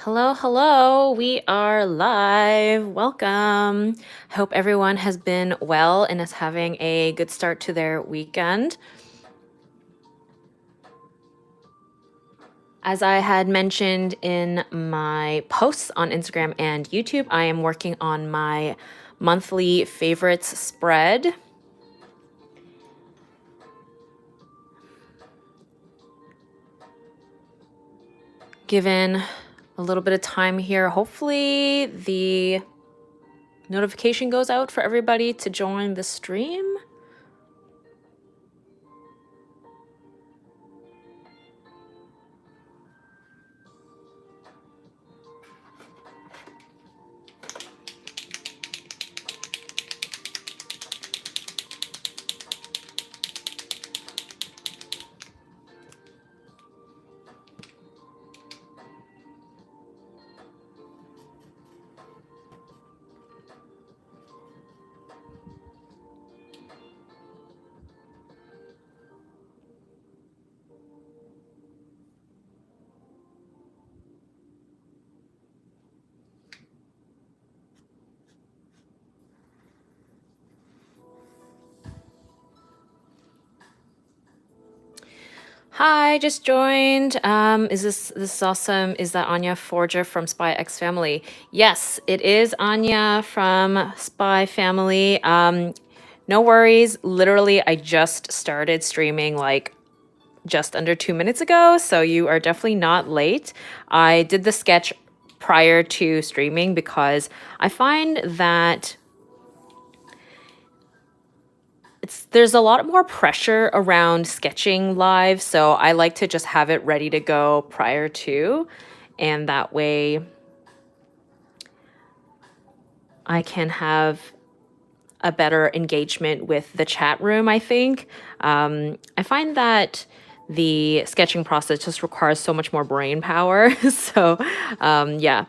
Hello, hello. We are live. Welcome. I hope everyone has been well and is having a good start to their weekend. As I had mentioned in my posts on Instagram and YouTube, I am working on my monthly favorites spread. Given a little bit of time here, hopefully the notification goes out for everybody to join the stream. Hi, just joined. Is this is awesome? Is that Anya Forger from Spy X Family? Yes, it is Anya from Spy Family. No worries. Literally, I just started streaming like just under 2 minutes ago, so you are definitely not late. I did the sketch prior to streaming because I find that there's a lot more pressure around sketching live, so I like to just have it ready to go prior to, and that way I can have a better engagement with the chat room, I think. I find that the sketching process just requires so much more brain power. So yeah,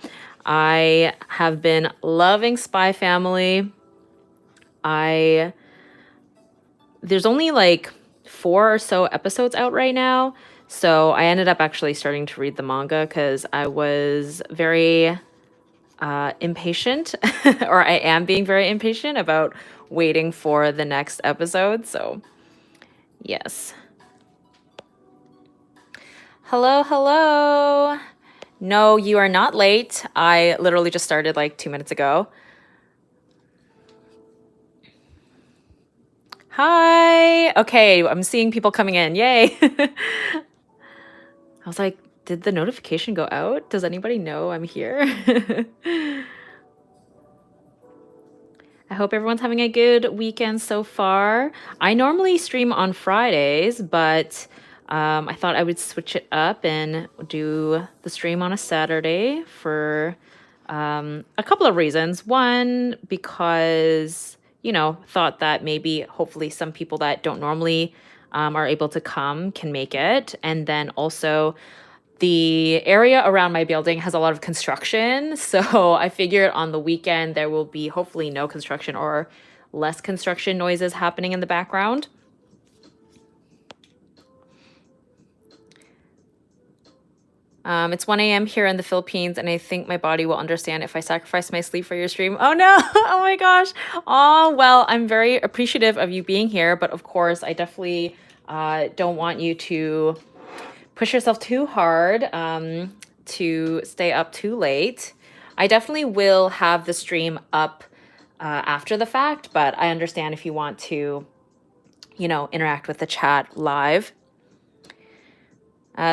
I have been loving Spy Family. There's only like 4 or so episodes out right now. So I ended up actually starting to read the manga because I was very impatient, or I am being very impatient about waiting for the next episode. So yes. Hello, hello. No, you are not late. I literally just started like 2 minutes ago. Hi. Okay, I'm seeing people coming in. Yay. I was like, did the notification go out? Does anybody know I'm here? I hope everyone's having a good weekend so far. I normally stream on Fridays, but I thought I would switch it up and do the stream on a Saturday for a couple of reasons. One, because, thought that maybe hopefully some people that don't normally are able to come can make it. And then also, the area around my building has a lot of construction, so I figured on the weekend there will be hopefully no construction or less construction noises happening in the background. It's 1 a.m. here in the Philippines, and I think my body will understand if I sacrifice my sleep for your stream. Oh no! Oh my gosh! Oh, well, I'm very appreciative of you being here, but of course, I definitely don't want you to push yourself too hard to stay up too late. I definitely will have the stream up after the fact, but I understand if you want to, interact with the chat live.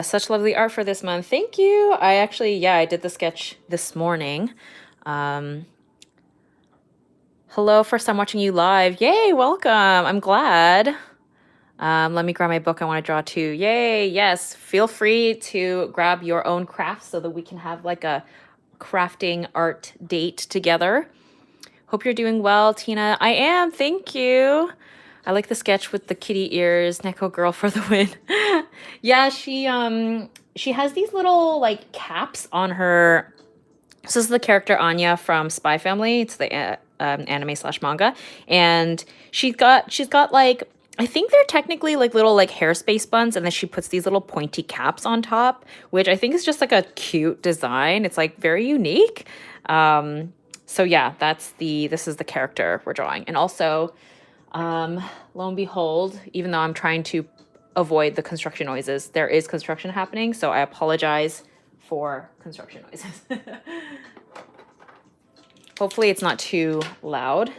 Such lovely art for this month. Thank you. I did the sketch this morning. Hello, first time watching you live. Yay, welcome. I'm glad. Let me grab my book. I want to draw too. Yay, yes. Feel free to grab your own crafts so that we can have like a crafting art date together. Hope you're doing well, Tina. I am, thank you. I like the sketch with the kitty ears. Neko girl for the win. Yeah, she has these little like caps on her. So this is the character Anya from Spy Family. It's the anime / manga, and she's got like I think they're technically like little like hair space buns, and then she puts these little pointy caps on top, which I think is just like a cute design. It's like very unique. So yeah, this is the character we're drawing. And also, lo and behold, even though I'm trying to avoid the construction noises, there is construction happening, so I apologize for construction noises. Hopefully it's not too loud.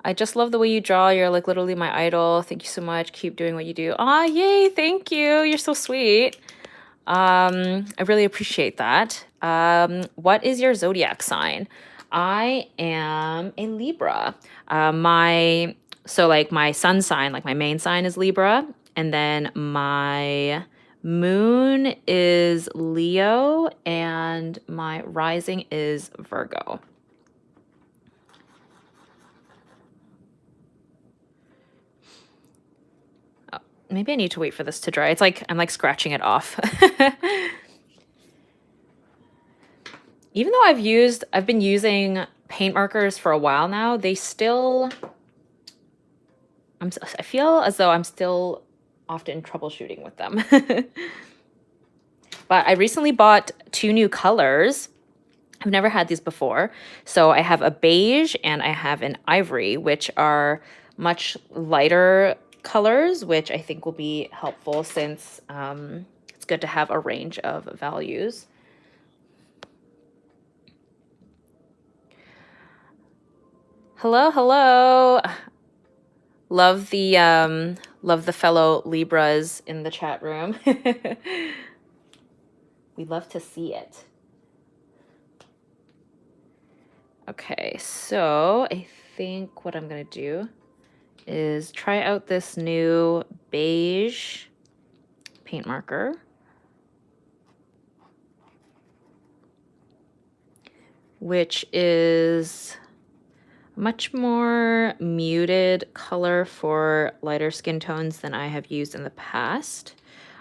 I just love the way you draw. You're like literally my idol. Thank you so much. Keep doing what you do. Ah, yay, thank you. You're so sweet. I really appreciate that. What is your zodiac sign? I am a Libra. So like my sun sign, like my main sign is Libra, and then my moon is Leo, and my rising is Virgo. Oh, maybe I need to wait for this to dry. It's like I'm like scratching it off. Even though I've been using paint markers for a while now, they still, I feel as though I'm still often troubleshooting with them. But I recently bought 2 new colors. I've never had these before. So I have a beige and I have an ivory, which are much lighter colors, which I think will be helpful since it's good to have a range of values. Hello, hello. Love the fellow Libras in the chat room. We love to see it. Okay, so I think what I'm gonna do is try out this new beige paint marker, which is much more muted color for lighter skin tones than I have used in the past.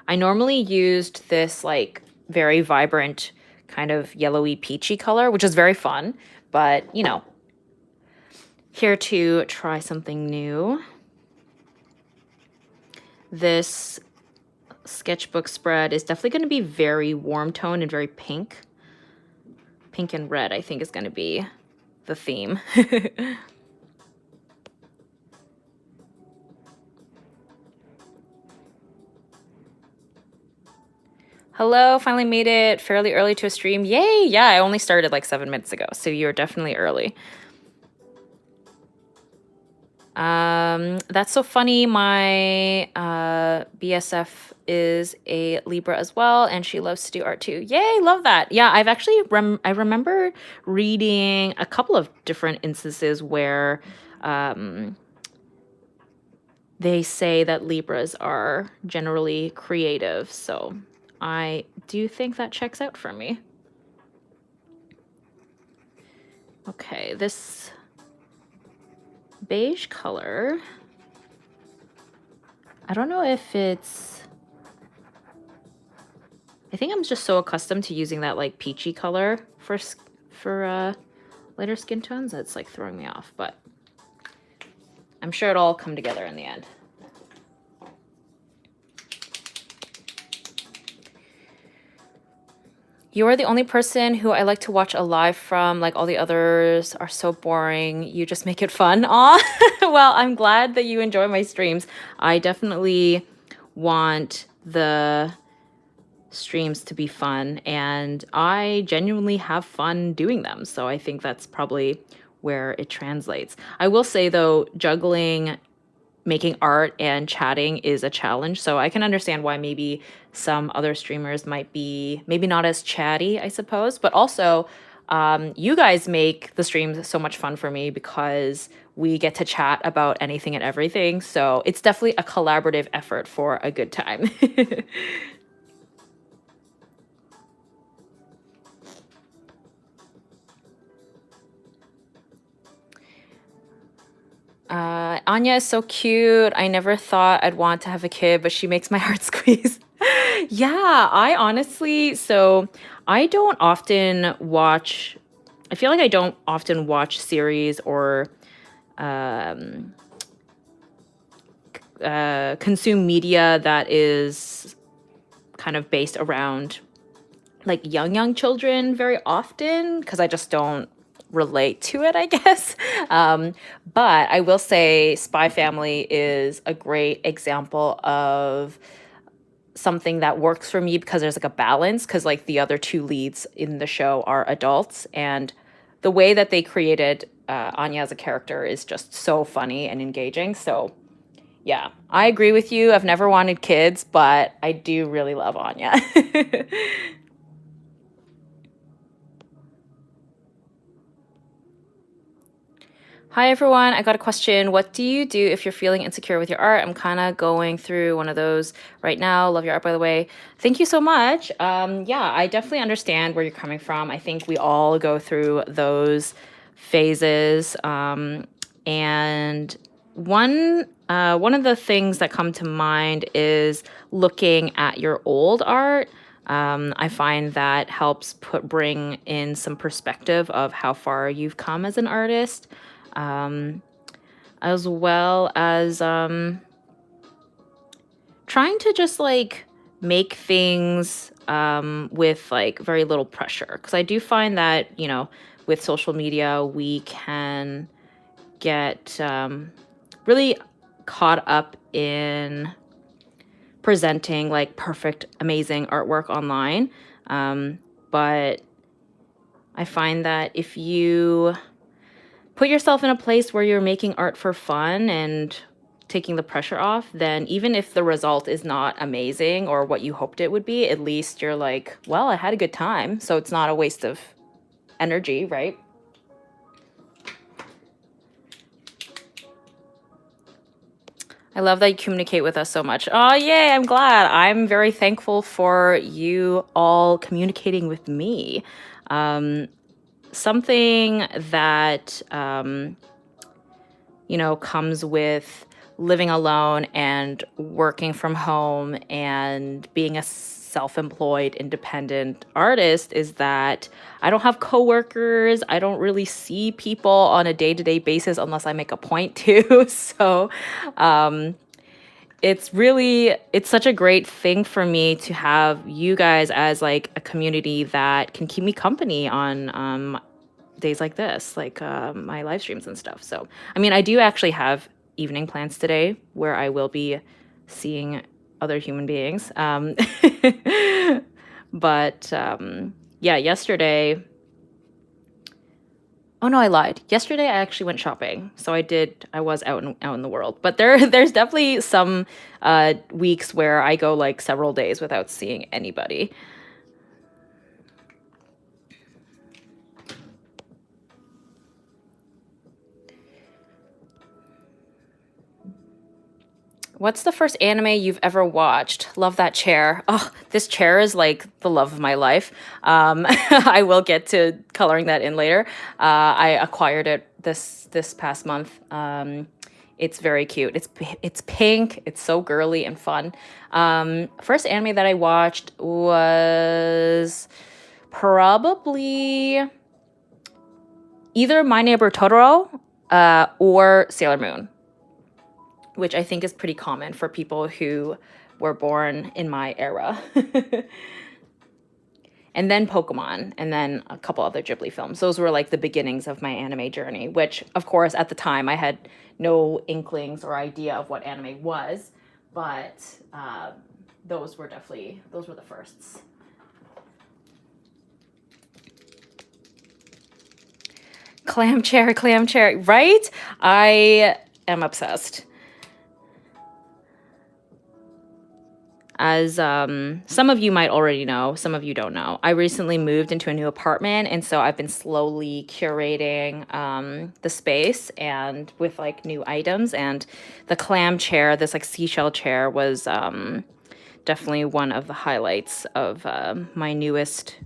I normally used this like very vibrant kind of yellowy peachy color, which is very fun, but you know, here to try something new. This sketchbook spread is definitely going to be very warm tone and very pink. Pink and red, I think, is going to be the theme. Hello, finally made it fairly early to a stream. Yay! Yeah, I only started like 7 minutes ago, so you're definitely early. That's so funny. My BSF is a Libra as well, and she loves to do art too. Yay, love that. Yeah, I've actually I remember reading a couple of different instances where they say that Libras are generally creative, so I do think that checks out for me. Okay, this beige color, I don't know if it's, I think I'm just so accustomed to using that like peachy color for lighter skin tones that's like throwing me off, but I'm sure it'll all come together in the end. You are the only person who I like to watch a live from. Like all the others are so boring. You just make it fun. Aw, well, I'm glad that you enjoy my streams. I definitely want the streams to be fun, and I genuinely have fun doing them. So I think that's probably where it translates. I will say though, juggling making art and chatting is a challenge. So I can understand why maybe some other streamers might be maybe not as chatty, I suppose. But also, you guys make the streams so much fun for me because we get to chat about anything and everything. So it's definitely a collaborative effort for a good time. Anya is so cute. I never thought I'd want to have a kid, but she makes my heart squeeze. Yeah, I honestly, so I don't often watch, I feel like I don't often watch series or consume media that is kind of based around like young children very often, because I just don't relate to it, I guess. But I will say Spy Family is a great example of something that works for me, because there's like a balance, because like the other two leads in the show are adults, and the way that they created Anya as a character is just so funny and engaging. So yeah, I agree with you. I've never wanted kids, but I do really love Anya. Hi everyone, I got a question. What do you do if you're feeling insecure with your art? I'm kind of going through one of those right now. Love your art, by the way. Thank you so much. Yeah, I definitely understand where you're coming from. I think we all go through those phases. And one of the things that come to mind is looking at your old art. I find that helps bring in some perspective of how far you've come as an artist, as well as trying to just like make things with like very little pressure. Because I do find that, you know, with social media, we can get really caught up in presenting like perfect, amazing artwork online. But I find that if you put yourself in a place where you're making art for fun and taking the pressure off, then even if the result is not amazing or what you hoped it would be, at least you're like, well, I had a good time. So it's not a waste of energy, right? I love that you communicate with us so much. Oh, yay, I'm glad. I'm very thankful for you all communicating with me. Something that, you know, comes with living alone and working from home and being a self-employed independent artist is that I don't have coworkers. I don't really see people on a day-to-day basis unless I make a point to. So it's such a great thing for me to have you guys as like a community that can keep me company on days like this, like my live streams and stuff. So, I mean, I do actually have evening plans today where I will be seeing other human beings. But yeah, yesterday. Oh no, I lied. Yesterday I actually went shopping. So I was out in the world. But there's definitely some weeks where I go like several days without seeing anybody. What's the first anime you've ever watched? Love that chair. Oh, this chair is like the love of my life. I will get to coloring that in later. I acquired it this past month. It's very cute. It's pink. It's so girly and fun. First anime that I watched was probably either My Neighbor Totoro or Sailor Moon, which I think is pretty common for people who were born in my era. And then Pokemon, and then a couple other Ghibli films. Those were like the beginnings of my anime journey, which, of course, at the time I had no inklings or idea of what anime was, but those were the firsts. Clam chair, right? I am obsessed. As some of you might already know, some of you don't know, I recently moved into a new apartment, and so I've been slowly curating the space and with like new items. And the clam chair, this like seashell chair, was definitely one of the highlights of my newest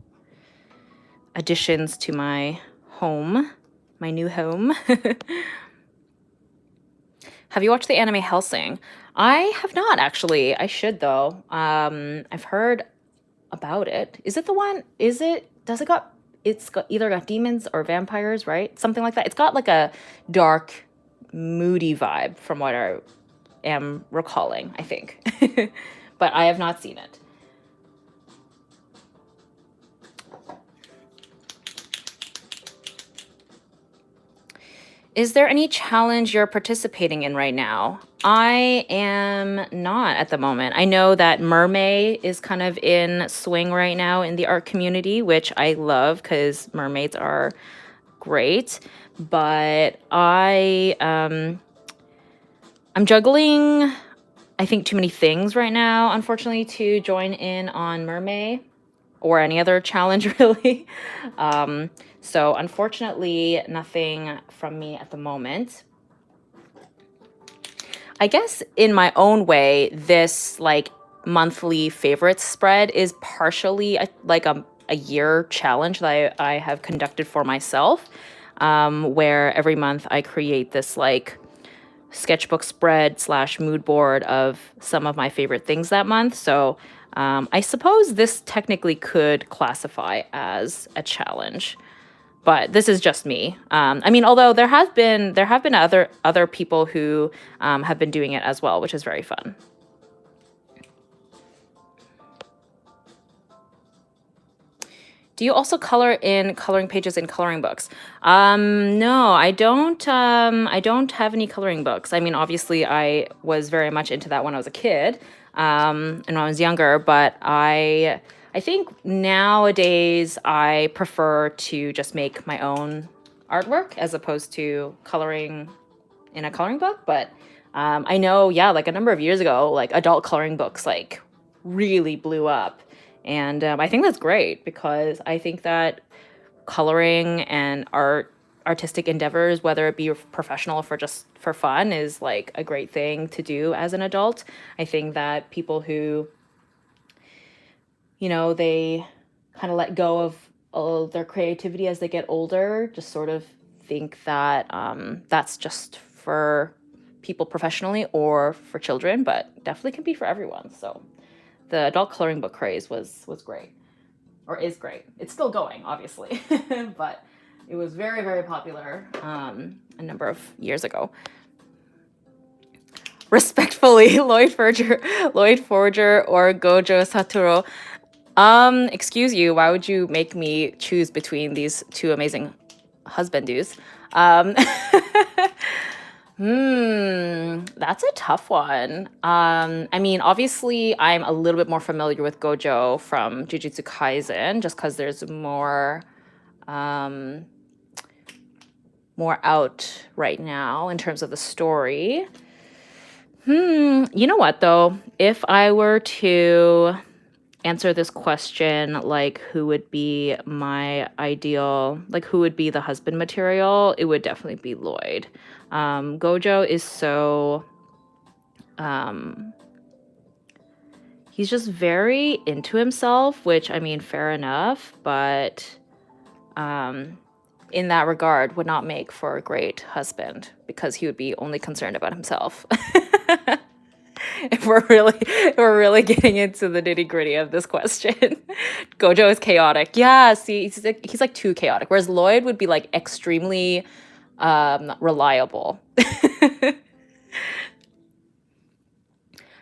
additions to my home, my new home. Have you watched the anime Hellsing? I have not, actually. I should, though. I've heard about it. Is it the one? It's got either got demons or vampires, right? Something like that. It's got like a dark moody vibe from what I am recalling, I think. But I have not seen it. Is there any challenge you're participating in right now? I am not at the moment. I know that mermaid is kind of in swing right now in the art community, which I love because mermaids are great. But I'm juggling, I think, too many things right now, unfortunately, to join in on mermaid or any other challenge, really. So unfortunately, nothing from me at the moment. I guess in my own way, this like monthly favorites spread is partially a year challenge that I have conducted for myself, where every month I create this like sketchbook spread / mood board of some of my favorite things that month. So I suppose this technically could classify as a challenge, but this is just me. I mean, although there have been other people who have been doing it as well, which is very fun. Do you also color in coloring pages in coloring books? No, I don't. I don't have any coloring books. I mean, obviously, I was very much into that when I was a kid, and when I was younger. But I think nowadays I prefer to just make my own artwork as opposed to coloring in a coloring book. But I know, yeah, like a number of years ago, like adult coloring books like really blew up. And I think that's great because I think that coloring and artistic endeavors, whether it be professional or for just for fun, is like a great thing to do as an adult. I think that people who, you know, they kind of let go of their creativity as they get older, just sort of think that that's just for people professionally or for children, but definitely can be for everyone. So the adult coloring book craze was great, or is great. It's still going, obviously, but it was very, very popular a number of years ago. Respectfully, Lloyd Forger, or Gojo Satoru. Excuse you, why would you make me choose between these two amazing husband-dos? That's a tough one. I mean, obviously, I'm a little bit more familiar with Gojo from Jujutsu Kaisen, just because there's more out right now in terms of the story. You know what, though? If I were to answer this question, like who would be my ideal, like who would be the husband material, it would definitely be Lloyd. Gojo is so he's just very into himself, which I mean, fair enough, but in that regard would not make for a great husband because he would be only concerned about himself. If we're really getting into the nitty-gritty of this question. Gojo is chaotic. Yeah, see, he's like too chaotic, whereas Lloyd would be like extremely reliable.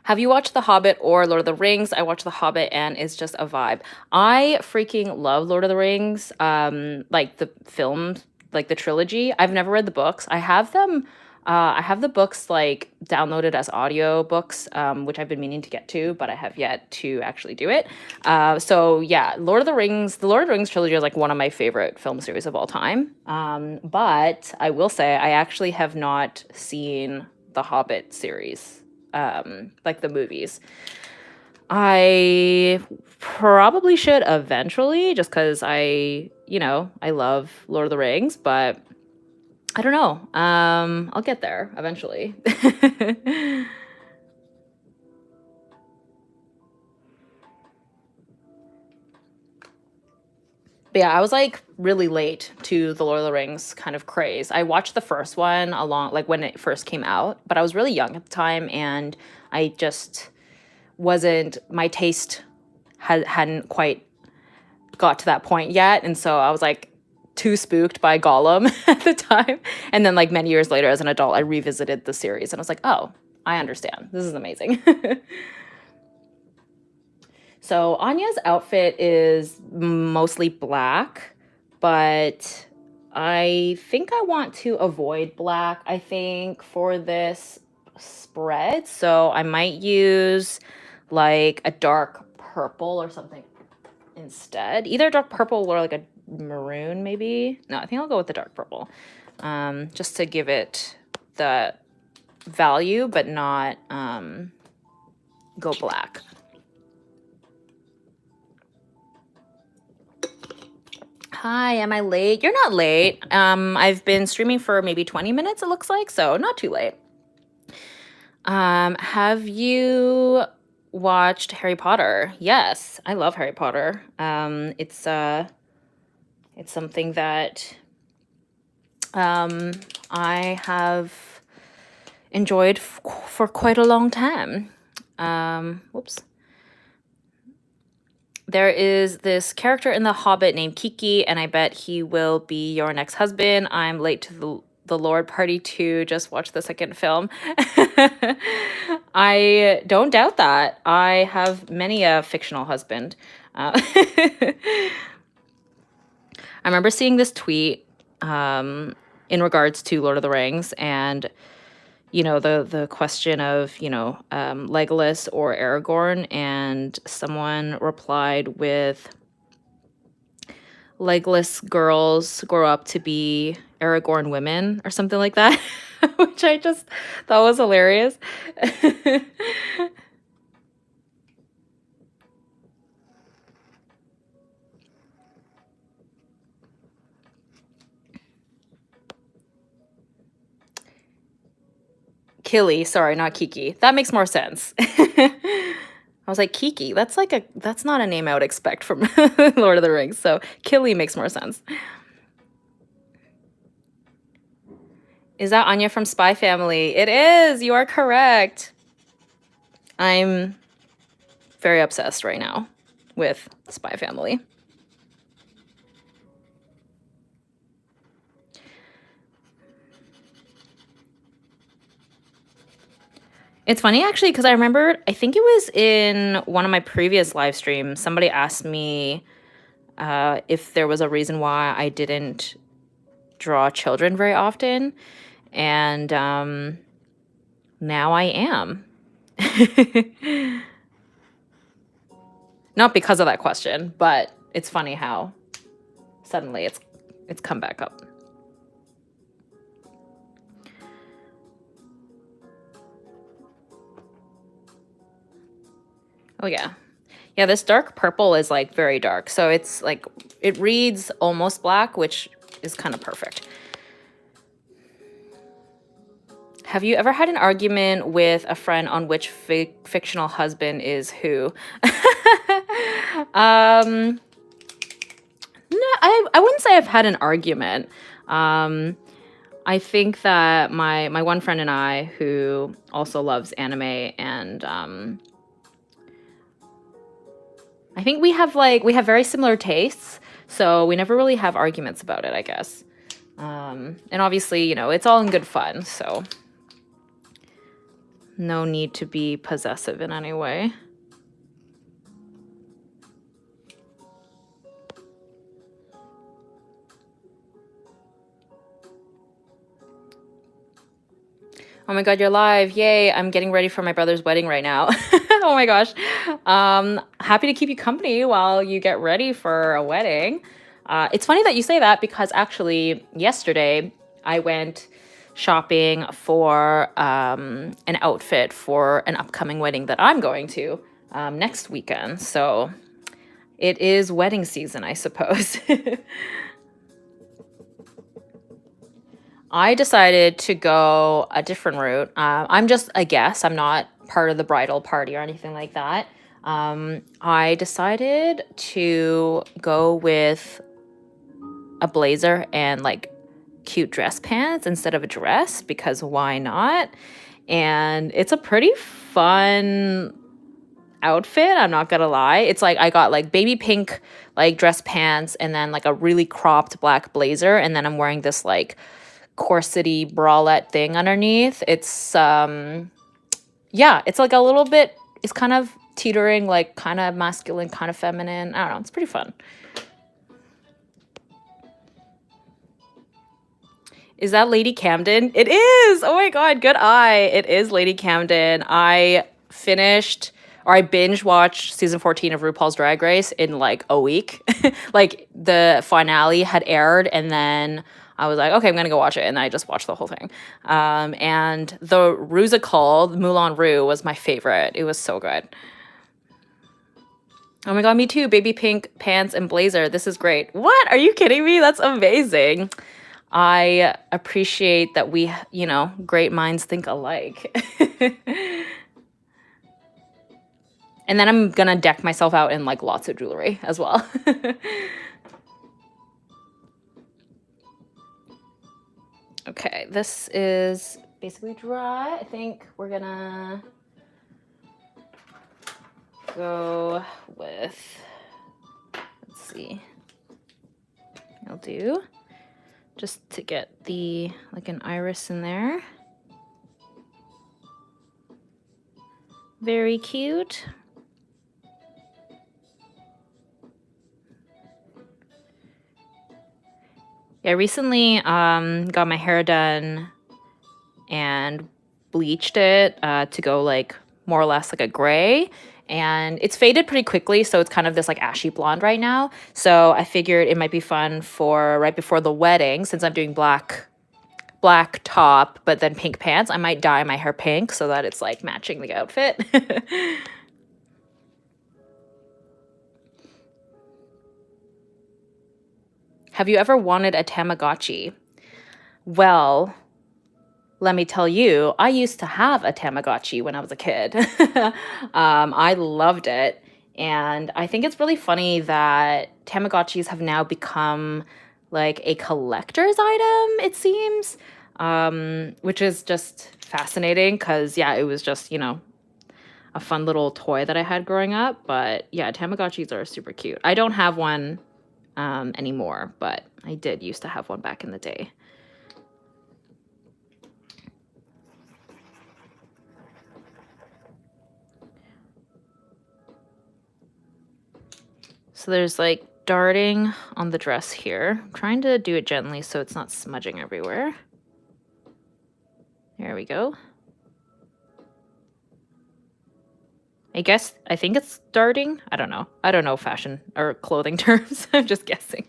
Have you watched The Hobbit or Lord of the Rings? I watched The Hobbit and it's just a vibe. I freaking love Lord of the Rings, like the film, like the trilogy. I've never read the books. I have them. I have the books like downloaded as audio books, which I've been meaning to get to, but I have yet to actually do it. So yeah, the Lord of the Rings trilogy is like one of my favorite film series of all time. But I will say I actually have not seen the Hobbit series, like the movies. I probably should eventually, just because I love Lord of the Rings, but I don't know. I'll get there eventually. But yeah, I was like really late to the Lord of the Rings kind of craze. I watched the first one along like when it first came out, but I was really young at the time and I just wasn't, my taste hadn't quite got to that point yet. And so I was like, too spooked by Gollum at the time. And then like many years later as an adult, I revisited the series and I was like, oh, I understand. This is amazing. So Anya's outfit is mostly black, but I think I want to avoid black, I think, for this spread. So I might use like a dark purple or something instead. Either dark purple or like a maroon, maybe. No, I think I'll go with the dark purple, just to give it the value, but not go black. Hi, am I late? You're not late. I've been streaming for maybe 20 minutes, it looks like, so not too late. Have you watched Harry Potter? Yes, I love Harry Potter. It's something that I have enjoyed for quite a long time. Whoops. There is this character in The Hobbit named Kiki, and I bet he will be your next husband. I'm late to the Lord Party 2. Just watch the second film. I don't doubt that. I have many a fictional husband. I remember seeing this tweet in regards to Lord of the Rings, and you know, the question of, you know, Legolas or Aragorn, and someone replied with, Legolas girls grow up to be Aragorn women or something like that, which I just thought was hilarious. Killy, sorry, not Kiki. That makes more sense. I was like, Kiki, that's not a name I would expect from Lord of the Rings. So Killy makes more sense. Is that Anya from Spy Family? It is. You are correct. I'm very obsessed right now with Spy Family. It's funny actually, because I remember, I think it was in one of my previous live streams, somebody asked me if there was a reason why I didn't draw children very often. And now I am. Not because of that question, but it's funny how suddenly it's come back up. Oh yeah. Yeah, this dark purple is like very dark. So it's like, it reads almost black, which is kind of perfect. Have you ever had an argument with a friend on which fictional husband is who? No, I wouldn't say I've had an argument. I think that my one friend and I, who also loves anime, and I think we have very similar tastes, so we never really have arguments about it, I guess. And obviously, you know, it's all in good fun, so no need to be possessive in any way. Oh my God, you're live. Yay. I'm getting ready for my brother's wedding right now. Oh my gosh. Happy to keep you company while you get ready for a wedding. It's funny that you say that, because actually yesterday I went shopping for an outfit for an upcoming wedding that I'm going to next weekend. So it is wedding season, I suppose. I decided to go a different route. I'm just a guest. I'm not part of the bridal party or anything like that. I decided to go with a blazer and like cute dress pants instead of a dress, because why not? And it's a pretty fun outfit, I'm not gonna lie. It's like I got like baby pink like dress pants and then like a really cropped black blazer, and then I'm wearing this like corsety bralette thing underneath. It's yeah, it's like a little bit, it's kind of teetering, like kind of masculine, kind of feminine. I don't know, it's pretty fun. Is that Lady Camden? It is! Oh my god, good eye. It is Lady Camden. I finished, or I binge watched season 14 of RuPaul's Drag Race in like a week. Like the finale had aired, and then I was like, okay, I'm gonna go watch it, and I just watched the whole thing. And the Rusical, Moulin Rouge, was my favorite. It was so good. Oh my god, me too. Baby pink pants and blazer. This is great. What? Are you kidding me? That's amazing. I appreciate that we, you know, great minds think alike. And then I'm gonna deck myself out in like lots of jewelry as well. Okay, this is basically dry. I think we're gonna go with, let's see, I'll do just to get the, like an iris in there. Very cute. Yeah, I recently got my hair done and bleached it to go like more or less like a gray, and it's faded pretty quickly, so it's kind of this like ashy blonde right now. So I figured it might be fun for right before the wedding, since I'm doing black top but then pink pants, I might dye my hair pink so that it's like matching the outfit. Have you ever wanted a Tamagotchi? Well, let me tell you, I used to have a Tamagotchi when I was a kid. I loved it. And I think it's really funny that Tamagotchis have now become like a collector's item, it seems, which is just fascinating because, yeah, it was just, you know, a fun little toy that I had growing up. But yeah, Tamagotchis are super cute. I don't have one anymore, but I did used to have one back in the day. So there's like darting on the dress here. I'm trying to do it gently so it's not smudging everywhere. There we go. I think it's darting. I don't know. I don't know fashion or clothing terms. I'm just guessing.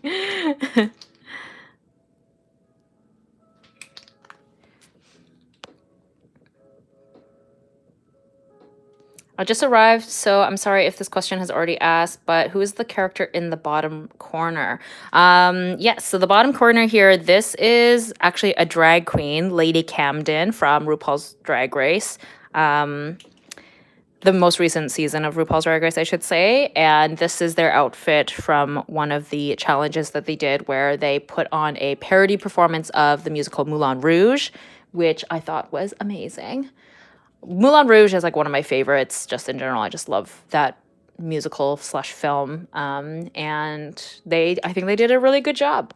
I just arrived, so I'm sorry if this question has already asked, but who is the character in the bottom corner? Yes, so the bottom corner here, this is actually a drag queen, Lady Camden from RuPaul's Drag Race. The most recent season of RuPaul's Drag Race, I should say. And this is their outfit from one of the challenges that they did, where they put on a parody performance of the musical Moulin Rouge, which I thought was amazing. Moulin Rouge is like one of my favorites just in general. I just love that musical / film. And I think they did a really good job.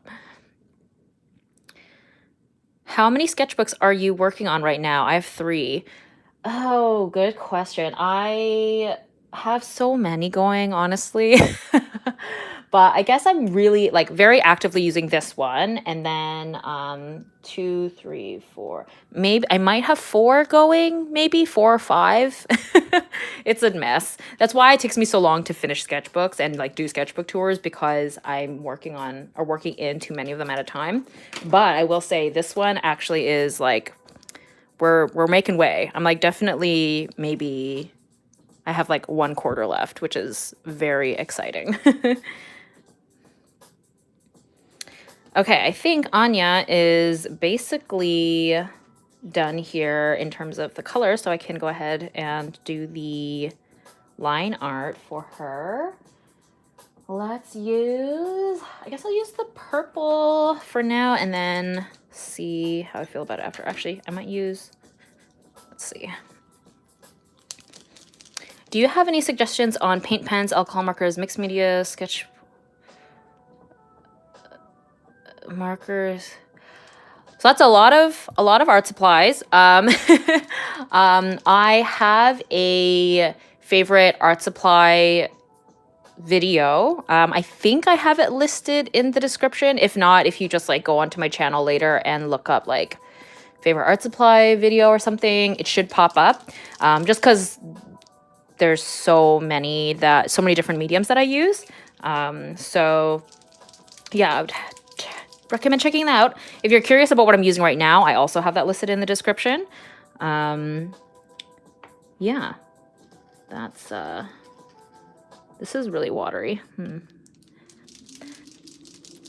How many sketchbooks are you working on right now? I have 3. Oh, good question. I have so many going, honestly. But I guess I'm really like very actively using this one, and then 2, 3, 4. Maybe I might have 4 going, maybe 4 or 5. It's a mess. That's why it takes me so long to finish sketchbooks and like do sketchbook tours, because I'm working in too many of them at a time. But I will say this one actually is like we're making way. I'm like definitely maybe I have like 1/4 left, which is very exciting. Okay, I think Anya is basically done here in terms of the color, so I can go ahead and do the line art for her. I guess I'll use the purple for now and then see how I feel about it after. Actually, I might use, let's see. Do you have any suggestions on paint pens, alcohol markers, mixed media, sketch markers? So that's a lot of art supplies. I have a favorite art supply video. I think I have it listed in the description. If not, if you just like go onto my channel later and look up like favorite art supply video or something, it should pop up. Just because there's so many different mediums that I use. So yeah, I would recommend checking that out. If you're curious about what I'm using right now, I also have that listed in the description. Yeah, that's this is really watery.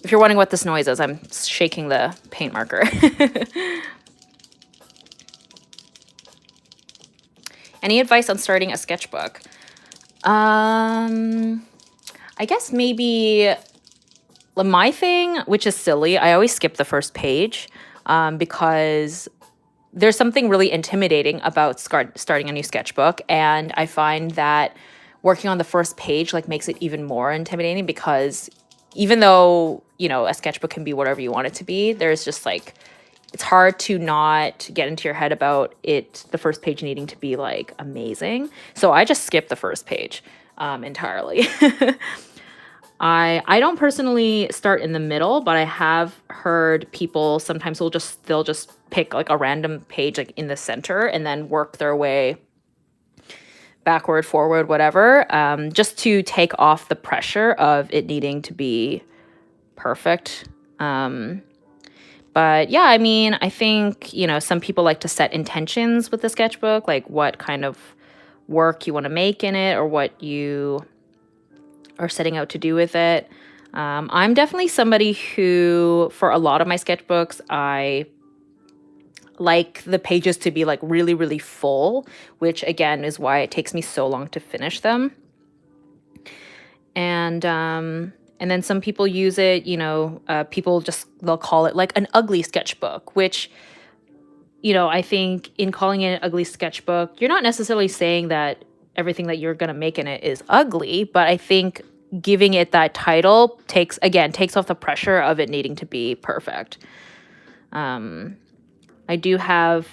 If you're wondering what this noise is, I'm shaking the paint marker. Any advice on starting a sketchbook? I guess maybe my thing, which is silly, I always skip the first page because there's something really intimidating about starting a new sketchbook. And I find that working on the first page like makes it even more intimidating, because even though, you know, a sketchbook can be whatever you want it to be, there's just like, it's hard to not get into your head about it, the first page needing to be like amazing. So I just skip the first page entirely. I don't personally start in the middle, but I have heard people sometimes they'll just pick like a random page like in the center and then work their way backward, forward, whatever, just to take off the pressure of it needing to be perfect. But yeah, I mean, I think, you know, some people like to set intentions with the sketchbook, like what kind of work you want to make in it or what you are setting out to do with it. I'm definitely somebody who, for a lot of my sketchbooks, I like the pages to be like really, really full, which again is why it takes me so long to finish them. And then some people use it, you know, they'll call it like an ugly sketchbook, which, you know, I think in calling it an ugly sketchbook, you're not necessarily saying that everything that you're going to make in it is ugly, but I think giving it that title takes off the pressure of it needing to be perfect. I do have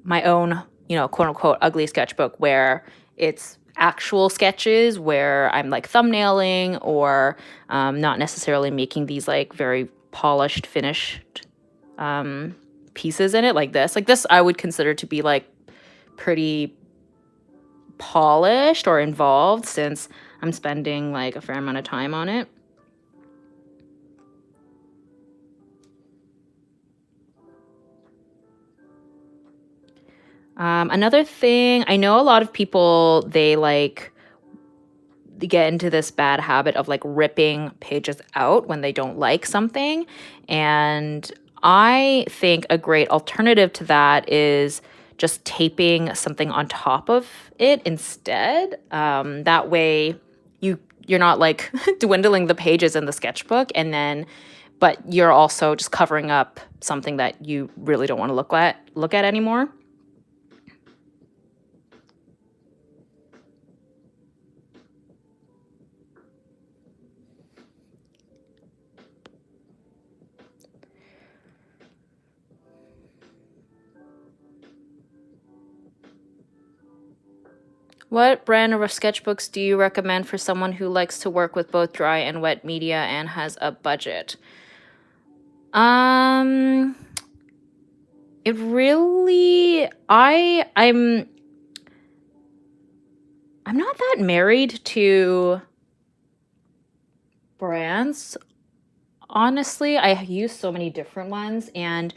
my own, you know, quote unquote ugly sketchbook where it's actual sketches where I'm like thumbnailing or not necessarily making these like very polished, finished pieces in it like this. Like this I would consider to be like pretty polished or involved, since I'm spending like a fair amount of time on it. Another thing, I know a lot of people, they get into this bad habit of like ripping pages out when they don't like something. And I think a great alternative to that is just taping something on top of it instead. That way you're not like dwindling the pages in the sketchbook, but you're also just covering up something that you really don't want to look at anymore. What brand of sketchbooks do you recommend for someone who likes to work with both dry and wet media and has a budget? It really, I'm not that married to brands. Honestly, I use so many different ones, and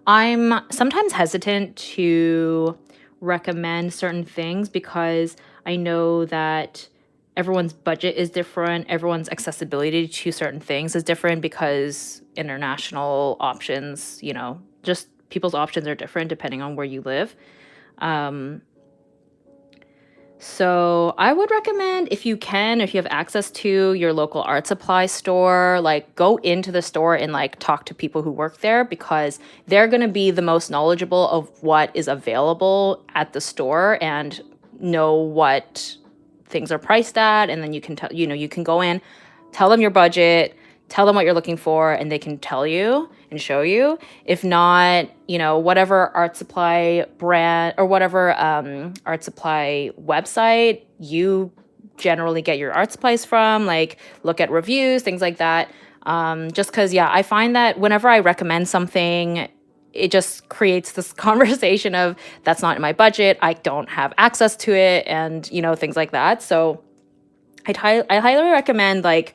I'm sometimes hesitant to recommend certain things because I know that everyone's budget is different, everyone's accessibility to certain things is different, because international options, you know, just people's options are different depending on where you live. So I would recommend, if you have access to your local art supply store, like go into the store and like talk to people who work there, because they're going to be the most knowledgeable of what is available at the store and know what things are priced at, and then you can tell, you can go in, tell them your budget, tell them what you're looking for, and they can tell you and show you. If not, whatever art supply brand or whatever art supply website you generally get your art supplies from, like look at reviews, things like that. Just because, yeah, I find that whenever I recommend something, it just creates this conversation of that's not in my budget, I don't have access to it, and things like that. So I highly recommend like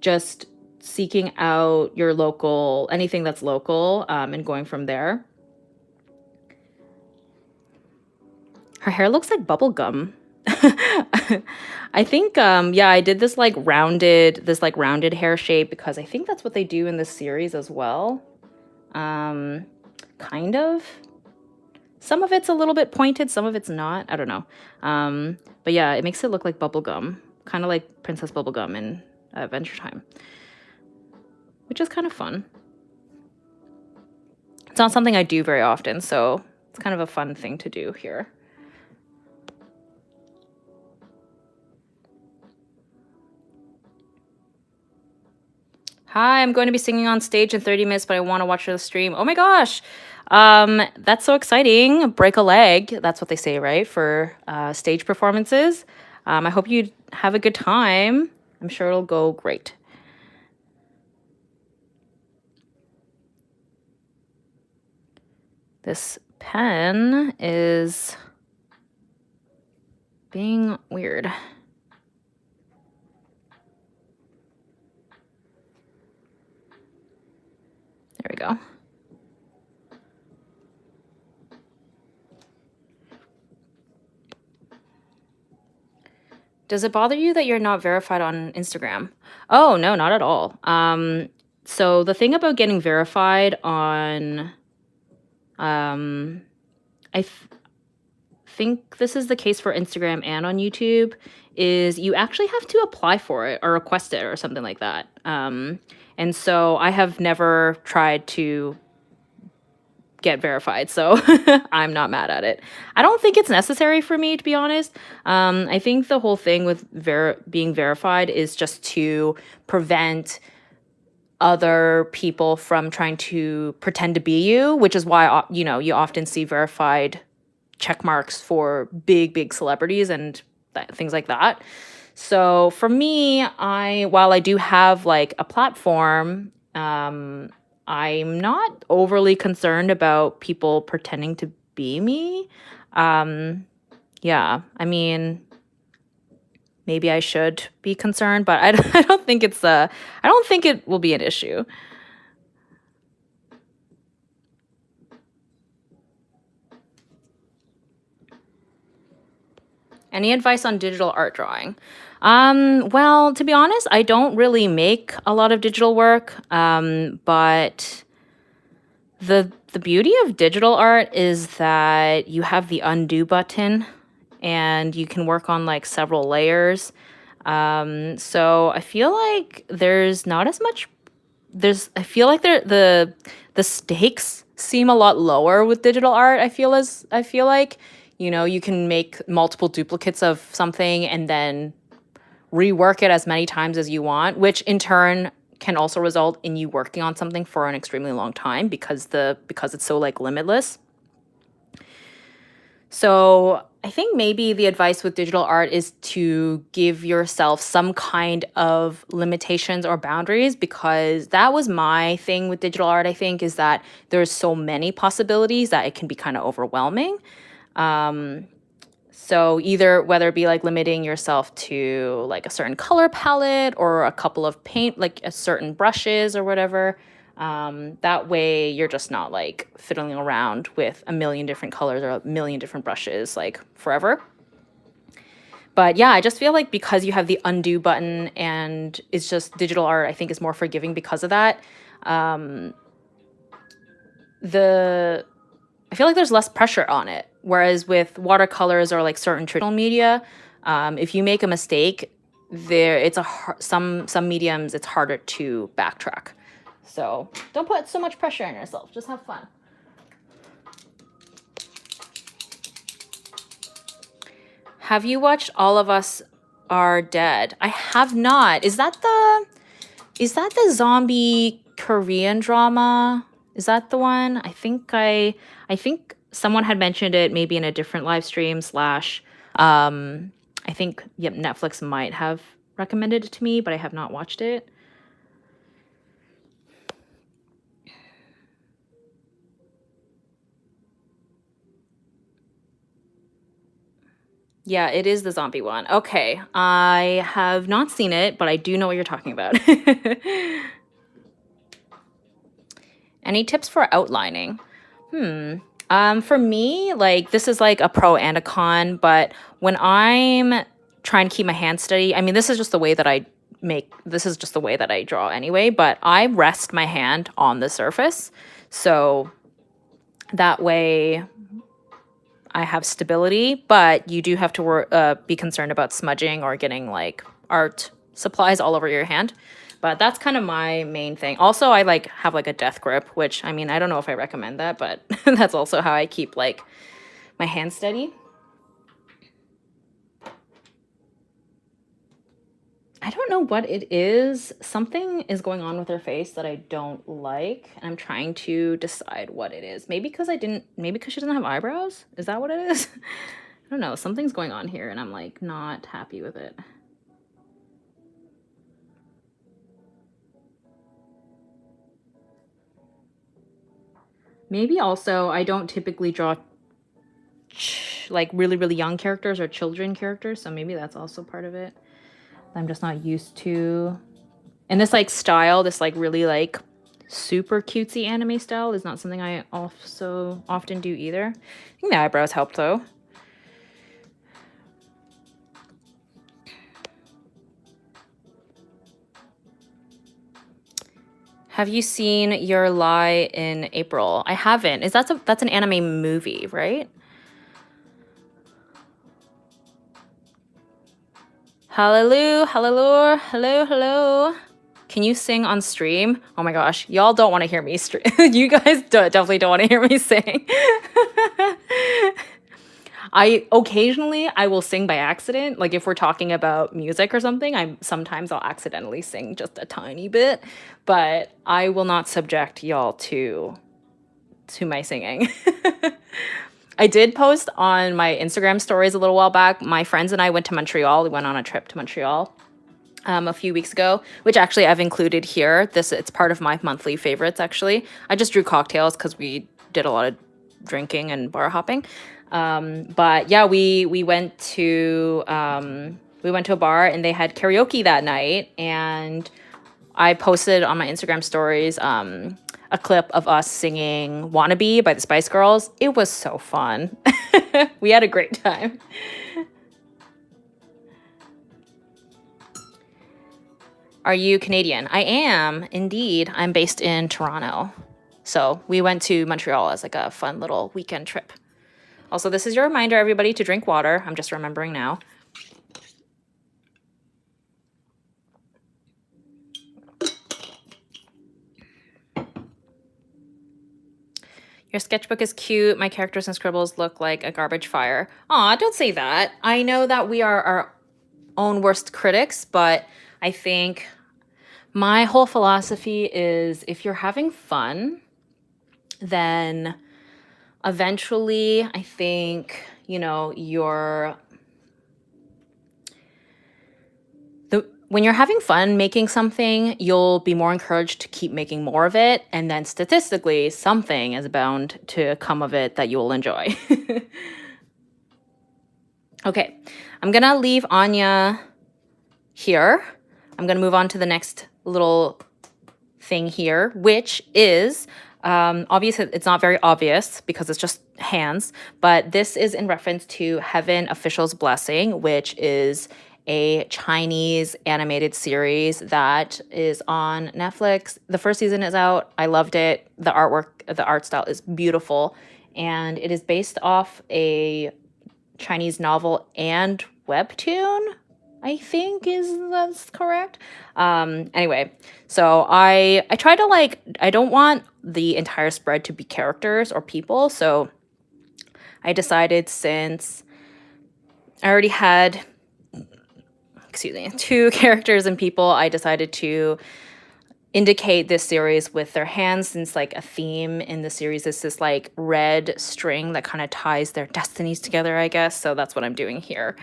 just seeking out your local, anything that's local, and going from there. Her hair looks like bubble gum. I think yeah, I did this like rounded hair shape because I think that's what they do in this series as well. Kind of. Some of it's a little bit pointed, some of it's not. I don't know. But yeah, it makes it look like bubble gum, kind of like Princess Bubblegum in Adventure Time, which is kind of fun. It's not something I do very often, so it's kind of a fun thing to do here. Hi, I'm going to be singing on stage in 30 minutes, but I want to watch the stream. Oh my gosh. That's so exciting. Break a leg. That's what they say, right? For stage performances. I hope you have a good time. I'm sure it'll go great. This pen is being weird. There we go. Does it bother you that you're not verified on Instagram? Oh, no, not at all. So the thing about getting verified on, I think this is the case for Instagram and on YouTube, is you actually have to apply for it or request it or something like that. And so I have never tried to get verified, so I'm not mad at it. I don't think it's necessary for me, to be honest. I think the whole thing with being verified is just to prevent other people from trying to pretend to be you, which is why you often see verified check marks for big celebrities and things like that. So for me, while I do have like a platform, I'm not overly concerned about people pretending to be me. Yeah, I mean, maybe I should be concerned, but I don't think I don't think it will be an issue. Any advice on digital art drawing? Well, to be honest, I don't really make a lot of digital work, but the beauty of digital art is that you have the undo button and you can work on like several layers. So I feel like there's not as much I feel like the stakes seem a lot lower with digital art. I feel like, you can make multiple duplicates of something and then rework it as many times as you want, which in turn can also result in you working on something for an extremely long time because it's so like limitless. So I think maybe the advice with digital art is to give yourself some kind of limitations or boundaries, because that was my thing with digital art, I think, is that there's so many possibilities that it can be kind of overwhelming. So either whether it be like limiting yourself to like a certain color palette or a couple of paint, like a certain brushes or whatever. That way you're just not like fiddling around with a million different colors or a million different brushes like forever. But yeah, I just feel like because you have the undo button and it's just digital art, I think is more forgiving because of that. I feel like there's less pressure on it. Whereas with watercolors or like certain traditional media, if you make a mistake, some mediums it's harder to backtrack. So don't put so much pressure on yourself. Just have fun. Have you watched All of Us Are Dead. I have not. Is that the zombie Korean drama? Is that the one? I think someone had mentioned it maybe in a different live stream slash I think yep, Netflix might have recommended it to me, but I have not watched it. Yeah, it is the zombie one. Okay. I have not seen it, but I do know what you're talking about. Any tips for outlining? For me, like this is like a pro and a con, but when I'm trying to keep my hand steady, I mean, this is just the way that I draw anyway, but I rest my hand on the surface. So that way I have stability, but you do have to be concerned about smudging or getting like art supplies all over your hand. But that's kind of my main thing. Also, I like have like a death grip, which I mean, I don't know if I recommend that, but that's also how I keep like my hand steady. I don't know what it is. Something is going on with her face that I don't like, and I'm trying to decide what it is. Maybe because she doesn't have eyebrows? Is that what it is? I don't know. Something's going on here, and I'm like not happy with it. Maybe also I don't typically draw like really, really young characters or children characters, so maybe that's also part of it. I'm just not used to. And this like style, this like really like super cutesy anime style is not something I also often do either. I think the eyebrows help though. Have you seen Your Lie in April? I haven't. That's an anime movie, right? Hallelujah, hallelujah, hello, hello. Can you sing on stream? Oh my gosh, y'all don't want to hear me stream. You guys definitely don't want to hear me sing. I will sing by accident. Like if we're talking about music or something, I'll accidentally sing just a tiny bit, but I will not subject y'all to my singing. I did post on my Instagram stories a little while back. My friends and I went to Montreal. We went on a trip to Montreal a few weeks ago, which actually I've included here. It's part of my monthly favorites. Actually, I just drew cocktails because we did a lot of drinking and bar hopping. But yeah, we went to a bar and they had karaoke that night, and I posted on my Instagram stories a clip of us singing "Wannabe" by the Spice Girls. It was so fun. We had a great time. Are you Canadian? I am, indeed. I'm based in Toronto. So we went to Montreal as like a fun little weekend trip. Also, this is your reminder, everybody, to drink water. I'm just remembering now. Your sketchbook is cute. My characters and scribbles look like a garbage fire. Aw, don't say that. I know that we are our own worst critics, but I think my whole philosophy is if you're having fun, then eventually I think, when you're having fun making something, you'll be more encouraged to keep making more of it. And then statistically, something is bound to come of it that you will enjoy. Okay, I'm going to leave Anya here. I'm going to move on to the next little thing here, which is obviously it's not very obvious because it's just hands, but this is in reference to Heaven Official's Blessing, which is a Chinese animated series that is on Netflix. The first season is out. I loved it. The art style is beautiful, and it is based off a Chinese novel and webtoon. I think that's correct. Anyway, so I try to I don't want the entire spread to be characters or people, so I decided since I already had excuse me, 2 characters and people, I decided to indicate this series with their hands, since like a theme in the series is this like red string that kind of ties their destinies together, I guess. So that's what I'm doing here.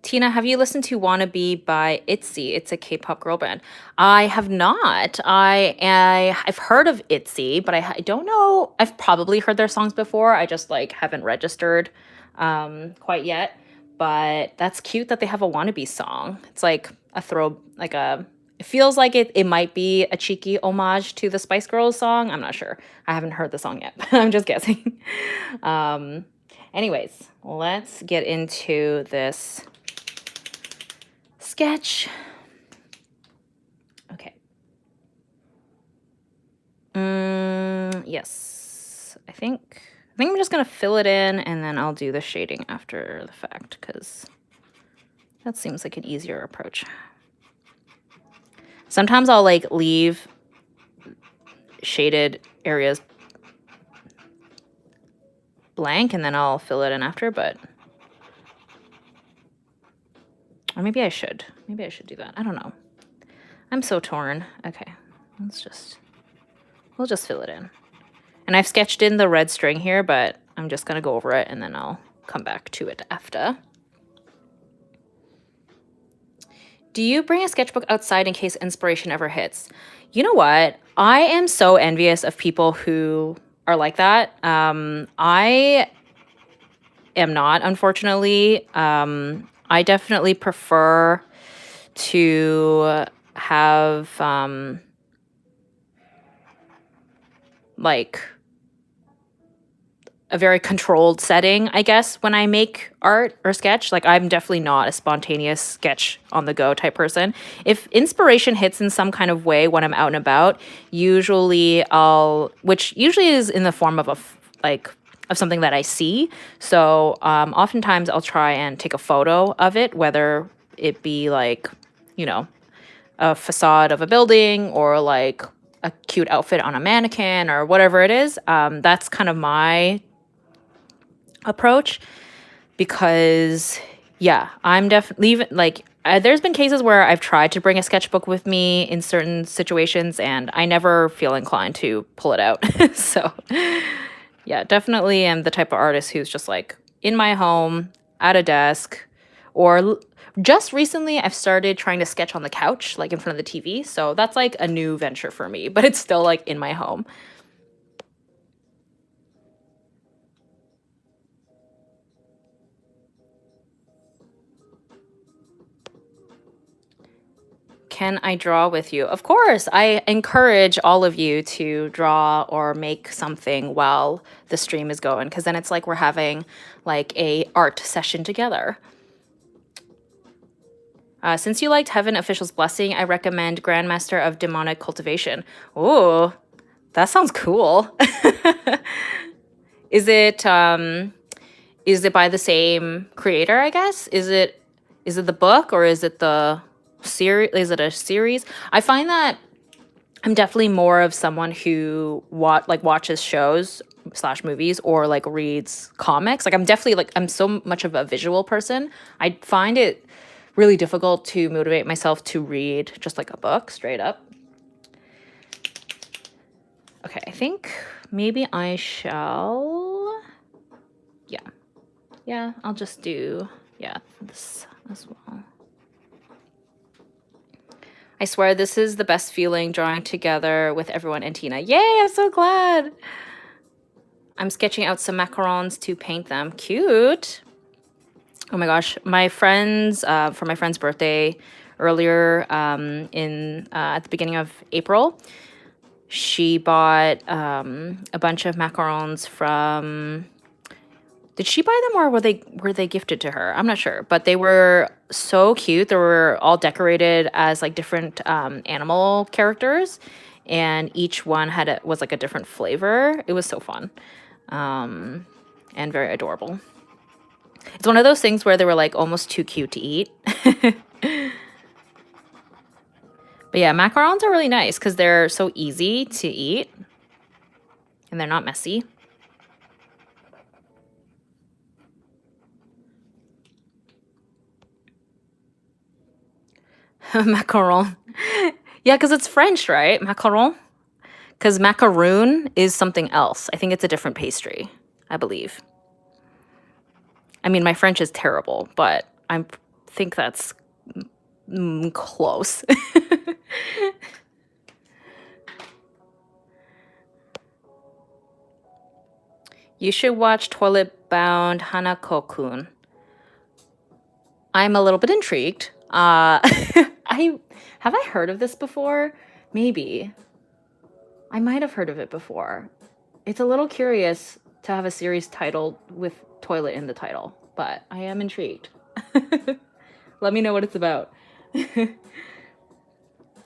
Tina, have you listened to Wannabe by ITZY? It's a K-pop girl band. I have not. I've heard of ITZY, but I don't know. I've probably heard their songs before. I just like haven't registered quite yet. But that's cute that they have a Wannabe song. It's like it feels like it might be a cheeky homage to the Spice Girls song. I'm not sure. I haven't heard the song yet. I'm just guessing. Anyways, let's get into this sketch. Okay. Yes. I think I'm just gonna fill it in, and then I'll do the shading after the fact, because that seems like an easier approach. Sometimes I'll like leave shaded areas blank and then I'll fill it in after, but or maybe I should do that. I don't know. I'm so torn. Okay, we'll just fill it in. And I've sketched in the red string here, but I'm just gonna go over it and then I'll come back to it after. Do you bring a sketchbook outside in case inspiration ever hits? You know what? I am so envious of people who are like that. I am not, unfortunately. I definitely prefer to have like a very controlled setting, I guess, when I make art or sketch. Like, I'm definitely not a spontaneous sketch on the go type person. If inspiration hits in some kind of way when I'm out and about, usually which usually is in the form of of something that I see. So oftentimes I'll try and take a photo of it, whether it be like, you know, a facade of a building or like a cute outfit on a mannequin or whatever it is. That's kind of my approach, because yeah, I'm definitely like there's been cases where I've tried to bring a sketchbook with me in certain situations and I never feel inclined to pull it out. So yeah, definitely am the type of artist who's just like in my home at a desk, or just recently I've started trying to sketch on the couch, like in front of the TV. So that's like a new venture for me, but it's still like in my home. Can I draw with you? Of course. I encourage all of you to draw or make something while the stream is going, because then it's like we're having like a art session together. Since you liked Heaven Official's Blessing, I recommend Grandmaster of Demonic Cultivation. Ooh, that sounds cool. Is it by the same creator, I guess? Is it the book, or is it the series? Is it a series? I find that I'm definitely more of someone who watches shows / movies, or like reads comics. Like, I'm definitely like, I'm so much of a visual person. I find it really difficult to motivate myself to read just like a book straight up. Okay, I think maybe I shall, yeah, I'll just do, this as well. I swear this is the best feeling, drawing together with everyone and Tina. Yay, I'm so glad. I'm sketching out some macarons to paint them. Cute. Oh my gosh, my friends, for my friend's birthday earlier at the beginning of April, she bought a bunch of macarons from... Did she buy them, or were they gifted to her? I'm not sure, but they were so cute. They were all decorated as like different animal characters, and each one was like a different flavor. It was so fun, and very adorable. It's one of those things where they were like almost too cute to eat. But yeah, macarons are really nice because they're so easy to eat and they're not messy. Macaron. Yeah, because it's French, right? Macaron. Because macaroon is something else. I think it's a different pastry, I believe. I mean, my French is terrible, but I think that's close. You should watch Toilet Bound Hanako-kun. I'm a little bit intrigued. Have I heard of this before? Maybe. I might have heard of it before. It's a little curious to have a series titled with toilet in the title, but I am intrigued. Let me know what it's about.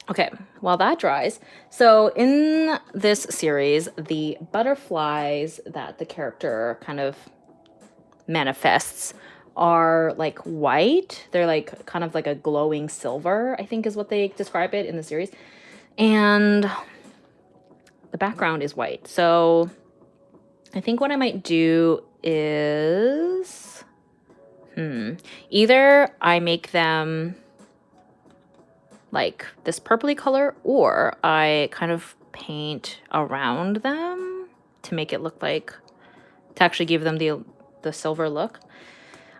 Okay, while that dries. So in this series, the butterflies that the character kind of manifests are like white. They're like kind of like a glowing silver, I think is what they describe it in the series. And the background is white. So I think what I might do is either I make them like this purpley color, or I kind of paint around them to make it look like, to actually give them the silver look.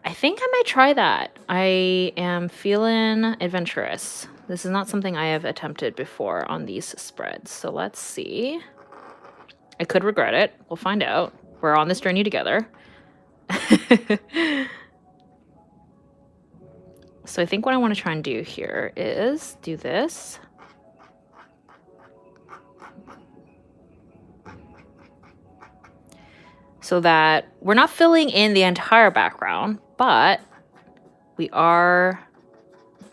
I think I might try that. I am feeling adventurous. This is not something I have attempted before on these spreads. So let's see. I could regret it. We'll find out. We're on this journey together. So I think what I want to try and do here is do this. So that we're not filling in the entire background, but we are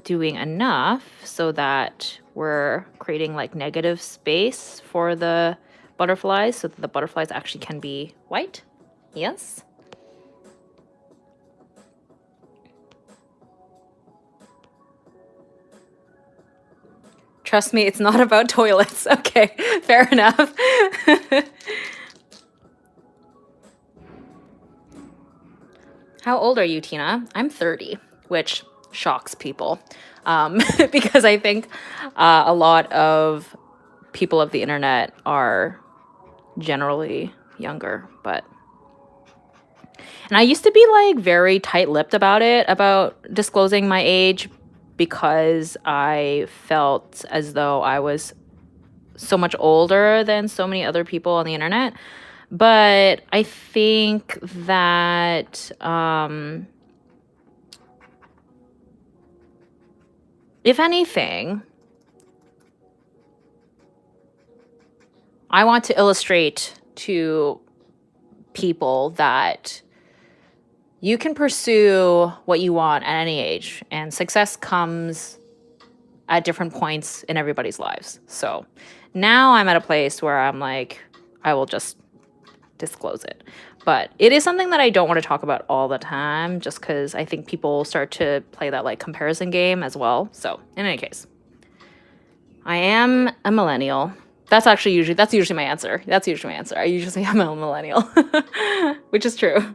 doing enough so that we're creating like negative space for the butterflies so that the butterflies actually can be white. Yes. Trust me, it's not about toilets. Okay, fair enough. How old are you, Tina? I'm 30, which shocks people because I think a lot of people of the internet are generally younger, but... And I used to be like very tight-lipped about it, about disclosing my age, because I felt as though I was so much older than so many other people on the internet. But I think that if anything, I want to illustrate to people that you can pursue what you want at any age, and success comes at different points in everybody's lives. So now I'm at a place where I'm like, I will just disclose it. But it is something that I don't want to talk about all the time, just because I think people start to play that like comparison game as well. So in any case, I am a millennial. That's usually my answer. That's usually my answer. I usually say I'm a millennial, which is true.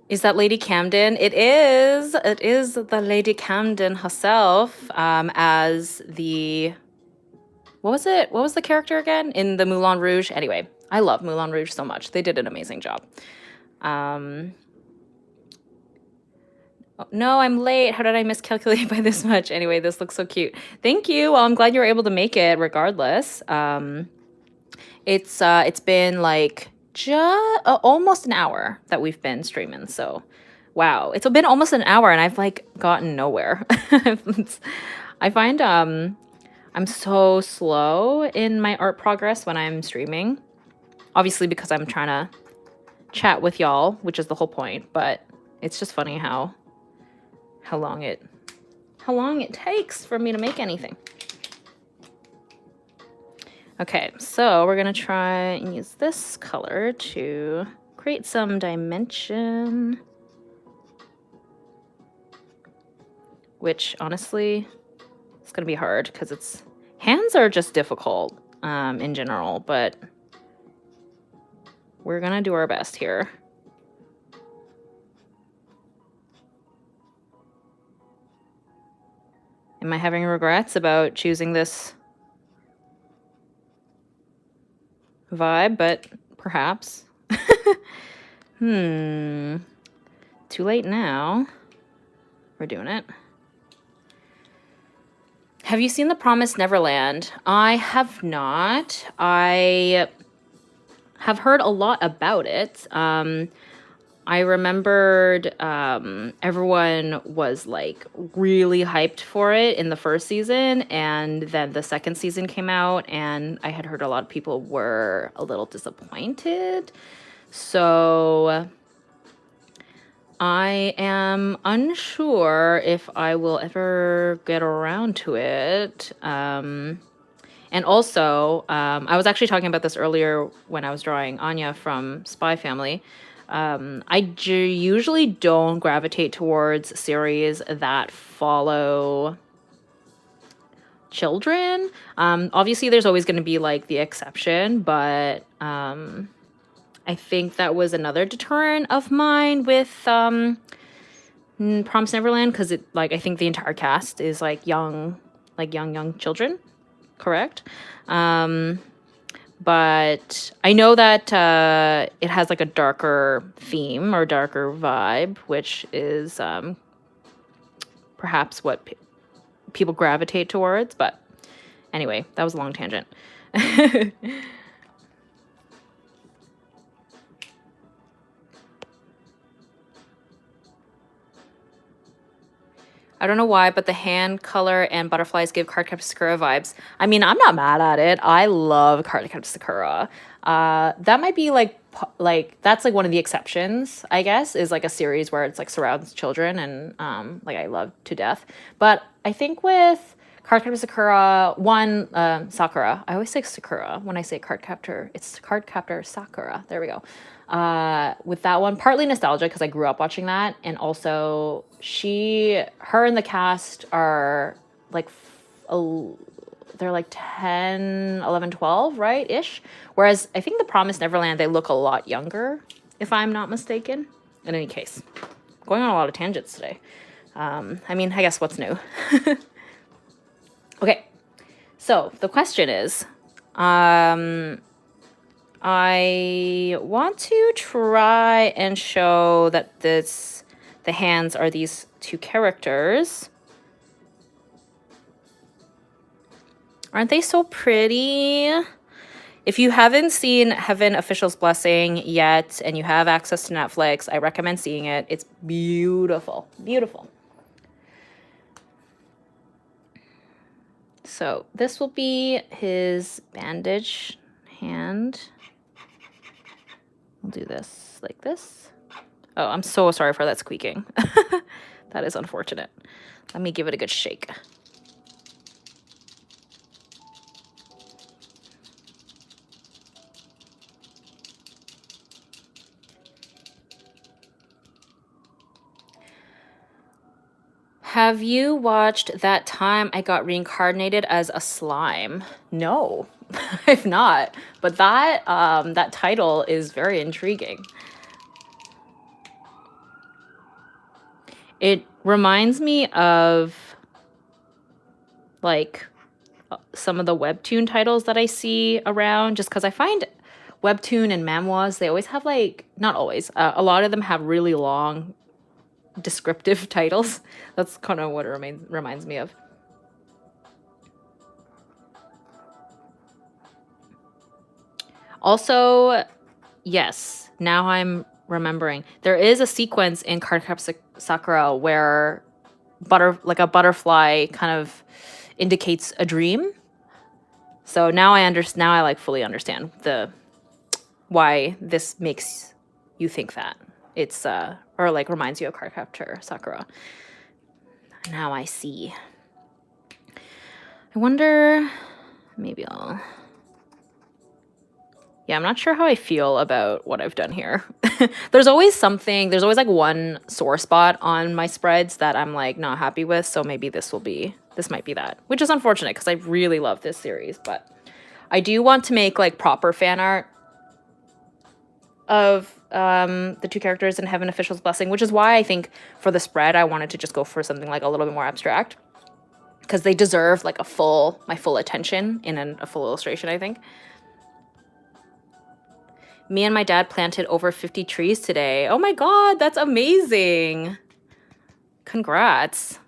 Is that Lady Camden? It is. It is the Lady Camden herself, as the... What was it? What was the character again? In the Moulin Rouge? Anyway, I love Moulin Rouge so much. They did an amazing job. No, I'm late. How did I miscalculate by this much? Anyway, this looks so cute. Thank you. Well, I'm glad you were able to make it regardless. It's been like almost an hour that we've been streaming. So, wow. It's been almost an hour and I've like gotten nowhere. I find I'm so slow in my art progress when I'm streaming. Obviously because I'm trying to chat with y'all, which is the whole point, but it's just funny how long it takes for me to make anything. Okay, so we're gonna try and use this color to create some dimension, which honestly it's gonna be hard because hands are just difficult in general, but we're gonna do our best here. Am I having regrets about choosing this vibe? But perhaps. Too late now. We're doing it. Have you seen The Promised Neverland? I have not. I have heard a lot about it. I remembered everyone was like really hyped for it in the first season, and then the second season came out, and I had heard a lot of people were a little disappointed. So I am unsure if I will ever get around to it. And also, I was actually talking about this earlier when I was drawing Anya from Spy Family. Usually don't gravitate towards series that follow children. Obviously, there's always going to be like the exception, but I think that was another deterrent of mine with Promised Neverland, because it like I think the entire cast is like young children, correct? But I know that it has like a darker theme or darker vibe, which is perhaps what people gravitate towards. But anyway, that was a long tangent. I don't know why, but the hand color and butterflies give Cardcaptor Sakura vibes. I mean, I'm not mad at it. I love Cardcaptor Sakura. That might be like that's like one of the exceptions, I guess, is like a series where it's like surrounds children, and like I love to death. But I think with Cardcaptor Sakura, Sakura. I always say Sakura when I say Cardcaptor. It's Cardcaptor Sakura. There we go. With that one, partly nostalgia because I grew up watching that, and also her and the cast are like they're like 10, 11, 12, right ish, whereas I think The Promised Neverland, they look a lot younger, if I'm not mistaken. In any case, going on a lot of tangents today. I mean, I guess what's new. Okay, so the question is, I want to try and show that the hands are these two characters. Aren't they so pretty? If you haven't seen Heaven Official's Blessing yet and you have access to Netflix, I recommend seeing it. It's beautiful, beautiful. So this will be his bandage hand. I'll do this like this. Oh, I'm so sorry for that squeaking. That is unfortunate. Let me give it a good shake. Have you watched That Time I Got Reincarnated as a Slime? No, I've not. But that title is very intriguing. It reminds me of like some of the webtoon titles that I see around, just because I find webtoon and manhwas, they always have like, not always, a lot of them have really long descriptive titles. That's kind of what it reminds me of. Also, yes, now I'm remembering, there is a sequence in Cardcaptor Sakura where a butterfly kind of indicates a dream. So now I understand. Now I like fully understand why this makes you think that it's or like reminds you of Cardcaptor Sakura. Now I see. I wonder, maybe I'll. Yeah, I'm not sure how I feel about what I've done here. There's always like one sore spot on my spreads that I'm like not happy with. So maybe this might be that, which is unfortunate because I really love this series. But I do want to make like proper fan art of the two characters in Heaven Official's Blessing, which is why I think for the spread, I wanted to just go for something like a little bit more abstract. because they deserve like my full attention in a full illustration, I think. Me and my dad planted over 50 trees today. Oh my God, that's amazing. Congrats.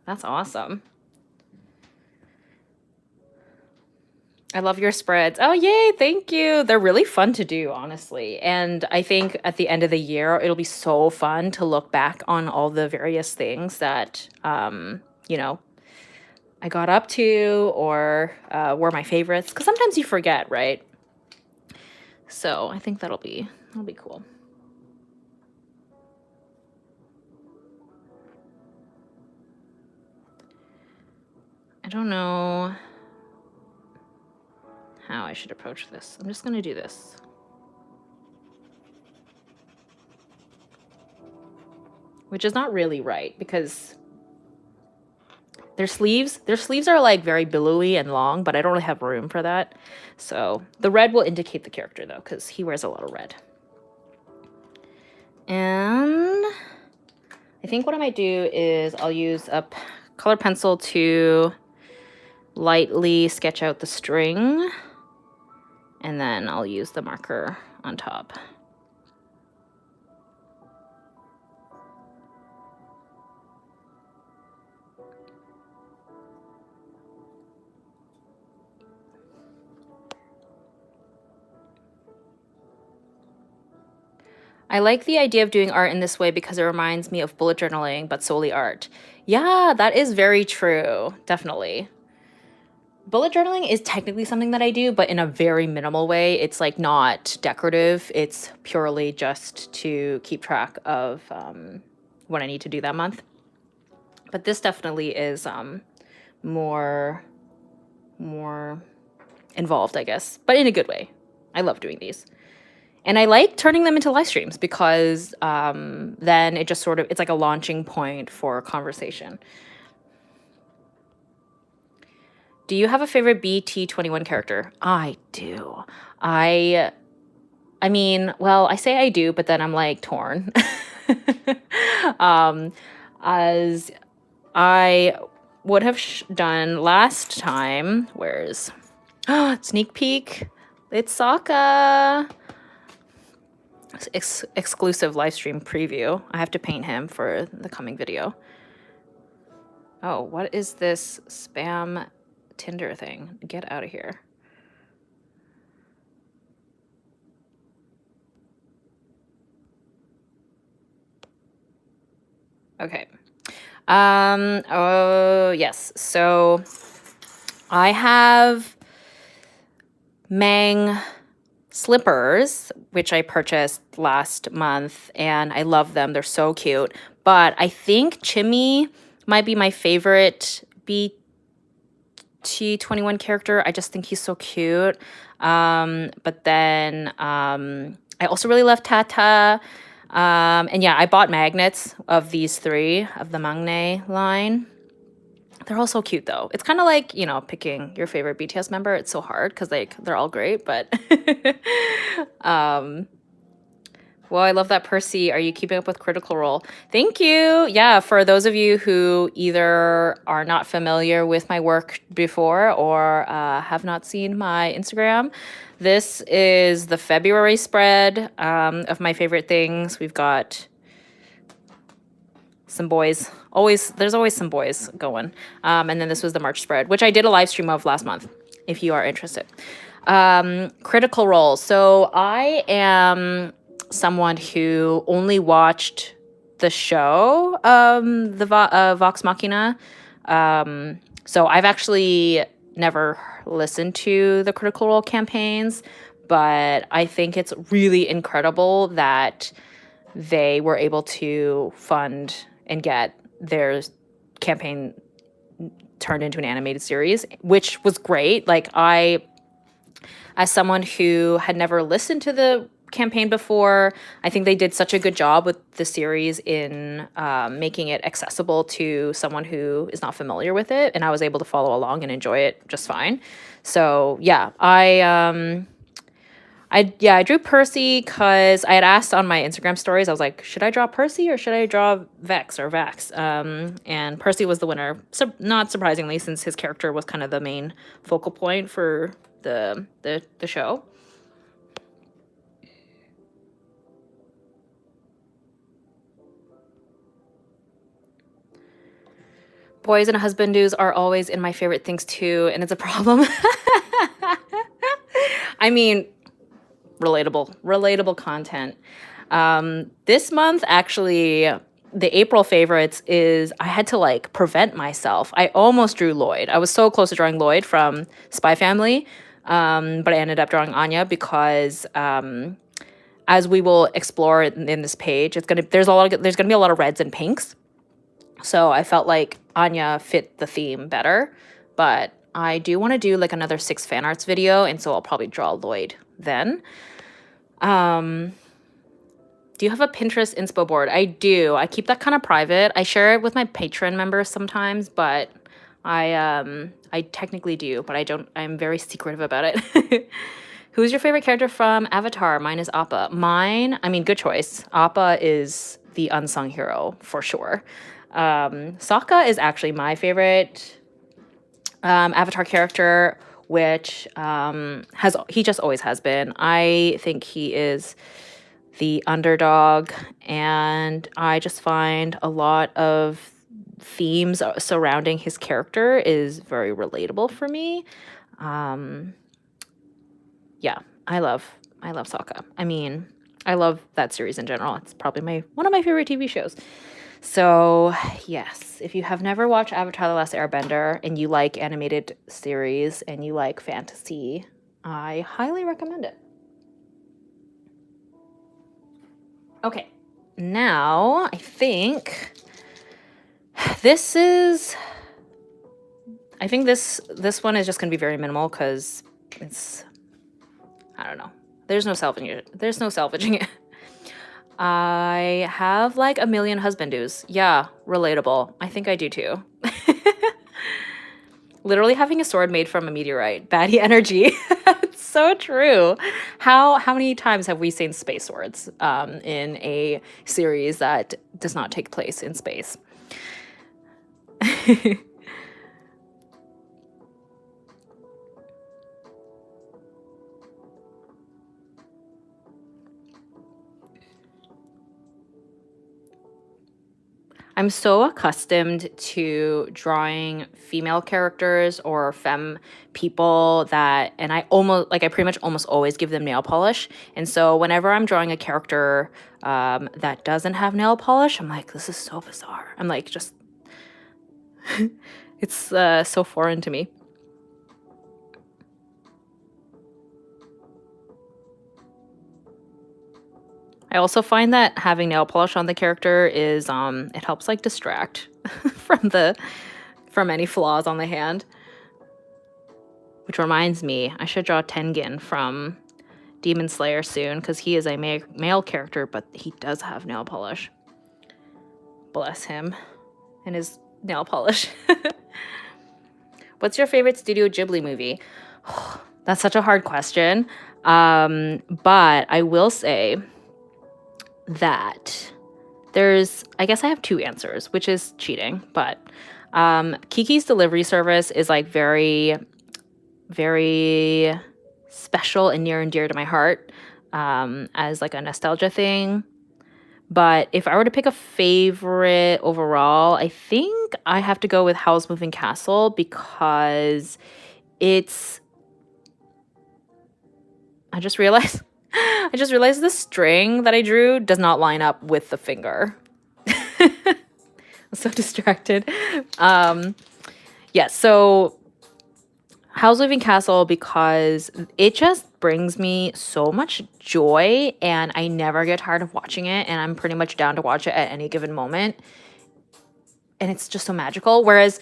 That's awesome. I love your spreads. Oh, yay. Thank you. They're really fun to do, honestly. And I think at the end of the year, it'll be so fun to look back on all the various things that, you know, I got up to or were my favorites. Because sometimes you forget, right? So I think that'll be cool. I don't know how I should approach this. I'm just going to do this. Which is not really right because their sleeves are like very billowy and long, but I don't really have room for that. So the red will indicate the character though, because he wears a lot of red. And I think what I might do is I'll use a color pencil to lightly sketch out the string, and then I'll use the marker on top. I like the idea of doing art in this way because it reminds me of bullet journaling, but solely art. Yeah, that is very true. Definitely. Bullet journaling is technically something that I do, but in a very minimal way. It's like not decorative. It's purely just to keep track of what I need to do that month. But this definitely is more involved, I guess, but in a good way. I love doing these. And I like turning them into live streams because then it just sort of, it's like a launching point for conversation. Do you have a favorite BT21 character? I do. I mean, well, I say I do, but then I'm like torn. As I would have done last time, where's sneak peek? It's Sokka. Exclusive live stream preview. I have to paint him for the coming video. Oh, what is this spam Tinder thing? Get out of here. Okay. Oh, yes. So I have Mang slippers, which I purchased last month, and I love them. They're so cute. But I think Chimmy might be my favorite BT21 character. I just think he's so cute. But then I also really love Tata. And yeah, I bought magnets of these three of the Mangne line. They're all so cute though. It's kind of like, you know, picking your favorite BTS member. It's so hard because like they're all great, but well, I love that, Percy. Are you keeping up with Critical Role? Thank you. Yeah, for those of you who either are not familiar with my work before or have not seen my Instagram, this is the February spread of my favorite things. We've got some boys. There's always some boys going. And then this was the March spread, which I did a live stream of last month, if you are interested. Critical Role. So I am someone who only watched the show, the Vox Machina. So I've actually never listened to the Critical Role campaigns, but I think it's really incredible that they were able to fund and get their campaign turned into an animated series, which was great. Like as someone who had never listened to the campaign before, I think they did such a good job with the series in making it accessible to someone who is not familiar with it, and I was able to follow along and enjoy it just fine. So yeah, I I drew Percy because I had asked on my Instagram stories. I was like, should I draw Percy or should I draw Vex or Vax? And Percy was the winner. So not surprisingly, since his character was kind of the main focal point for the show. Boys and husband do's are always in my favorite things too, and it's a problem. I mean, relatable content. This month, actually, the April favorites is I had to like prevent myself. I almost drew Lloyd. I was so close to drawing Lloyd from Spy Family, but I ended up drawing Anya because as we will explore in this page, there's gonna be a lot of reds and pinks. So I felt like Anya fit the theme better, but I do want to do like another 6 fan arts video, and so I'll probably draw Lloyd then. Do you have a Pinterest inspo board? I do. I keep that kind of private. I share it with my Patreon members sometimes, but I technically do, but I'm very secretive about it. Who's your favorite character from Avatar? Mine is Appa. Good choice. Appa is the unsung hero for sure. Sokka is actually my favorite Avatar character, which he just always has been. I think he is the underdog, and I just find a lot of themes surrounding his character is very relatable for me. Yeah, I love Sokka. I mean, I love that series in general. It's probably one of my favorite TV shows. So, yes, if you have never watched Avatar: The Last Airbender and you like animated series and you like fantasy, I highly recommend it. Okay, now I think this one is just going to be very minimal because I don't know. There's no salvaging it. I have like a million husband do's. Yeah, relatable. I think I do too. Literally having a sword made from a meteorite. Baddie energy. It's so true. How many times have we seen space swords in a series that does not take place in space? I'm so accustomed to drawing female characters or femme people and I pretty much almost always give them nail polish. And so whenever I'm drawing a character that doesn't have nail polish, I'm like, this is so bizarre. I'm like, just, it's so foreign to me. I also find that having nail polish on the character is it helps like distract from any flaws on the hand. Which reminds me, I should draw Tengen from Demon Slayer soon because he is a male character, but he does have nail polish. Bless him and his nail polish. What's your favorite Studio Ghibli movie? That's such a hard question. But I will say that I guess I have 2 answers, which is cheating, but Kiki's Delivery Service is like very, very special and near and dear to my heart as like a nostalgia thing. But if I were to pick a favorite overall, I think I have to go with Howl's Moving Castle because I just realized the string that I drew does not line up with the finger. I'm so distracted. So Howl's Moving Castle because it just brings me so much joy and I never get tired of watching it, and I'm pretty much down to watch it at any given moment. And it's just so magical. Whereas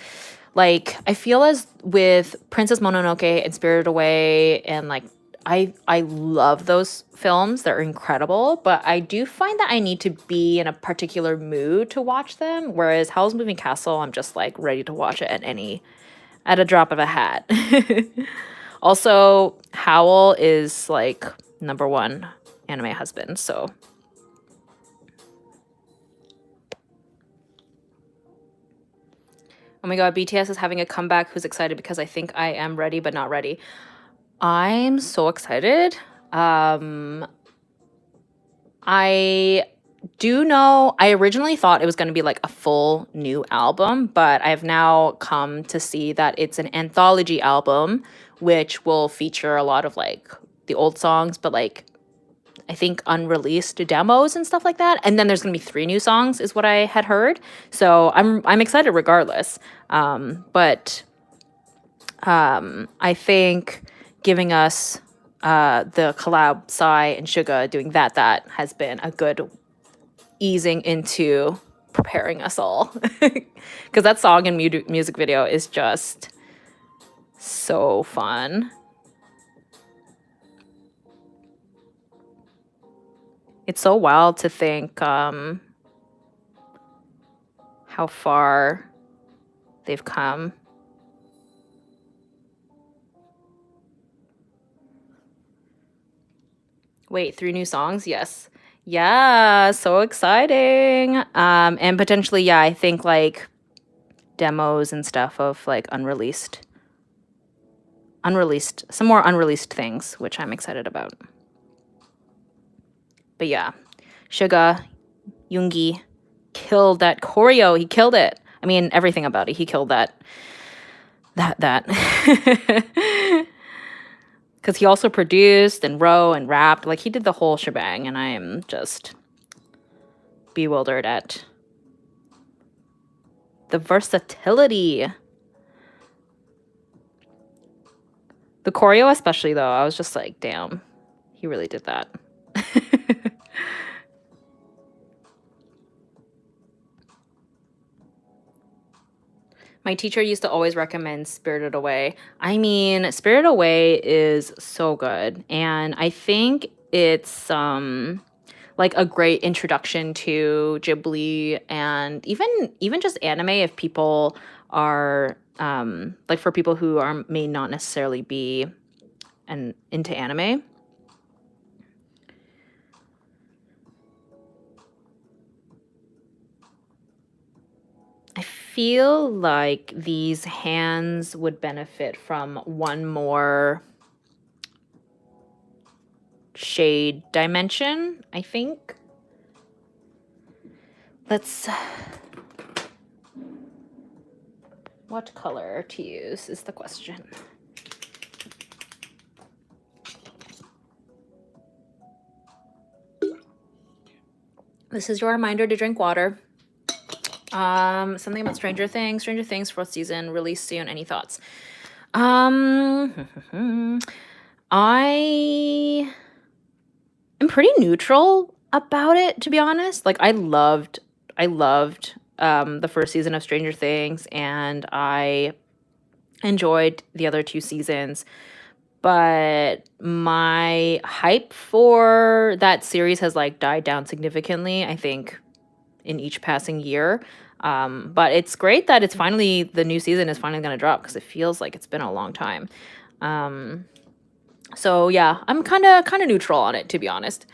like I feel as with Princess Mononoke and Spirited Away and like I love those films. They're incredible, but I do find that I need to be in a particular mood to watch them. Whereas Howl's Moving Castle, I'm just like ready to watch it at a drop of a hat. Also, Howl is like #1 anime husband. So oh my god, BTS is having a comeback. Who's excited? Because I think I am ready but not ready. I'm so excited. I do know I originally thought it was going to be like a full new album, but I've now come to see that it's an anthology album, which will feature a lot of like the old songs, but like I think unreleased demos and stuff like that. And then there's going to be 3 new songs is what I had heard. So I'm excited regardless. But I think giving us the collab Psy and Suga doing that has been a good easing into preparing us all. Because that song and music video is just so fun. It's so wild to think how far they've come. Wait, 3 new songs? Yes. Yeah, so exciting. And potentially, yeah, I think like demos and stuff of like unreleased, some more unreleased things, which I'm excited about. But yeah, Suga, Yoongi killed that choreo. He killed it. I mean, everything about it. He killed that. Because he also produced and wrote and rapped. Like, he did the whole shebang, and I am just bewildered at the versatility. The choreo especially, though, I was just like, damn, he really did that. My teacher used to always recommend Spirited Away. I mean, Spirited Away is so good. And I think it's like a great introduction to Ghibli and even just anime if people are like for people who may not necessarily be into anime. I feel like these hands would benefit from one more shade dimension, I think. What color to use is the question. This is your reminder to drink water. Something about Stranger Things. Stranger Things 4th season, release soon. Any thoughts? I am pretty neutral about it, to be honest. Like, I loved the 1st season of Stranger Things, and I enjoyed the other 2 seasons. But my hype for that series has like died down significantly, I think, in each passing year. But it's great that the new season is finally going to drop because it feels like it's been a long time. So yeah, I'm kind of neutral on it, to be honest.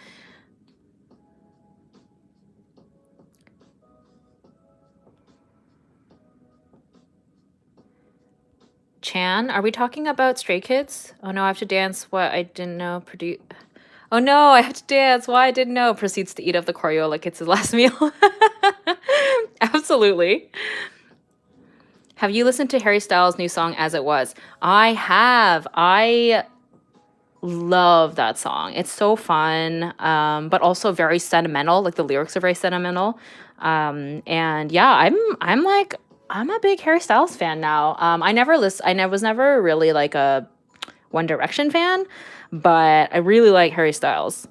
Chan, are we talking about Stray Kids? Oh no, I have to dance. What I didn't know. Oh no, I have to dance. Why I didn't know. Proceeds to eat up the choreo like it's his last meal. Absolutely. Have you listened to Harry Styles' new song, As It Was? I have. I love that song. It's so fun, but also very sentimental. Like, the lyrics are very sentimental. And yeah, I'm a big Harry Styles fan now. I was never really like a One Direction fan, but I really like Harry Styles.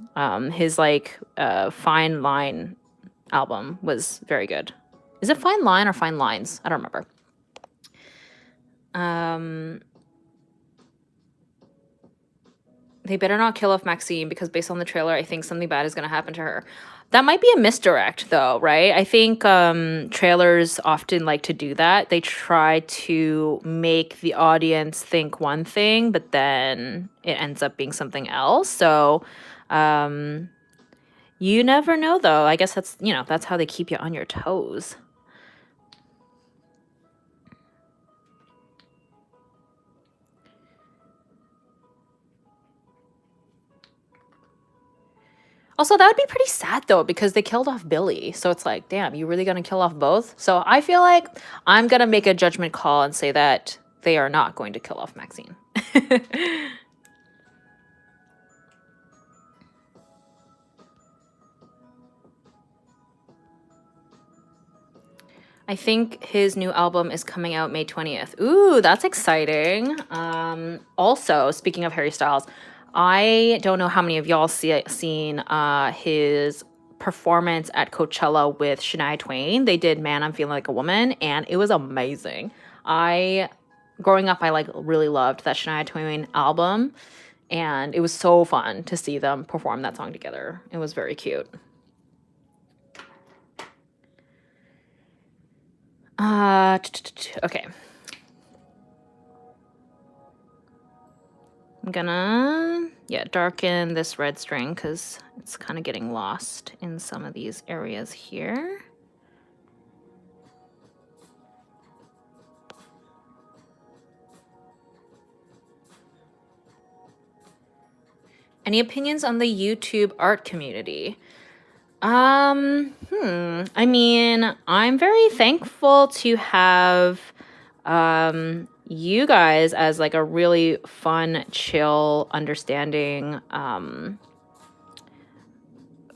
His like Fine Line album was very good. Is it Fine Line or Fine Lines? I don't remember. they better not kill off Maxine, because based on the trailer, I think something bad is going to happen to her. That might be a misdirect, though, right? I think trailers often like to do that. They try to make the audience think one thing, but then it ends up being something else. So you never know, though. I guess that's, you know, that's how they keep you on your toes. Also, that would be pretty sad, though, because they killed off Billy. So it's like, damn, you really going to kill off both? So I feel like I'm going to make a judgment call and say that they are not going to kill off Maxine. I think his new album is coming out May 20th. Ooh, that's exciting. Also, speaking of Harry Styles, I don't know how many of y'all seen his performance at Coachella with Shania Twain. They did Man, I'm Feeling Like a Woman, and it was amazing. Growing up, I like really loved that Shania Twain album, and it was so fun to see them perform that song together. It was very cute. Okay. I'm gonna, darken this red string because it's kind of getting lost in some of these areas here. Any opinions on the YouTube art community? I mean, I'm very thankful to have you guys as like a really fun, chill, understanding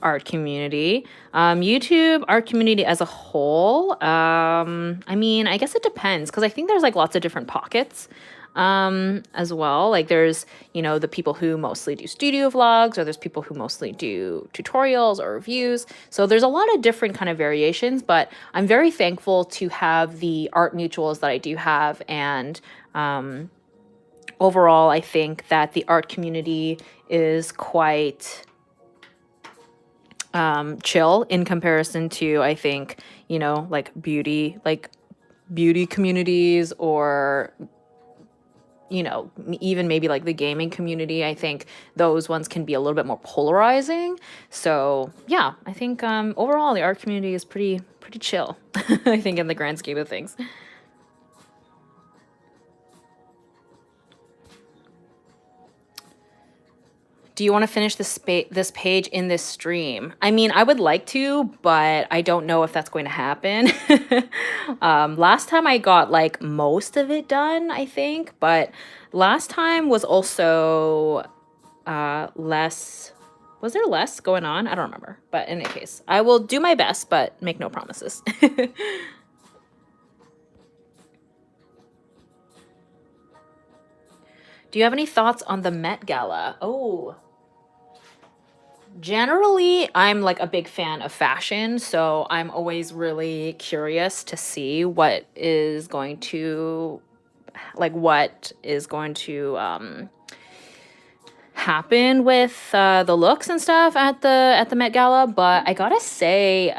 art community. YouTube art community as a whole, I mean, I guess it depends, because I think there's like lots of different pockets as well. Like there's, you know, the people who mostly do studio vlogs, or there's people who mostly do tutorials or reviews. So there's a lot of different kind of variations, but I'm very thankful to have the art mutuals that I do have. And overall, I think that the art community is quite chill in comparison to, I think, you know, like beauty communities, or you know, even maybe like the gaming community. I think those ones can be a little bit more polarizing. So yeah, I think overall the art community is pretty chill. I think in the grand scheme of things. Do you want to finish this page in this stream? I mean, I would like to, but I don't know if that's going to happen. Last time I got like most of it done, I think, but last time was also less. Was there less going on? I don't remember. But in any case, I will do my best, but make no promises. Do you have any thoughts on the Met Gala? Oh, generally, I'm like a big fan of fashion, so I'm always really curious to see what is going to happen with the looks and stuff at the Met Gala. But I gotta say,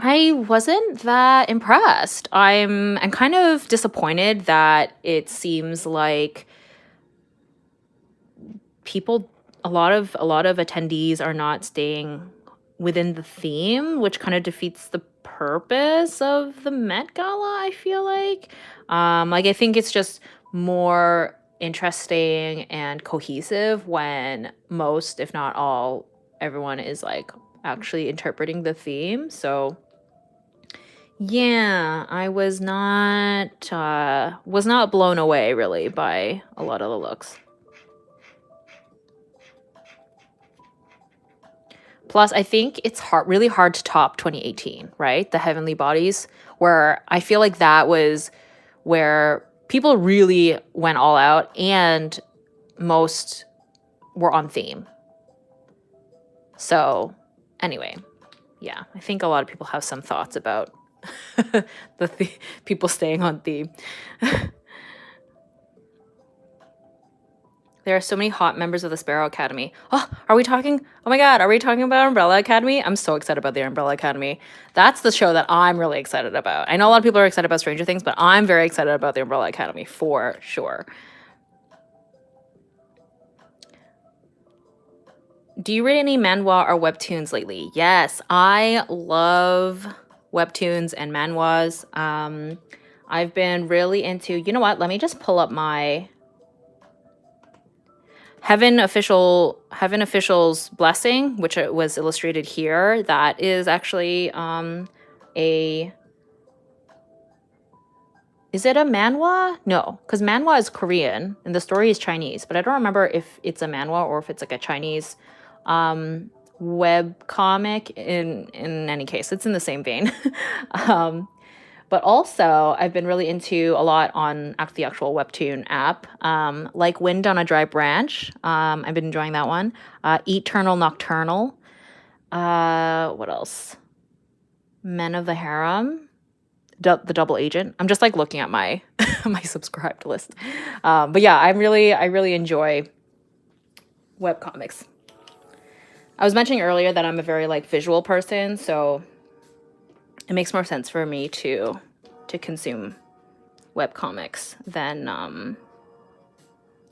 I wasn't that impressed. I'm kind of disappointed that it seems like a lot of attendees are not staying within the theme, which kind of defeats the purpose of the Met Gala, I feel like. I think it's just more interesting and cohesive when most, if not all, everyone is like actually interpreting the theme. So yeah, I was not blown away really by a lot of the looks. Plus, I think it's really hard to top 2018, right? The Heavenly Bodies, where I feel like that was where people really went all out and most were on theme. So anyway, yeah, I think a lot of people have some thoughts about people staying on theme. There are so many hot members of the Sparrow Academy. Oh, are we talking? Oh my God, are we talking about Umbrella Academy? I'm so excited about the Umbrella Academy. That's the show that I'm really excited about. I know a lot of people are excited about Stranger Things, but I'm very excited about the Umbrella Academy for sure. Do you read any manhwa or webtoons lately? Yes, I love webtoons and manhwas. I've been really into, you know what? Let me just pull up my Heaven Official's Blessing, which it was illustrated here. That is actually is it a manhwa? No, because manhwa is Korean and the story is Chinese, but I don't remember if it's a manhwa or if it's like a Chinese web comic. In any case, it's in the same vein. But also, I've been really into a lot on the actual webtoon app, like Wind on a Dry Branch. I've been enjoying that one. Eternal Nocturnal. What else? Men of the Harem. The Double Agent. I'm just like looking at my my subscribed list. But yeah, I really enjoy webcomics. I was mentioning earlier that I'm a very like visual person, so it makes more sense for me to consume webcomics than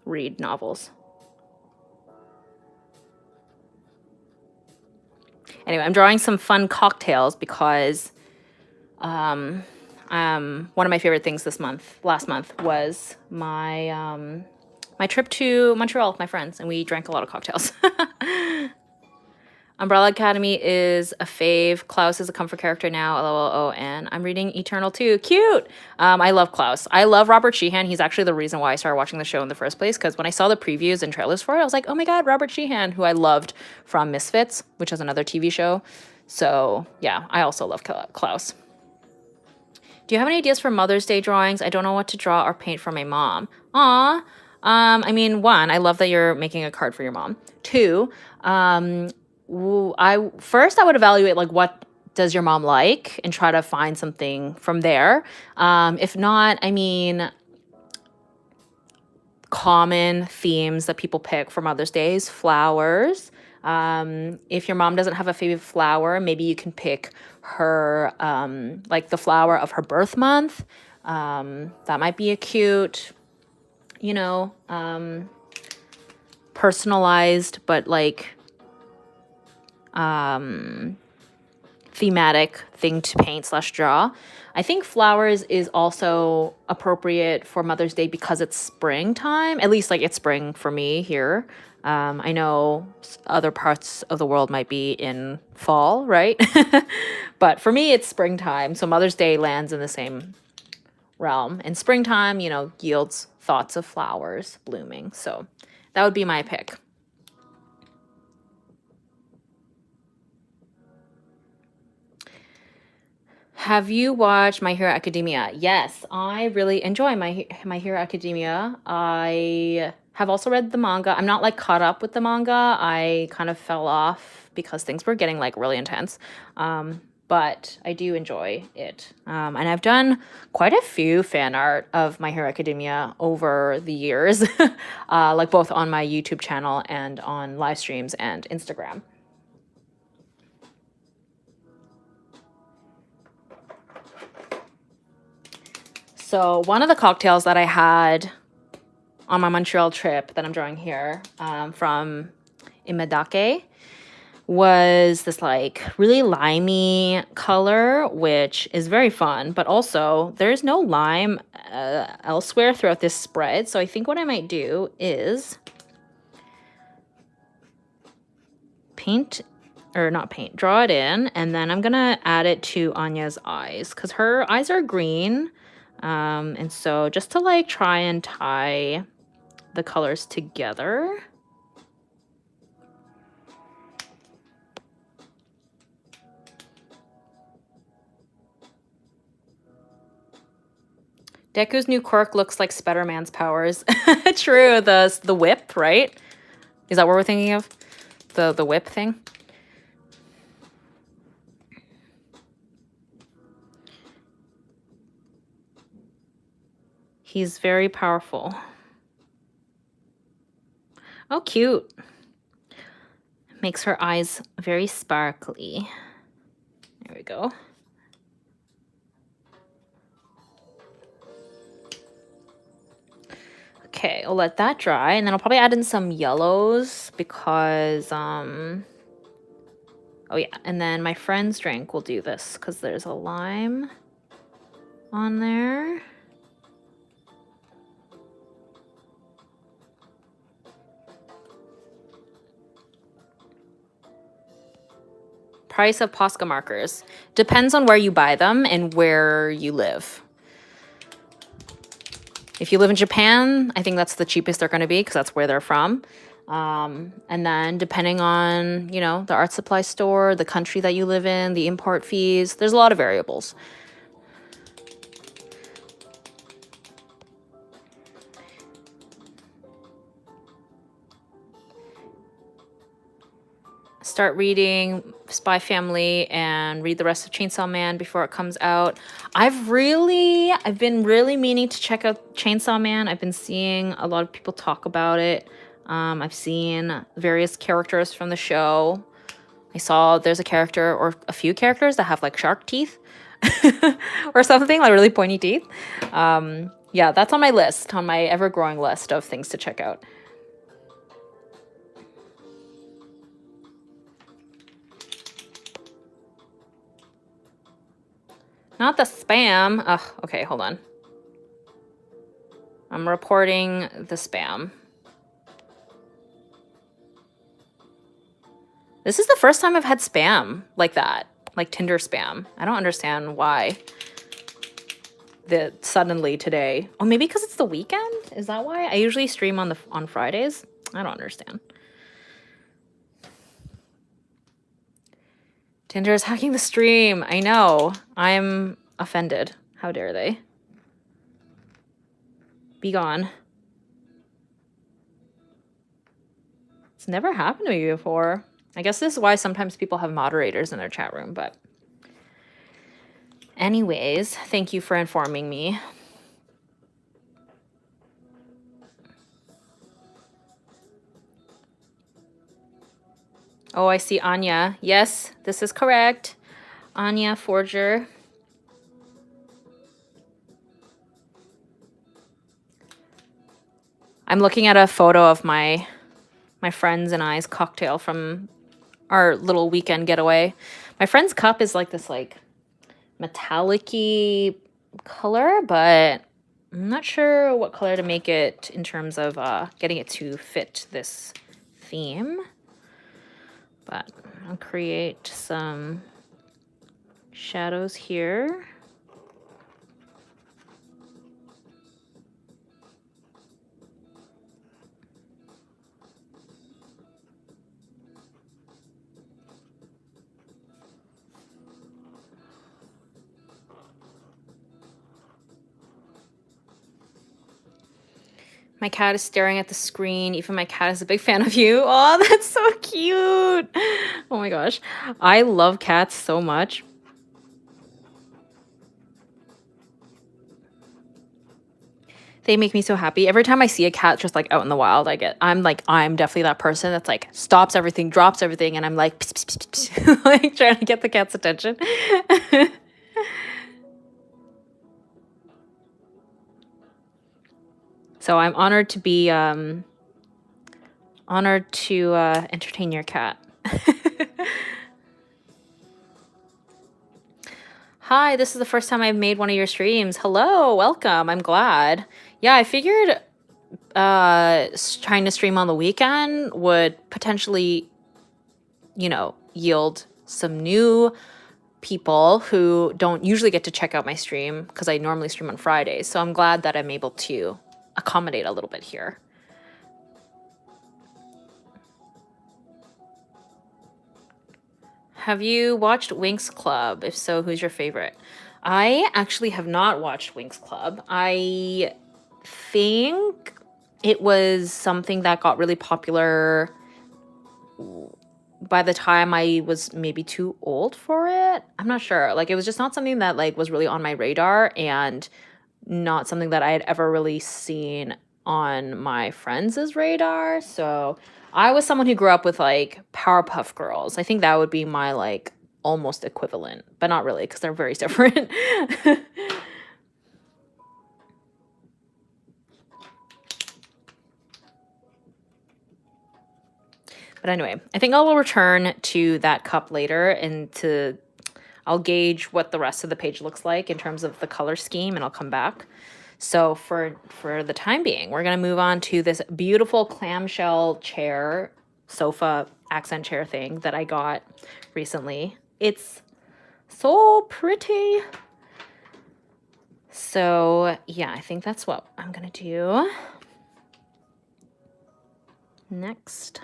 read novels. Anyway, I'm drawing some fun cocktails because one of my favorite things last month, was my my trip to Montreal with my friends, and we drank a lot of cocktails. Umbrella Academy is a fave. Klaus is a comfort character now, LOLO, and I'm reading Eternal too. Cute! I love Klaus. I love Robert Sheehan. He's actually the reason why I started watching the show in the first place, because when I saw the previews and trailers for it, I was like, oh my god, Robert Sheehan, who I loved from Misfits, which is another TV show. So yeah, I also love Klaus. Do you have any ideas for Mother's Day drawings? I don't know what to draw or paint for my mom. Aw. I mean, one, I love that you're making a card for your mom. Two, I would evaluate like what does your mom like and try to find something from there. If not, I mean, common themes that people pick for Mother's Days, flowers. If your mom doesn't have a favorite flower, maybe you can pick her like the flower of her birth month. That might be a cute, you know, personalized but like thematic thing to paint / draw. I think flowers is also appropriate for Mother's Day because it's springtime. At least like it's spring for me here. I know other parts of the world might be in fall, right? But for me, it's springtime. So Mother's Day lands in the same realm. And springtime, you know, yields thoughts of flowers blooming. So that would be my pick. Have you watched My Hero Academia? Yes, I really enjoy My Hero Academia. I have also read the manga. I'm not like caught up with the manga. I kind of fell off because things were getting like really intense. But I do enjoy it. And I've done quite a few fan art of My Hero Academia over the years, like both on my YouTube channel and on live streams and Instagram. So one of the cocktails that I had on my Montreal trip that I'm drawing here from Imedake was this like really limey color, which is very fun, but also there's no lime elsewhere throughout this spread. So I think what I might do is draw it in, and then I'm gonna add it to Anya's eyes because her eyes are green. And so just to like try and tie the colors together. Deku's new quirk looks like Spider-Man's powers. True, the whip, right? Is that what we're thinking of? The whip thing? He's very powerful. Oh, cute. Makes her eyes very sparkly. There we go. Okay, I'll let that dry, and then I'll probably add in some yellows because, oh yeah, and then my friend's drink will do this because there's a lime on there. Price of Posca markers. Depends on where you buy them and where you live. If you live in Japan, I think that's the cheapest they're going to be because that's where they're from. And then depending on, you know, the art supply store, the country that you live in, the import fees, there's a lot of variables. Start reading Spy Family and read the rest of Chainsaw Man before it comes out. I've been really meaning to check out Chainsaw Man. I've been seeing a lot of people talk about it. I've seen various characters from the show. I saw there's a character or a few characters that have like shark teeth or something, like really pointy teeth. Yeah, that's on my list, on my ever-growing list of things to check out. Not the spam. Ugh, okay, hold on. I'm reporting the spam. This is the first time I've had spam like that, like Tinder spam. I don't understand why. Suddenly today. Oh, maybe because it's the weekend? Is that why? I usually stream on Fridays. I don't understand. Tinder is hacking the stream. I know. I'm offended. How dare they? Be gone. It's never happened to me before. I guess this is why sometimes people have moderators in their chat room, but anyways, thank you for informing me. Oh, I see Anya. Yes, this is correct. Anya Forger. I'm looking at a photo of my friends and I's cocktail from our little weekend getaway. My friend's cup is like this like metallic-y color, but I'm not sure what color to make it in terms of getting it to fit this theme. But I'll create some shadows here. My cat is staring at the screen. Even my cat is a big fan of you. Oh, that's so cute. Oh my gosh. I love cats so much. They make me so happy. Every time I see a cat just like out in the wild, I'm definitely that person that's like stops everything, drops everything, and I'm like, pss, pss, pss, pss, like trying to get the cat's attention. So I'm honored to be entertain your cat. Hi, this is the first time I've made one of your streams. Hello, welcome. I'm glad. Yeah, I figured trying to stream on the weekend would potentially, you know, yield some new people who don't usually get to check out my stream because I normally stream on Fridays. So I'm glad that I'm able to accommodate a little bit here. Have you watched Winx Club? If so, who's your favorite? I actually have not watched Winx Club. I think it was something that got really popular by the time I was maybe too old for it. I'm not sure. Like, it was just not something that like was really on my radar and not something that I had ever really seen on my friends' radar. So I was someone who grew up with like Powerpuff Girls. I think that would be my like almost equivalent, but not really because they're very different. But anyway, I think I will return to that cup later and I'll gauge what the rest of the page looks like in terms of the color scheme, and I'll come back. So for the time being, we're going to move on to this beautiful clamshell chair, sofa accent chair thing that I got recently. It's so pretty. So yeah, I think that's what I'm going to do next.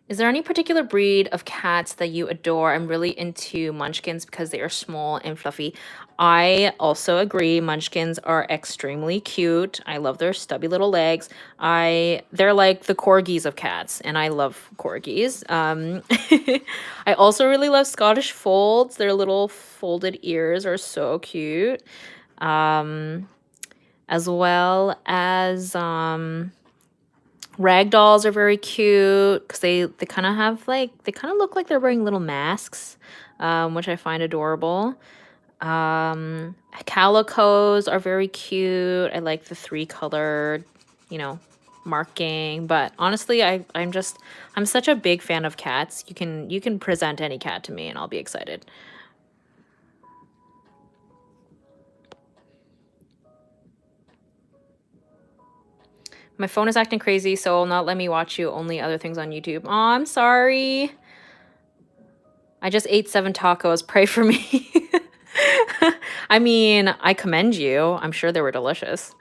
Is there any particular breed of cats that you adore? I'm really into Munchkins because they are small and fluffy. I also agree. Munchkins are extremely cute. I love their stubby little legs. They're like the corgis of cats, and I love corgis. I also really love Scottish Folds. Their little folded ears are so cute. As well as ragdolls are very cute because they kind of have like, they kind of look like they're wearing little masks, which I find adorable. Calicos are very cute. I like the 3-colored, marking. But honestly, I'm such a big fan of cats. You can present any cat to me and I'll be excited. My phone is acting crazy, so it will not let me watch you, only other things on YouTube. Oh, I'm sorry. I just ate 7 tacos. Pray for me. I mean, I commend you. I'm sure they were delicious.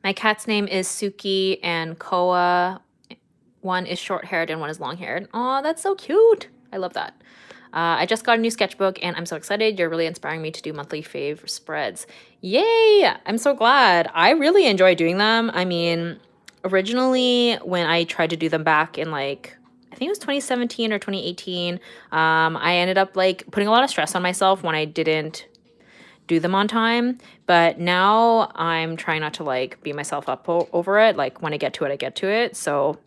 My cat's name is Suki and Koa. One is short-haired and one is long-haired. Oh, that's so cute. I love that. I just got a new sketchbook and I'm so excited. You're really inspiring me to do monthly fave spreads. Yay! I'm so glad. I really enjoy doing them. I mean, originally when I tried to do them back in like, I think it was 2017 or 2018, I ended up like putting a lot of stress on myself when I didn't do them on time. But now I'm trying not to like beat myself up over it. Like when I get to it, I get to it. So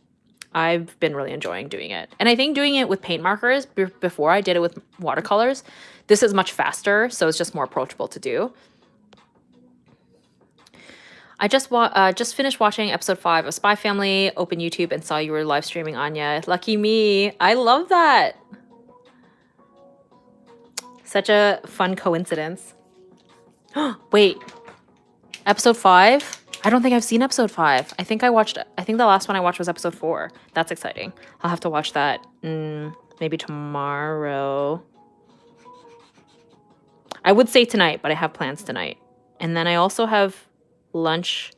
I've been really enjoying doing it. And I think doing it with paint markers before I did it with watercolors, this is much faster, so it's just more approachable to do. I just finished watching episode 5 of Spy Family, open YouTube, and saw you were live streaming Anya. Lucky me. I love that. Such a fun coincidence. Wait, episode 5? I don't think I've seen episode 5. I think the last one I watched was episode 4. That's exciting. I'll have to watch that maybe tomorrow. I would say tonight, but I have plans tonight. And then I also have lunch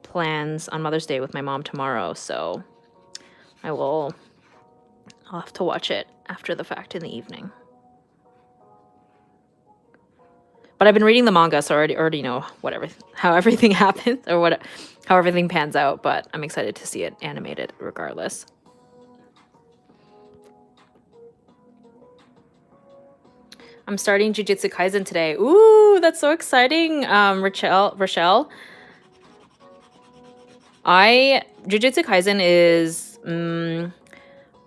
plans on Mother's Day with my mom tomorrow, so I'll have to watch it after the fact in the evening. But I've been reading the manga, so I already know how everything happens or how everything pans out. But I'm excited to see it animated regardless. I'm starting Jujutsu Kaisen today. Ooh, that's so exciting, Rochelle. Jujutsu Kaisen is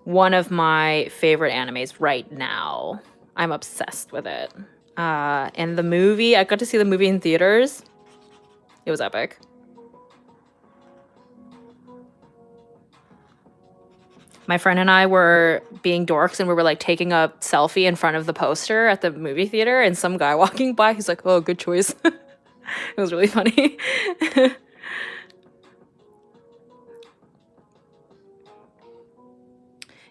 one of my favorite animes right now. I'm obsessed with it. And the movie, I got to see the movie in theaters. It was epic. My friend and I were being dorks and we were like taking a selfie in front of the poster at the movie theater, and some guy walking by, he's like, "Oh, good choice." It was really funny.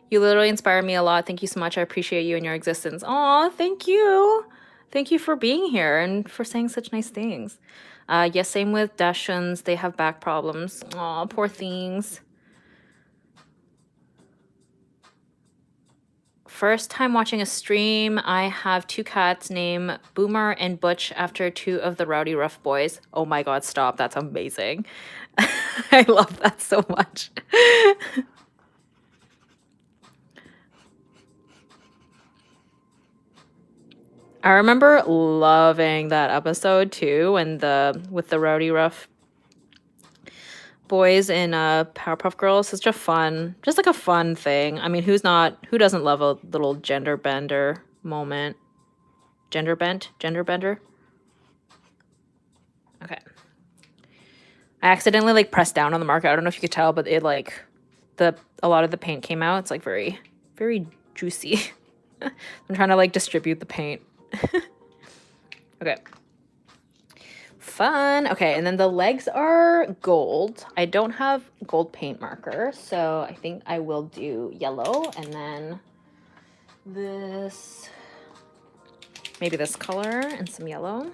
You literally inspire me a lot. Thank you so much. I appreciate you and your existence. Aw, thank you. Thank you for being here and for saying such nice things. Yes, same with Dashans. They have back problems. Aw, poor things. first time watching a stream. I have 2 cats named Boomer and Butch after 2 of the Rowdy Rough Boys. Oh my god, stop. That's amazing. I love that so much. I remember loving that episode too, and with the Rowdy Rough Boys in Powerpuff Girls. Such a fun, just like a fun thing. I mean, who doesn't love a little gender bender moment? Gender bender. Okay. I accidentally like pressed down on the marker. I don't know if you could tell, but it like a lot of the paint came out. It's like very, very juicy. I'm trying to like distribute the paint. Okay. Fun. Okay, and then the legs are gold. I don't have gold paint marker, so I think I will do yellow, and then maybe this color and some yellow,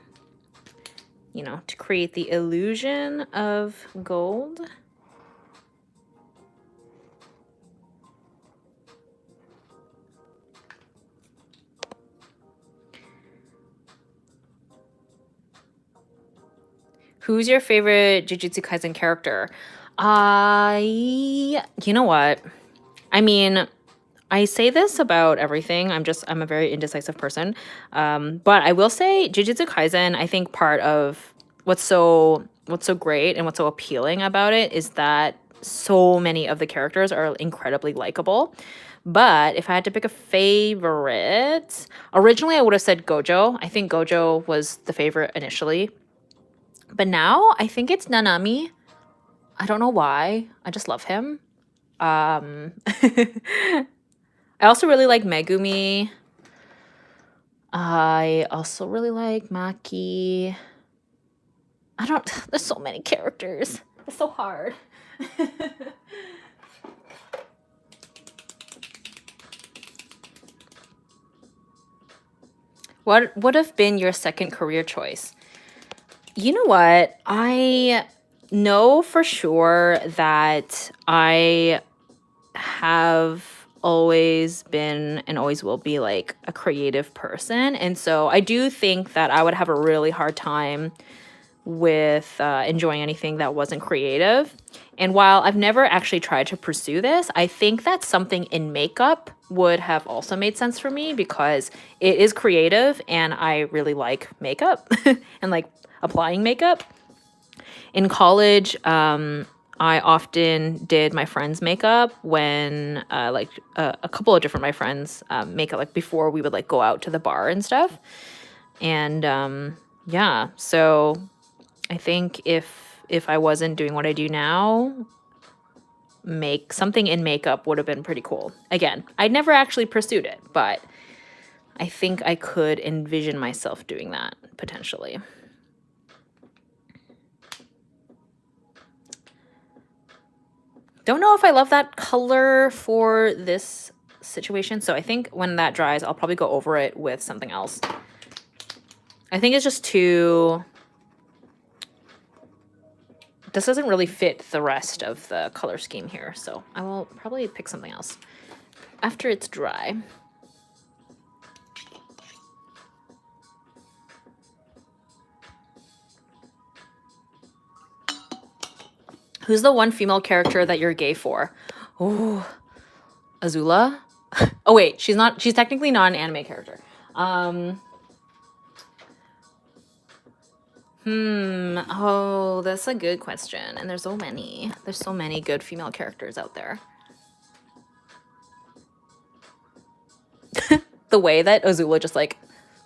you know, to create the illusion of gold. Who's your favorite Jujutsu Kaisen character? You know what? I mean, I say this about everything. I'm a very indecisive person. But I will say Jujutsu Kaisen, I think part of what's so great and what's so appealing about it is that so many of the characters are incredibly likable. But if I had to pick a favorite, originally I would have said Gojo. I think Gojo was the favorite initially. But now I think it's Nanami. I don't know why. I just love him. I also really like Megumi. I also really like Maki. There's so many characters. It's so hard. What would have been your second career choice? You know what? I know for sure that I have always been and always will be like a creative person. And so I do think that I would have a really hard time with enjoying anything that wasn't creative. And while I've never actually tried to pursue this, I think that something in makeup would have also made sense for me because it is creative and I really like makeup and like applying makeup. In college, I often did my friends' makeup when a couple of different my friends makeup like before we would like go out to the bar and stuff. And yeah, so I think if I wasn't doing what I do now, make something in makeup would have been pretty cool. Again, I never actually pursued it, but I think I could envision myself doing that potentially. Don't know if I love that color for this situation, so I think when that dries, I'll probably go over it with something else. I think it's just too... This doesn't really fit the rest of the color scheme here, so I will probably pick something else after it's dry. Who's the one female character that you're gay for? Oh, Azula? Oh wait, she's technically not an anime character. Oh, that's a good question. And there's so many good female characters out there. The way that Azula just like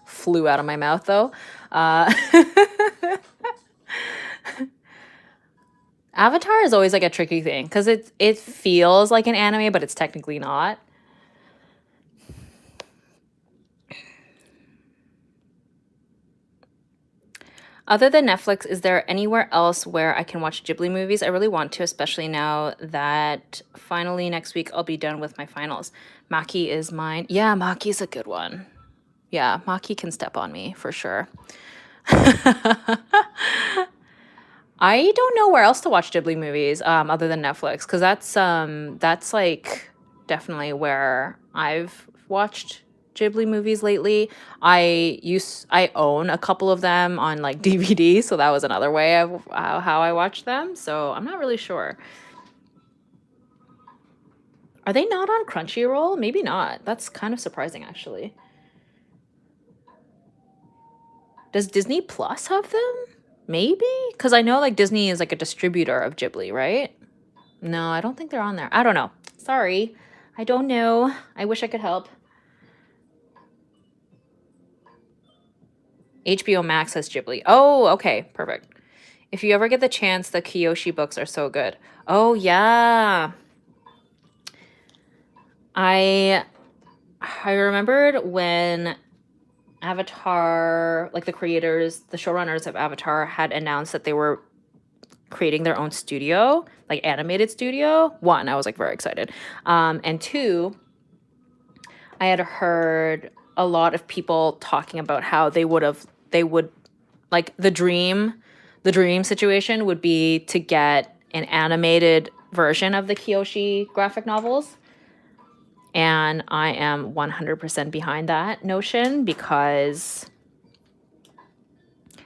flew out of my mouth though. Avatar is always like a tricky thing because it feels like an anime, but it's technically not. Other than Netflix, is there anywhere else where I can watch Ghibli movies? I really want to, especially now that finally next week I'll be done with my finals. Maki is mine. Yeah, Maki's a good one. Yeah, Maki can step on me for sure. I don't know where else to watch Ghibli movies other than Netflix because that's like definitely where I've watched Ghibli movies lately. I own a couple of them on like DVD, so that was another way of how I watched them. So I'm not really sure. Are they not on Crunchyroll? Maybe not. That's kind of surprising, actually. Does Disney Plus have them? Maybe? Because I know like Disney is like a distributor of Ghibli, right? No, I don't think they're on there. I don't know. Sorry. I don't know. I wish I could help. HBO Max has Ghibli. Oh, okay. Perfect. If you ever get the chance, the Kyoshi books are so good. Oh, yeah. I remembered when Avatar, like the creators, the showrunners of Avatar had announced that they were creating their own studio, like animated studio. One, I was like very excited. And two, I had heard a lot of people talking about how they would like the dream situation would be to get an animated version of the Kyoshi graphic novels. And I am 100% behind that notion because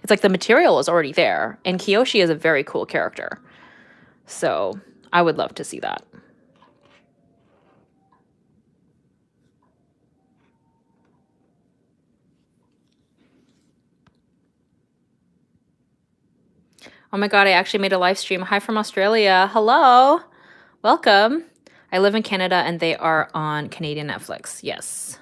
it's like the material is already there. And Kyoshi is a very cool character. So I would love to see that. Oh my God, I actually made a live stream. Hi from Australia. Hello. Welcome. I live in Canada and they are on Canadian Netflix. Yes.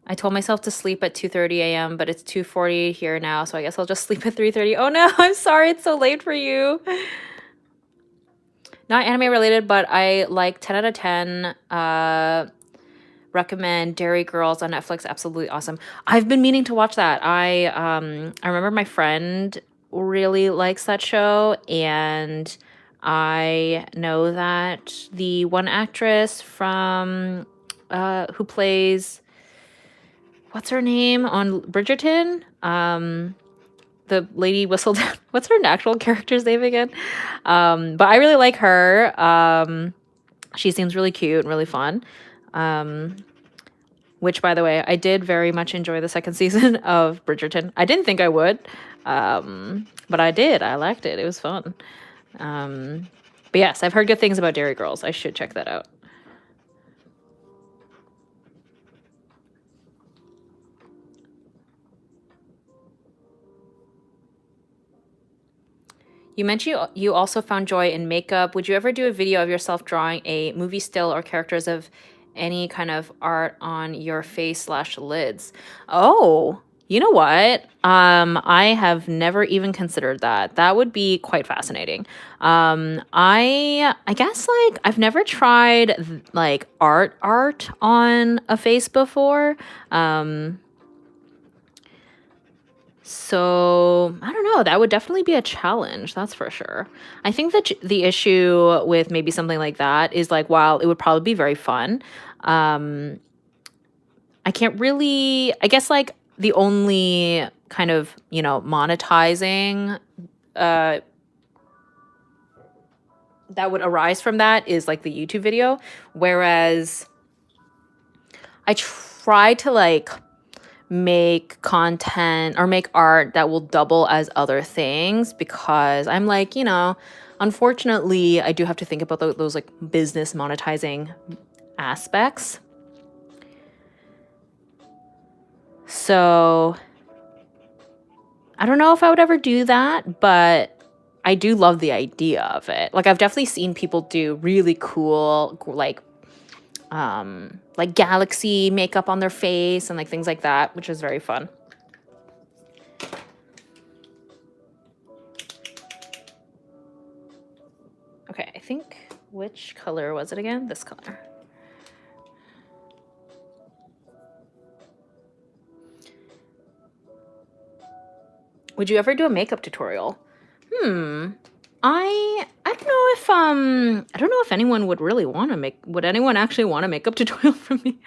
I told myself to sleep at 2:30 a.m., but it's 2:40 here now, so I guess I'll just sleep at 3:30. Oh no, I'm sorry it's so late for you. Not anime related, but I like 10 out of 10. Recommend Dairy Girls on Netflix. Absolutely awesome. I've been meaning to watch that. I remember my friend really likes that show, and I know that the one actress from who plays what's her name on Bridgerton? The lady whistled. What's her actual character's name again? But I really like her. She seems really cute and really fun. Which, by the way, I did very much enjoy the second season of Bridgerton. I didn't think I would, but I did. I liked it. It was fun. But yes, I've heard good things about Dairy Girls. I should check that out. You mentioned you also found joy in makeup. Would you ever do a video of yourself drawing a movie still or characters of any kind of art on your face/lids? Oh, you know what? I have never even considered that. That would be quite fascinating. I guess like I've never tried like art on a face before. So I don't know. That would definitely be a challenge. That's for sure. I think that the issue with maybe something like that is like, while it would probably be very fun, I can't really. I guess like the only kind of monetizing that would arise from that is like the YouTube video, whereas I try to like make content or make art that will double as other things because I'm like, unfortunately, I do have to think about those like business monetizing aspects. So I don't know if I would ever do that, but I do love the idea of it. Like I've definitely seen people do really cool like galaxy makeup on their face and like things like that, which is very fun. Okay, I think, which color was it again? This color. Would you ever do a makeup tutorial? I don't know if anyone would really want to would anyone actually want a makeup tutorial from me?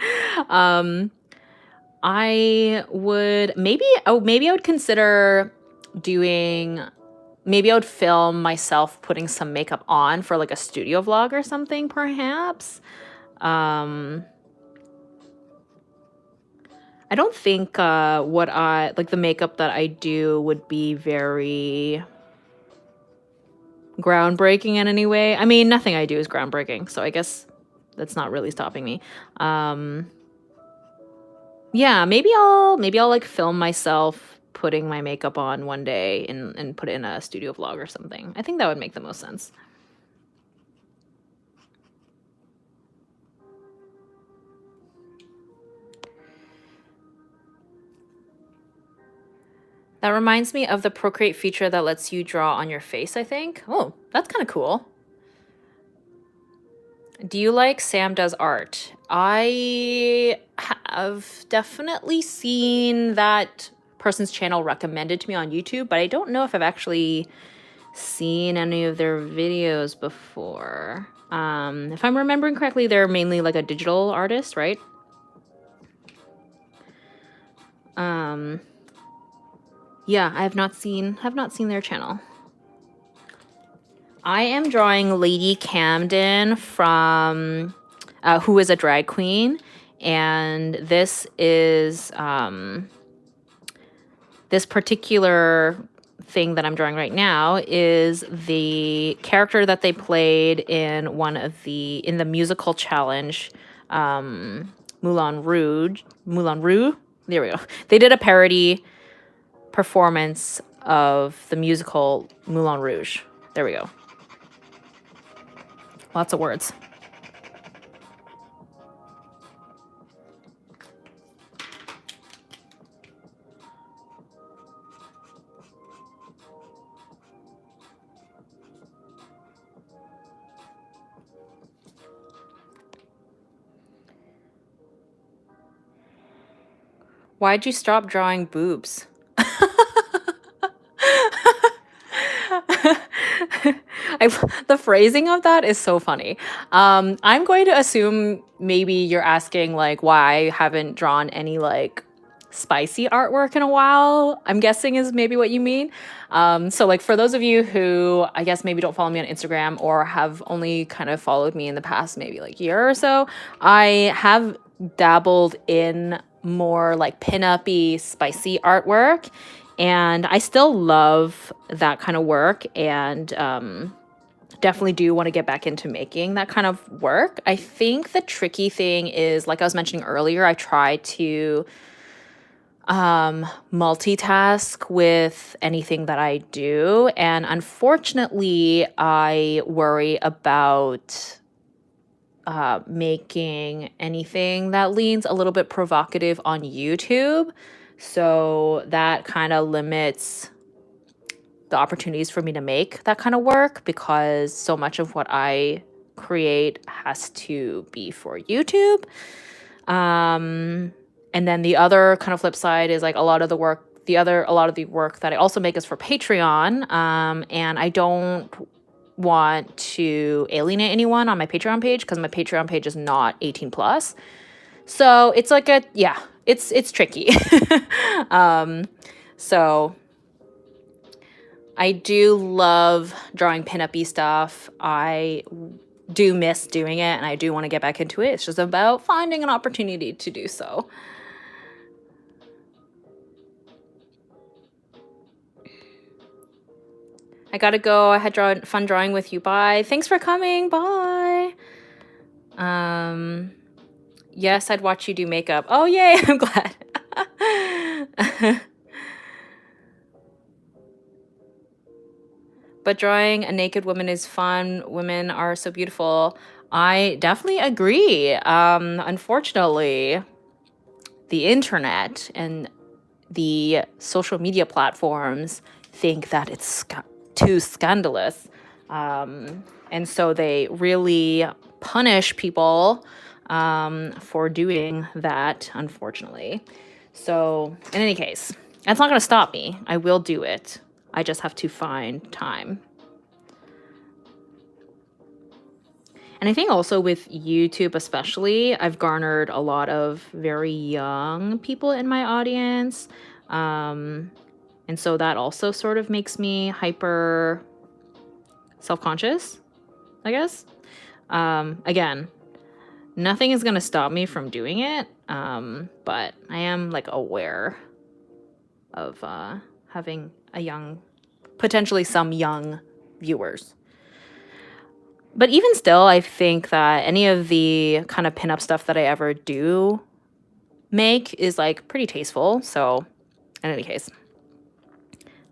I would maybe I would consider doing, maybe I would film myself putting some makeup on for like a studio vlog or something perhaps. I don't think the makeup that I do would be very groundbreaking in any way. I mean, nothing I do is groundbreaking, so I guess that's not really stopping me. Yeah, maybe I'll like film myself putting my makeup on one day and put it in a studio vlog or something. I think that would make the most sense. That reminds me of the Procreate feature that lets you draw on your face, I think. Oh, that's kind of cool. Do you like Sam Does Art? I have definitely seen that person's channel recommended to me on YouTube, but I don't know if I've actually seen any of their videos before. If I'm remembering correctly, they're mainly like a digital artist, right? Yeah, I have not seen their channel. I am drawing Lady Camden from who is a drag queen, and this is this particular thing that I'm drawing right now is the character that they played in in the musical challenge, Moulin Rouge. There we go. They did a parody performance of the musical Moulin Rouge. There we go. Lots of words. Why'd you stop drawing boobs? The phrasing of that is so funny. I'm going to assume maybe you're asking like why I haven't drawn any like spicy artwork in a while, I'm guessing is maybe what you mean. So like for those of you who I guess maybe don't follow me on Instagram or have only kind of followed me in the past maybe like year or so, I have dabbled in more like pin-up-y spicy artwork, and I still love that kind of work, and definitely do want to get back into making that kind of work. I think the tricky thing is, like I was mentioning earlier, I try to multitask with anything that I do, and unfortunately I worry about making anything that leans a little bit provocative on YouTube, so that kind of limits the opportunities for me to make that kind of work, because so much of what I create has to be for YouTube. And then the other kind of flip side is like a lot of the work that I also make is for Patreon. And I don't want to alienate anyone on my Patreon page, because my Patreon page is not 18 plus. So it's like it's tricky. So I do love drawing pin-up-y stuff. I do miss doing it, and I do want to get back into it. It's just about finding an opportunity to do so. I gotta go. I had fun drawing with you. Bye. Thanks for coming. Bye. Yes, I'd watch you do makeup. Oh, yay. I'm glad. But drawing a naked woman is fun. Women are so beautiful. I definitely agree. Unfortunately, the internet and the social media platforms think that it's too scandalous. And so they really punish people for doing that, unfortunately. So in any case, that's not going to stop me. I will do it. I just have to find time. And I think also with YouTube especially, I've garnered a lot of very young people in my audience. And so that also sort of makes me hyper self-conscious, I guess. Again, Nothing is going to stop me from doing it, but I am like aware of having potentially some young viewers. But even still, I think that any of the kind of pinup stuff that I ever do make is like pretty tasteful. So in any case,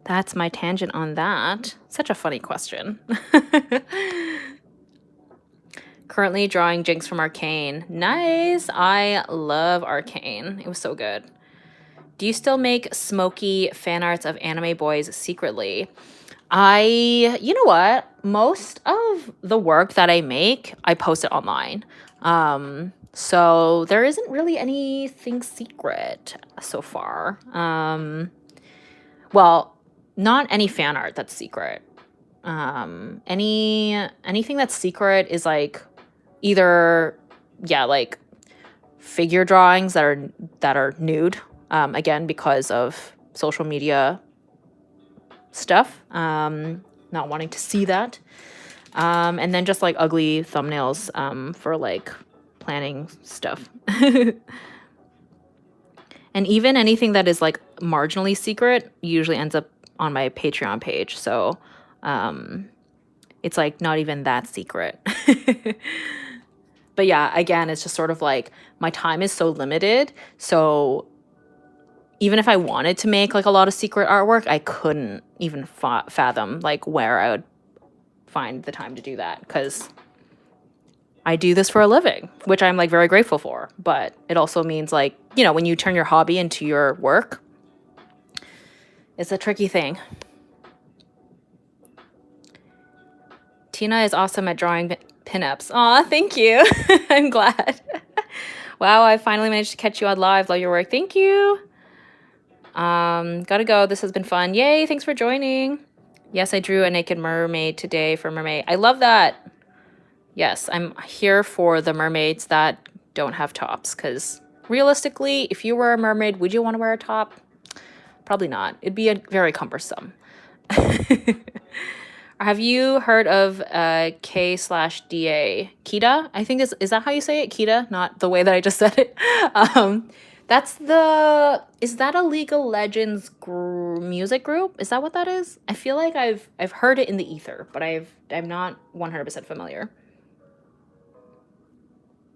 that's my tangent on that. Such a funny question. Currently drawing Jinx from Arcane. Nice. I love Arcane. It was so good. Do you still make smoky fan arts of anime boys secretly? You know what? Most of the work that I make, I post it online. So there isn't really anything secret so far. Well, not any fan art that's secret. Anything that's secret is like either, yeah, like figure drawings that are nude. Again, because of social media stuff, not wanting to see that, and then just like ugly thumbnails for like planning stuff. And even anything that is like marginally secret usually ends up on my Patreon page, so it's like not even that secret. But yeah, again, it's just sort of like my time is so limited, so even if I wanted to make like a lot of secret artwork, I couldn't even fathom like where I would find the time to do that, because I do this for a living, which I'm like very grateful for. But it also means like, you know, when you turn your hobby into your work, it's a tricky thing. Tina is awesome at drawing pinups. Aw, thank you. I'm glad. Wow, I finally managed to catch you on live. Love your work. Thank you. Gotta go. This has been fun. Yay, thanks for joining. Yes, I drew a naked mermaid today for Mermaid. I love that. Yes, I'm here for the mermaids that don't have tops, because realistically, if you were a mermaid, would you want to wear a top? Probably not. It'd be very cumbersome. Have you heard of K/DA? Kita? I think is that how you say it? Kita? Not the way that I just said it. Is that a League of Legends music group? Is that what that is? I feel like I've heard it in the ether, but I'm not 100% familiar.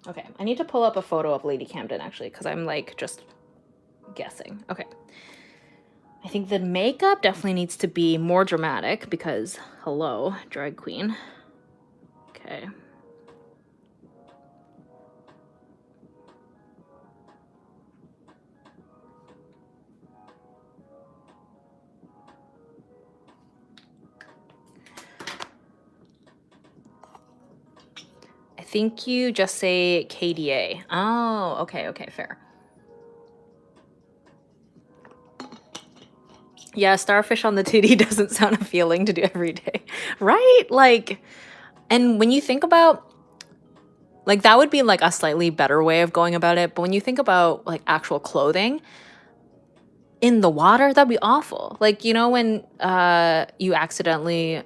Okay, I need to pull up a photo of Lady Camden actually, because I'm like just guessing. Okay. I think the makeup definitely needs to be more dramatic because, hello, drag queen. Okay. I think you just say KDA. Oh, okay, fair. Yeah, starfish on the titty doesn't sound appealing to do every day, right? Like, and when you think about, like, that would be like a slightly better way of going about it. But when you think about like actual clothing in the water, that'd be awful. Like, you know, when you accidentally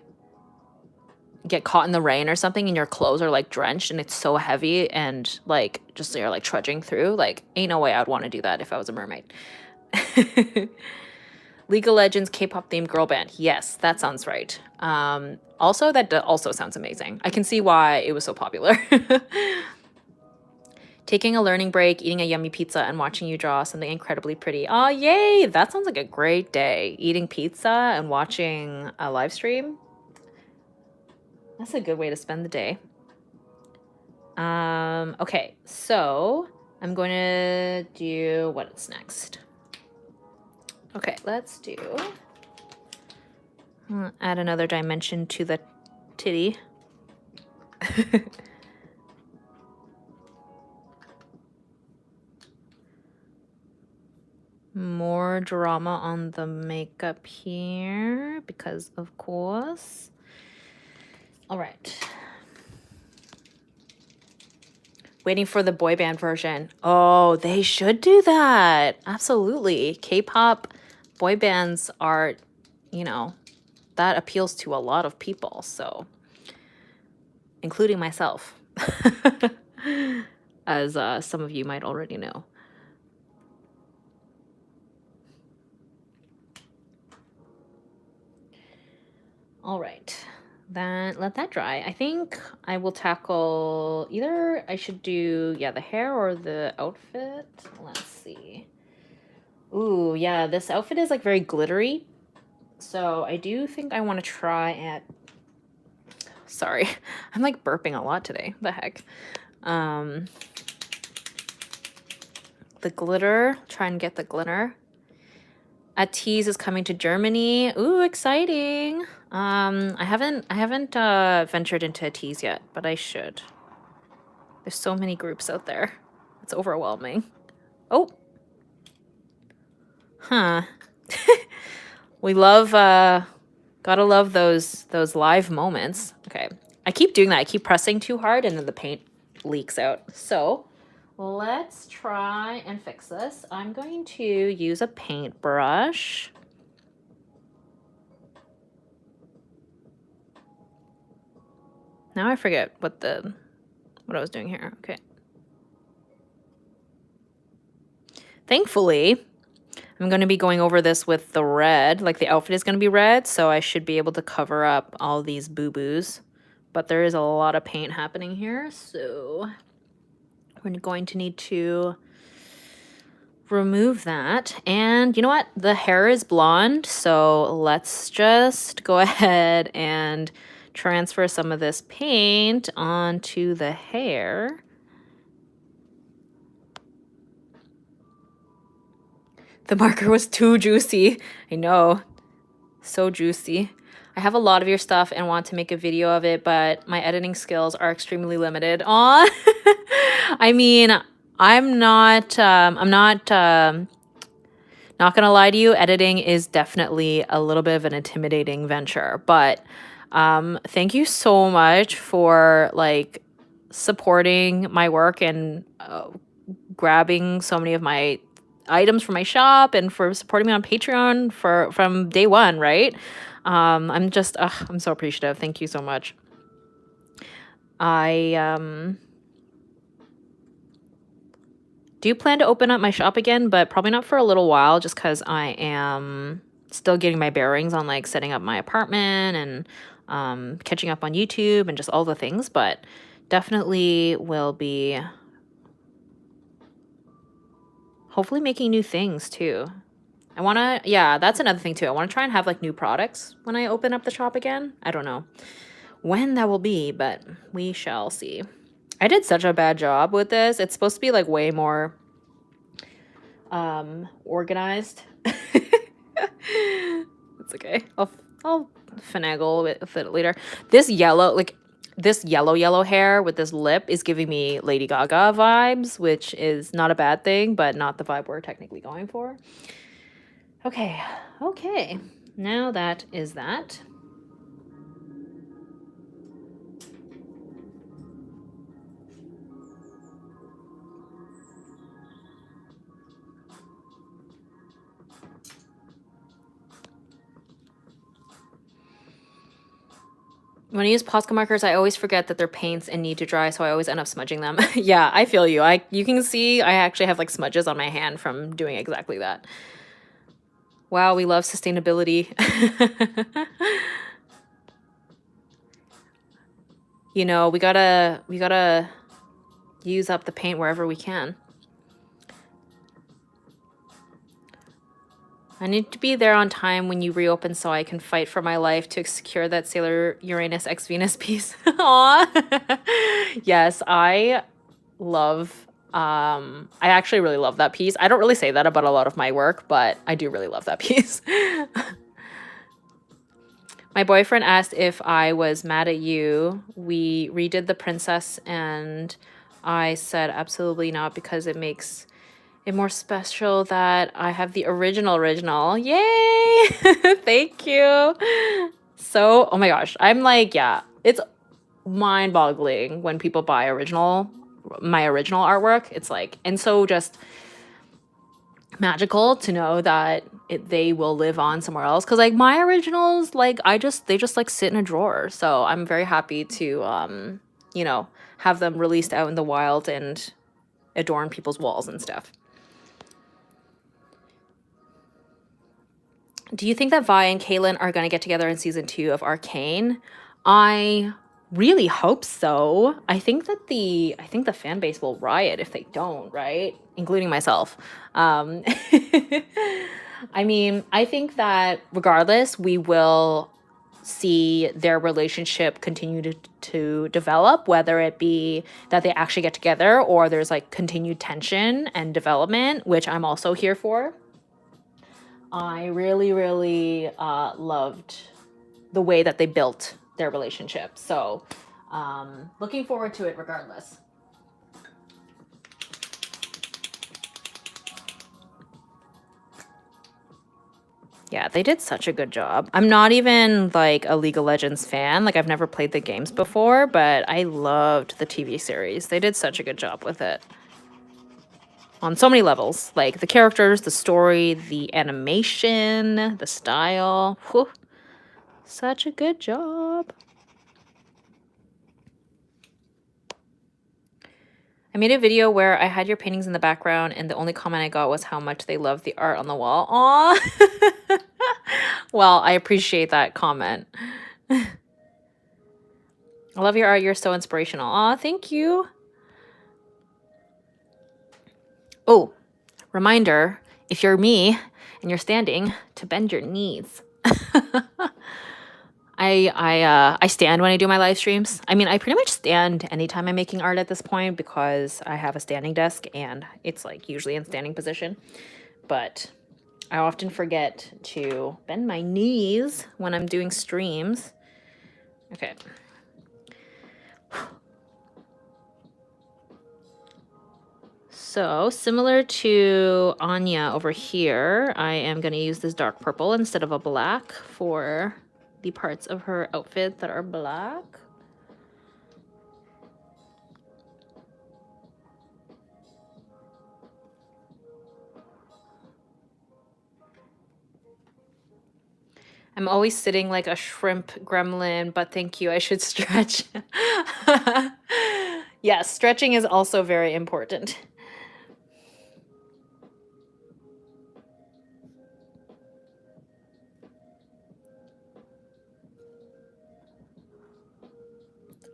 get caught in the rain or something and your clothes are like drenched and it's so heavy and like just you're like trudging through, like ain't no way I'd want to do that if I was a mermaid. League of Legends K-pop themed girl band. Yes, that sounds right. Also, that also sounds amazing. I can see why it was so popular. Taking a learning break, eating a yummy pizza, and watching you draw something incredibly pretty. Oh, yay! That sounds like a great day. Eating pizza and watching a live stream. That's a good way to spend the day. Okay, so I'm going to do what's next. Okay, let's do, add another dimension to the titty. More drama on the makeup here, because of course. All right. Waiting for the boy band version. Oh, they should do that. Absolutely. K-pop boy bands are, you know, that appeals to a lot of people, so including myself. as some of you might already know. All right, then let that dry. I think I will tackle either I should do, yeah, the hair or the outfit. Let's see. Ooh, yeah, this outfit is like very glittery. So I do think I want to try at, sorry, I'm like burping a lot today. The heck. The glitter, try and get the glitter. At Tease is coming to Germany. Ooh, exciting. I haven't ventured into a Tease yet, but I should. There's so many groups out there. It's overwhelming. Oh. Huh. We love gotta love those live moments. Okay. I keep doing that. I keep pressing too hard and then the paint leaks out. So let's try and fix this. I'm going to use a paintbrush. Now I forget what I was doing here. Okay. Thankfully, I'm going to be going over this with the red. Like the outfit is going to be red, so I should be able to cover up all these boo-boos. But there is a lot of paint happening here, so we're going to need to remove that. And you know what? The hair is blonde, so let's just go ahead and transfer some of this paint onto the hair. The marker was too juicy. I know. So juicy. I have a lot of your stuff and want to make a video of it, but my editing skills are extremely limited. Aw. I mean, I'm not gonna lie to you, editing is definitely a little bit of an intimidating venture, but thank you so much for like supporting my work and grabbing so many of my items from my shop and for supporting me on Patreon from day one, right? I'm so appreciative. Thank you so much. I do plan to open up my shop again, but probably not for a little while just because I am still getting my bearings on like setting up my apartment and catching up on YouTube and just all the things, but definitely will be hopefully making new things too. I want to, yeah, that's another thing too. I want to try and have like new products when I open up the shop again. I don't know when that will be, but we shall see. I did such a bad job with this. It's supposed to be like way more organized. It's okay. I'll finagle with it later. This yellow hair with this lip is giving me Lady Gaga vibes, which is not a bad thing, but not the vibe we're technically going for. Okay. Now that is that. When I use Posca markers, I always forget that they're paints and need to dry, so I always end up smudging them. Yeah, I feel you. You can see I actually have like smudges on my hand from doing exactly that. Wow, we love sustainability. You know, we gotta use up the paint wherever we can. I need to be there on time when you reopen so I can fight for my life to secure that Sailor Uranus X Venus piece. Aw. Yes, I actually really love that piece. I don't really say that about a lot of my work, but I do really love that piece. My boyfriend asked if I was mad at you. We redid the princess and I said absolutely not because it makes it more special that I have the original. Yay! Thank you. So, oh my gosh, I'm like, yeah, it's mind-boggling when people buy my original artwork. It's like, and so just magical to know that they will live on somewhere else, because like my originals, like they just like sit in a drawer, so I'm very happy to you know, have them released out in the wild and adorn people's walls and stuff. Do you think that Vi and Kaylin are going to get together in season 2 of Arcane? I really hope so. I think the fan base will riot if they don't, right? Including myself. I mean, I think that regardless, we will see their relationship continue to develop, whether it be that they actually get together or there's like continued tension and development, which I'm also here for. I really, really loved the way that they built their relationship. So looking forward to it regardless. Yeah, they did such a good job. I'm not even like a League of Legends fan. Like I've never played the games before, but I loved the TV series. They did such a good job with it. On so many levels, like the characters, the story, the animation, the style. Whew. Such a good job. I made a video where I had your paintings in the background and the only comment I got was how much they loved the art on the wall. Aw. Well, I appreciate that comment. I love your art. You're so inspirational. Aw, thank you. Oh, reminder, if you're me and you're standing, to bend your knees. I stand when I do my live streams. I mean, I pretty much stand anytime I'm making art at this point because I have a standing desk and it's like usually in standing position. But I often forget to bend my knees when I'm doing streams. Okay. So similar to Anya over here, I am going to use this dark purple instead of a black for the parts of her outfit that are black. I'm always sitting like a shrimp gremlin, but thank you, I should stretch. Yes, stretching is also very important.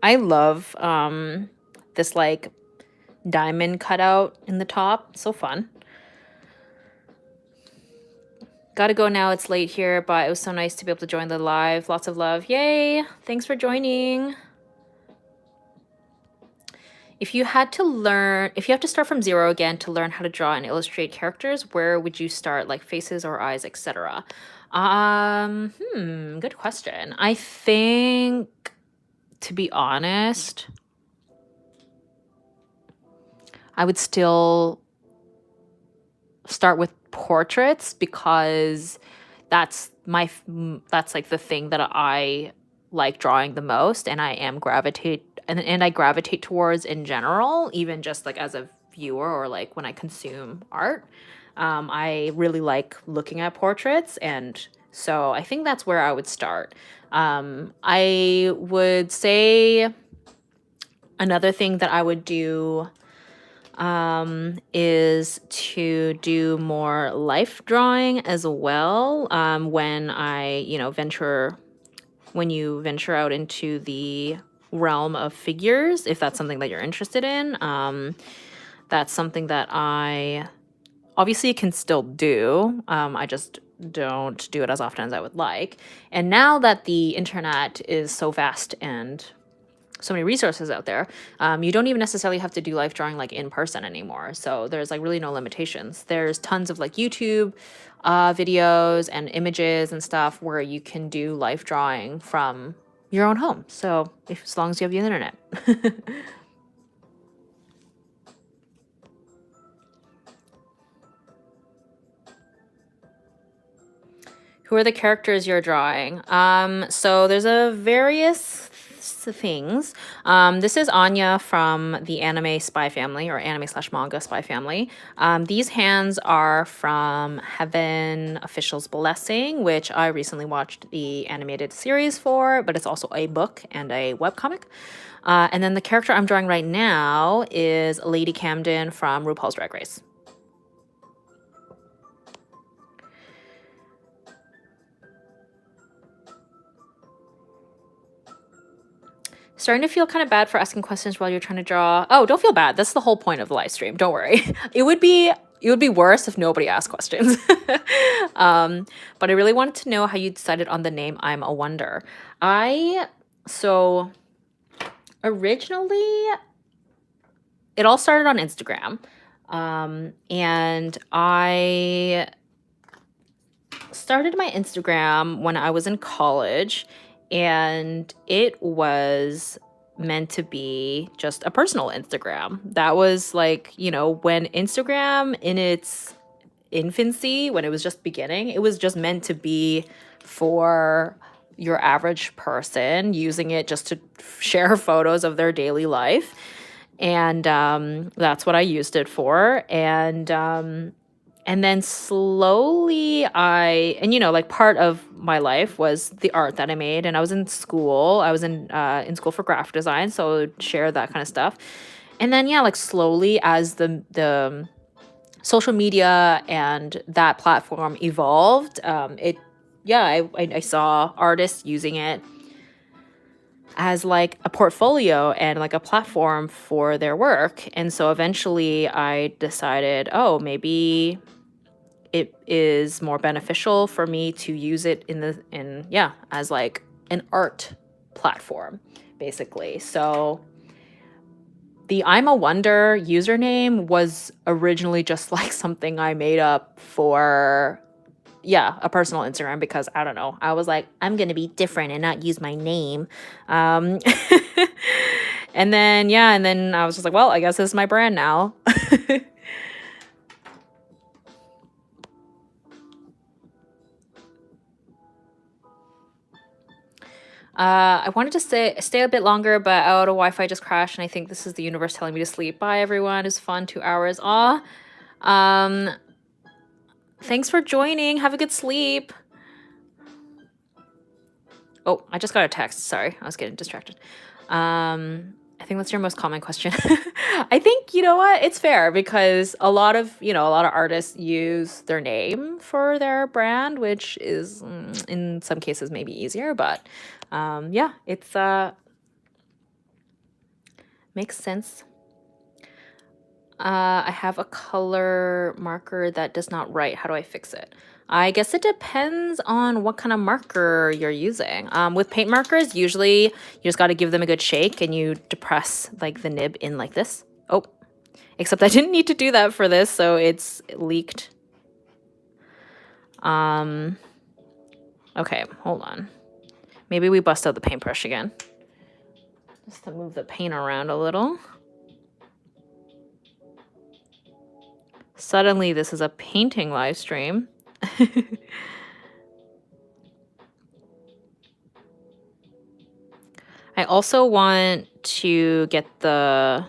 I love this like diamond cutout in the top. So fun. Gotta go now. It's late here, but it was so nice to be able to join the live. Lots of love. Yay! Thanks for joining. If you had to learn, if you have to start from zero again to learn how to draw and illustrate characters, where would you start? Like faces or eyes, etc. Good question. I think, to be honest, I would still start with portraits because that's like the thing that I like drawing the most and I gravitate towards in general, even just like as a viewer or like when I consume art. I really like looking at portraits, and so I think that's where I would start. I would say another thing that I would do is to do more life drawing as well. When you venture out into the realm of figures, if that's something that you're interested in, that's something that I obviously can still do. I just don't do it as often as I would like. And now that the internet is so vast and so many resources out there, you don't even necessarily have to do life drawing like in person anymore. So there's like really no limitations. There's tons of like YouTube videos and images and stuff where you can do life drawing from your own home. So as long as you have the internet. Who are the characters you're drawing? So there's a various things. This is Anya from the anime Spy Family, or anime/manga Spy Family. These hands are from Heaven Official's Blessing, which I recently watched the animated series for, but it's also a book and a webcomic. And then the character I'm drawing right now is Lady Camden from RuPaul's Drag Race. Starting to feel kind of bad for asking questions while you're trying to draw. Oh, don't feel bad. That's the whole point of the live stream. Don't worry. It would be worse if nobody asked questions. But I really wanted to know how you decided on the name I'm a Wonder. So originally it all started on Instagram. And I started my Instagram when I was in college, and it was meant to be just a personal Instagram. That was like, when Instagram in its infancy, when it was just beginning, it was just meant to be for your average person using it just to share photos of their daily life. And that's what I used it for. And then slowly part of my life was the art that I made. And I was in school. I was in school for graphic design, so I would share that kind of stuff. And then, slowly as the social media and that platform evolved, I saw artists using it as like a portfolio and like a platform for their work. And so eventually I decided, maybe it is more beneficial for me to use it as like an art platform, basically. So the I'm a Wonder username was originally just like something I made up for a personal Instagram, because I don't know, I was like, I'm gonna be different and not use my name. And then I was just like, well, I guess this is my brand now. I wanted to stay a bit longer, but auto Wi-Fi just crashed, and I think this is the universe telling me to sleep. Bye, everyone. It's fun. 2 hours. Thanks for joining. Have a good sleep. Oh, I just got a text. Sorry, I was getting distracted. I think that's your most common question. I think, you know what? It's fair, because a lot of artists use their name for their brand, which is in some cases maybe easier, but it's makes sense. I have a color marker that does not write. How do I fix it? I guess it depends on what kind of marker you're using. With paint markers, usually you just got to give them a good shake and you depress like the nib in like this. Oh, except I didn't need to do that for this, so it's leaked. Okay, hold on. Maybe we bust out the paintbrush again, just to move the paint around a little. Suddenly, this is a painting live stream. I also want to get the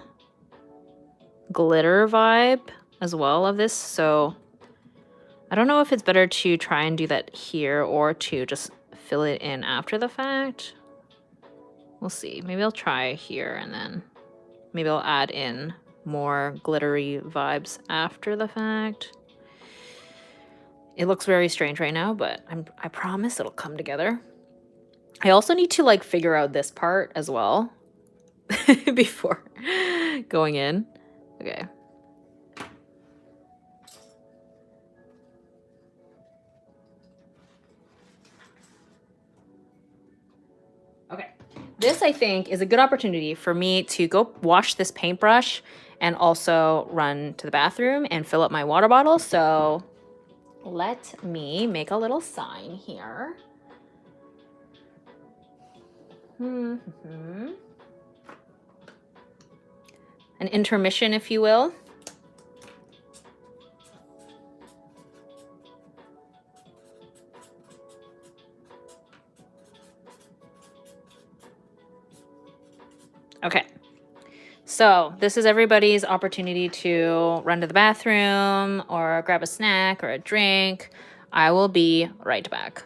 glitter vibe as well of this, so I don't know if it's better to try and do that here or to just fill it in after the fact. We'll see. Maybe I'll try here, and then maybe I'll add in more glittery vibes after the fact. It looks very strange right now, but I promise it'll come together. I also need to like figure out this part as well before going in. Okay. Okay. This, I think, is a good opportunity for me to go wash this paintbrush and also run to the bathroom and fill up my water bottle. So let me make a little sign here. An intermission, if you will. Okay. So this is everybody's opportunity to run to the bathroom or grab a snack or a drink. I will be right back.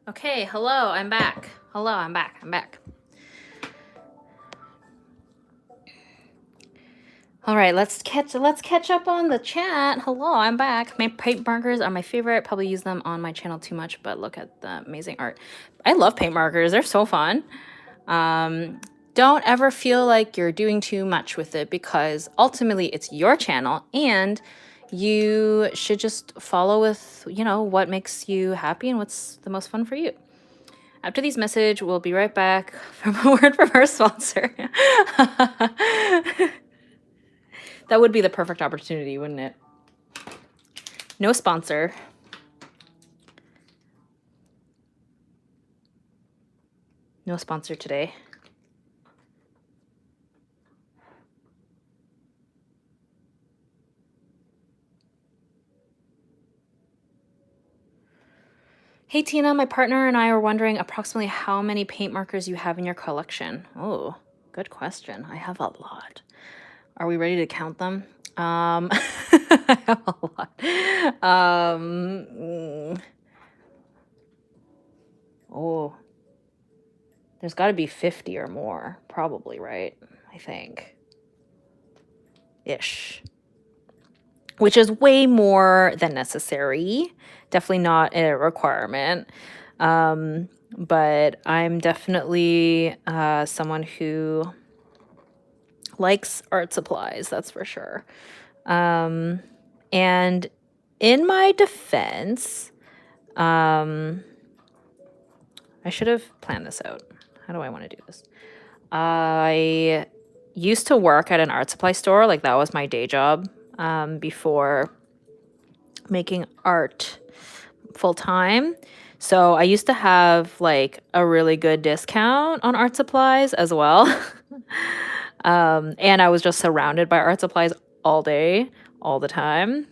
Okay, hello, I'm back. Hello, I'm back. All right, let's catch up on the chat. Hello, I'm back. My paint markers are my favorite. Probably use them on my channel too much, but look at the amazing art. I love paint markers. They're so fun. Don't ever feel like you're doing too much with it because ultimately it's your channel and you should just follow with, you know, what makes you happy and what's the most fun for you. After these message, we'll be right back from a word from our sponsor. That would be the perfect opportunity, wouldn't it? No sponsor. No sponsor today. Hey Tina, my partner and I are wondering approximately how many paint markers you have in your collection. Oh, good question. I have a lot. Are we ready to count them? I have a lot. Oh, there's got to be 50 or more, probably, right? I think. Ish. Which is way more than necessary. Definitely not a requirement. But I'm definitely someone who likes art supplies, that's for sure. And in my defense, I should have planned this out. How do I want to do this? I used to work at an art supply store. Like, that was my day job before making art full time. So I used to have like a really good discount on art supplies as well. And I was just surrounded by art supplies all day, all the time.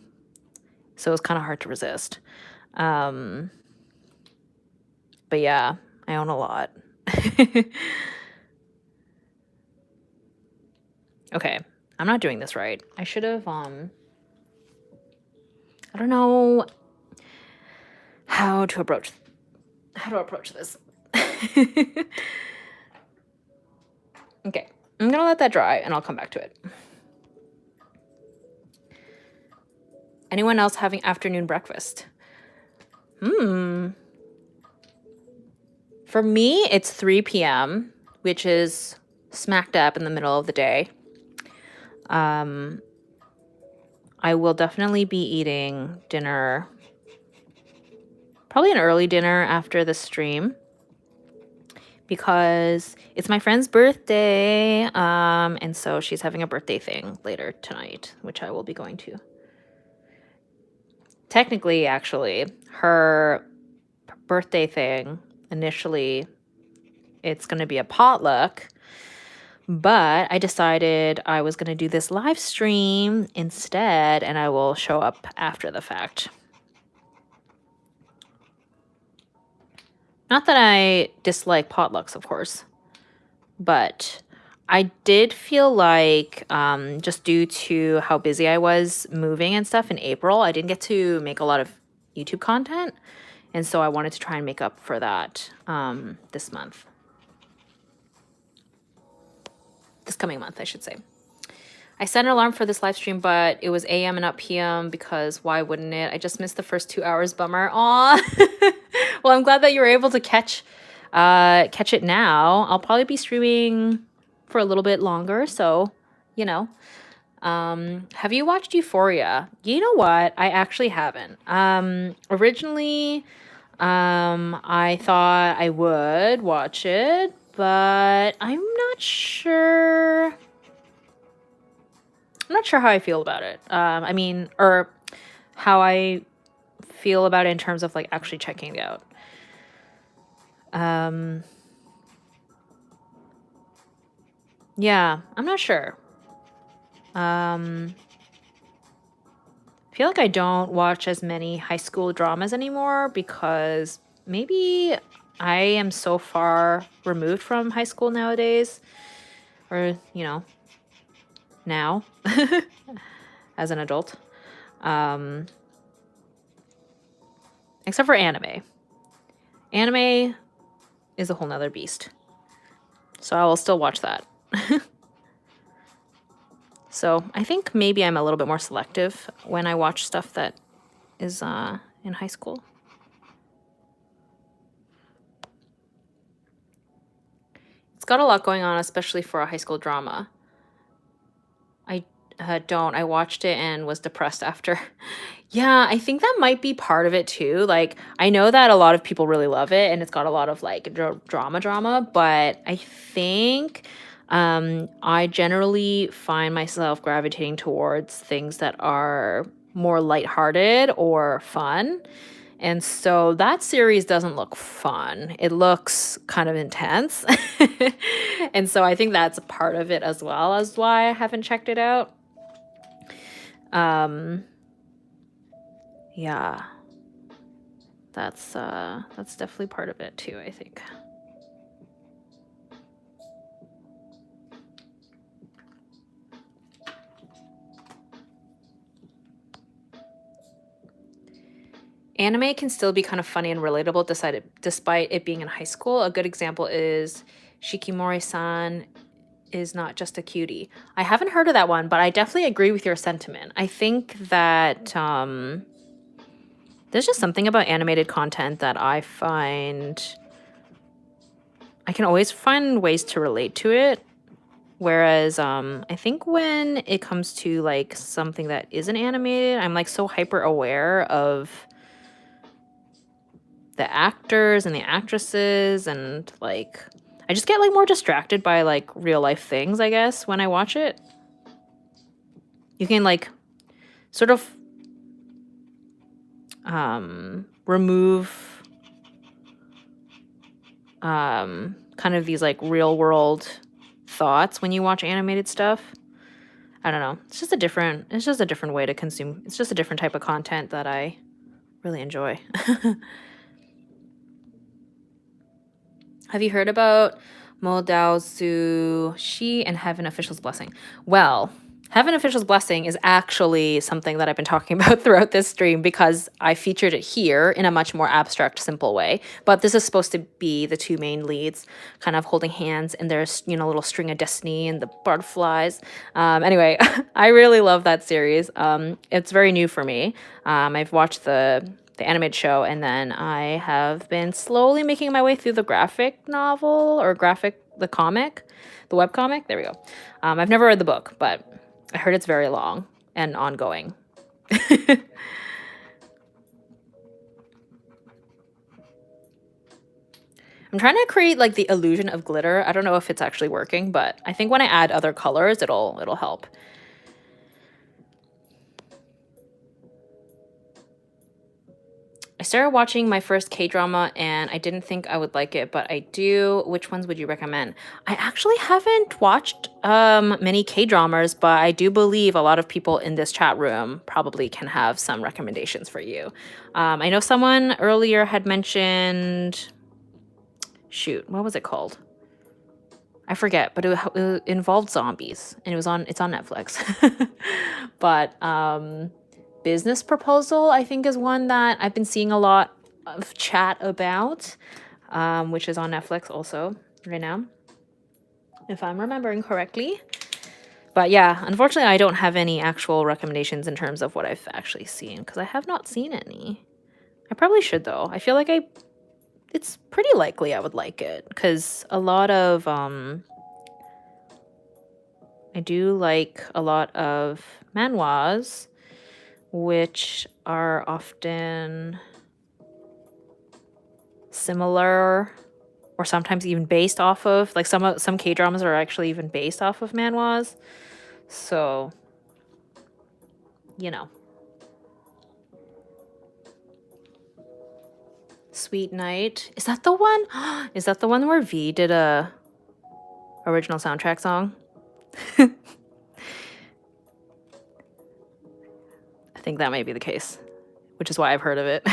So it was kind of hard to resist. But yeah, I own a lot. Okay, I'm not doing this right. I should have, I don't know how to approach this. Okay, I'm gonna let that dry and I'll come back to it. Anyone else having afternoon breakfast? For me, it's 3 p.m., which is smack dab in the middle of the day. I will definitely be eating dinner, probably an early dinner after the stream. because it's my friend's birthday. And so she's having a birthday thing later tonight, which I will be going to. Technically, actually, her birthday thing, initially, it's going to be a potluck. But I decided I was going to do this live stream instead, and I will show up after the fact. Not that I dislike potlucks, of course, but I did feel like just due to how busy I was moving and stuff in April, I didn't get to make a lot of YouTube content. And so I wanted to try and make up for that this month. This coming month, I should say. I set an alarm for this live stream, but it was AM and not PM because why wouldn't it? I just missed the first 2 hours, bummer. Aw. Well, I'm glad that you were able to catch it now. I'll probably be streaming for a little bit longer, so, you know. Have you watched Euphoria? You know what? I actually haven't. Originally, I thought I would watch it, but I'm not sure. I'm not sure how I feel about it. I mean, or how I feel about it in terms of like actually checking it out. Yeah, I'm not sure. I feel like I don't watch as many high school dramas anymore because maybe I am so far removed from high school nowadays, or, you know, now as an adult. Except for anime. Anime is a whole nother beast. So I will still watch that. So I think maybe I'm a little bit more selective when I watch stuff that is in high school. It's got a lot going on, especially for a high school drama. I watched it and was depressed after. Yeah, I think that might be part of it too. Like, I know that a lot of people really love it and it's got a lot of like drama, but I think I generally find myself gravitating towards things that are more lighthearted or fun. And so that series doesn't look fun. It looks kind of intense. And so I think that's a part of it as well as why I haven't checked it out. Yeah. That's definitely part of it too, I think. Anime can still be kind of funny and relatable despite it being in high school. A good example is Shikimori-san is not just a cutie. I haven't heard of that one, but I definitely agree with your sentiment. I think that there's just something about animated content that I find I can always find ways to relate to it. Whereas I think when it comes to like something that isn't animated, I'm like so hyper aware of the actors and the actresses, and like I just get like more distracted by like real life things, I guess, when I watch it. You can like sort of remove kind of these like real world thoughts when you watch animated stuff. I don't know. It's just a different way to consume. It's just a different type of content that I really enjoy. Have you heard about Molotow's Sushi and Heaven Official's Blessing? Well, Heaven Official's Blessing is actually something that I've been talking about throughout this stream because I featured it here in a much more abstract, simple way. But this is supposed to be the two main leads kind of holding hands, and there's, you know, a little string of destiny and the butterflies. Anyway, I really love that series. It's very new for me. I've watched the animated show, and then I have been slowly making my way through the graphic novel or the comic, the webcomic. There we go. I've never read the book, but I heard it's very long and ongoing. I'm trying to create like the illusion of glitter. I don't know if it's actually working, but I think when I add other colors, it'll help. I started watching my first K-drama and I didn't think I would like it, but I do. Which ones would you recommend? I actually haven't watched many K-dramas, but I do believe a lot of people in this chat room probably can have some recommendations for you. I know someone earlier had mentioned, shoot, what was it called? I forget, but it involved zombies and it's on Netflix. But Business Proposal, I think, is one that I've been seeing a lot of chat about, which is on Netflix also right now, if I'm remembering correctly. But yeah, unfortunately, I don't have any actual recommendations in terms of what I've actually seen, because I have not seen any. I probably should, though. I feel like it's pretty likely I would like it, because a lot of, I do like a lot of manhwas, which are often similar or sometimes even based off of, like some K-dramas are actually even based off of manhwas. So, you know. Sweet Night. Is that the one? Is that the one where V did a original soundtrack song? I think that may be the case, which is why I've heard of it.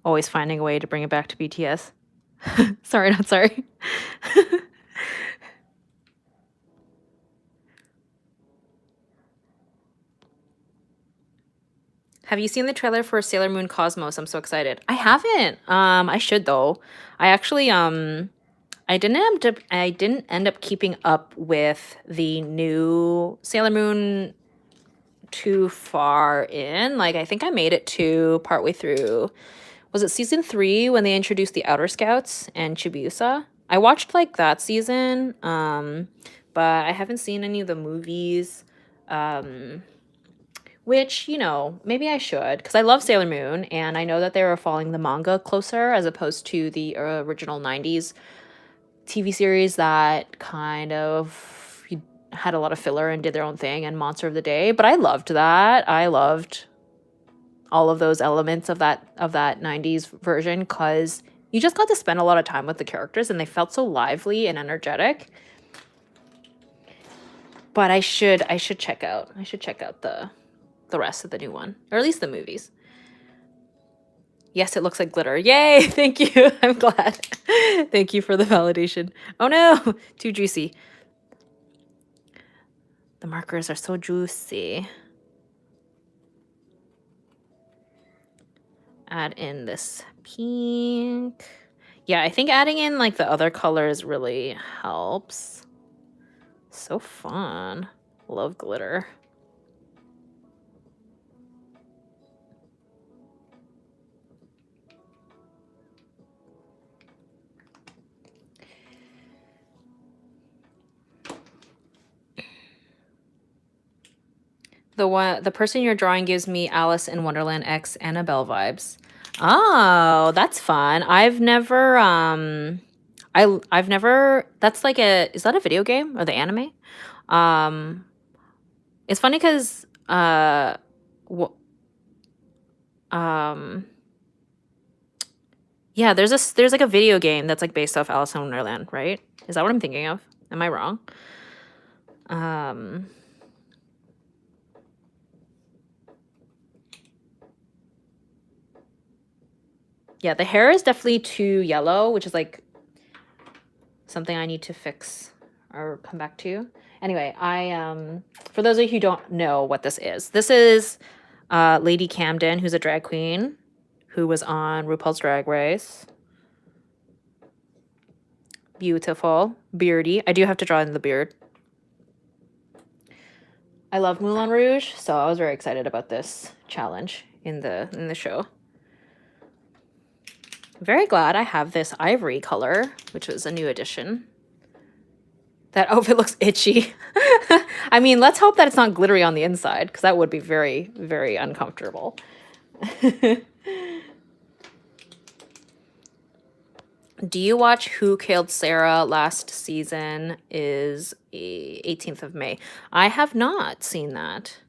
Always finding a way to bring it back to BTS. Sorry, not sorry. Have you seen the trailer for Sailor Moon Cosmos? I'm so excited. I haven't. I should though. I actually I didn't end up keeping up with the new Sailor Moon too far in. Like I think I made it to partway through. Was it season 3 when they introduced the Outer Scouts and Chibiusa? I watched like that season, but I haven't seen any of the movies. Which, you know, maybe I should, because I love Sailor Moon, and I know that they were following the manga closer as opposed to the original 90s TV series that kind of had a lot of filler and did their own thing, and Monster of the Day. But I loved that. I loved all of those elements of that 90s version, because you just got to spend a lot of time with the characters, and they felt so lively and energetic. But I should check out the rest of the new one, or at least the movies. Yes, it looks like glitter. Yay! Thank you. I'm glad. Thank you for the validation. Oh no, too juicy. The markers are so juicy. Add in this pink. Yeah, I think adding in like the other colors really helps. So fun. Love glitter. The person you're drawing gives me Alice in Wonderland X Annabelle vibes. Oh, that's fun. I've never I've never, that's like is that a video game or the anime? It's funny because yeah, there's like a video game that's like based off Alice in Wonderland, right? Is that what I'm thinking of? Am I wrong? Yeah, the hair is definitely too yellow, which is like something I need to fix or come back to. Anyway, for those of you who don't know what this is Lady Camden, who's a drag queen, who was on RuPaul's Drag Race. Beautiful. Beardy. I do have to draw in the beard. I love Moulin Rouge, so I was very excited about this challenge in the show. Very glad I have this ivory color, which was a new addition. That outfit looks itchy. I mean, let's hope that it's not glittery on the inside, because that would be very, very uncomfortable. Do you watch Who Killed Sarah last season is 18th of May. I have not seen that.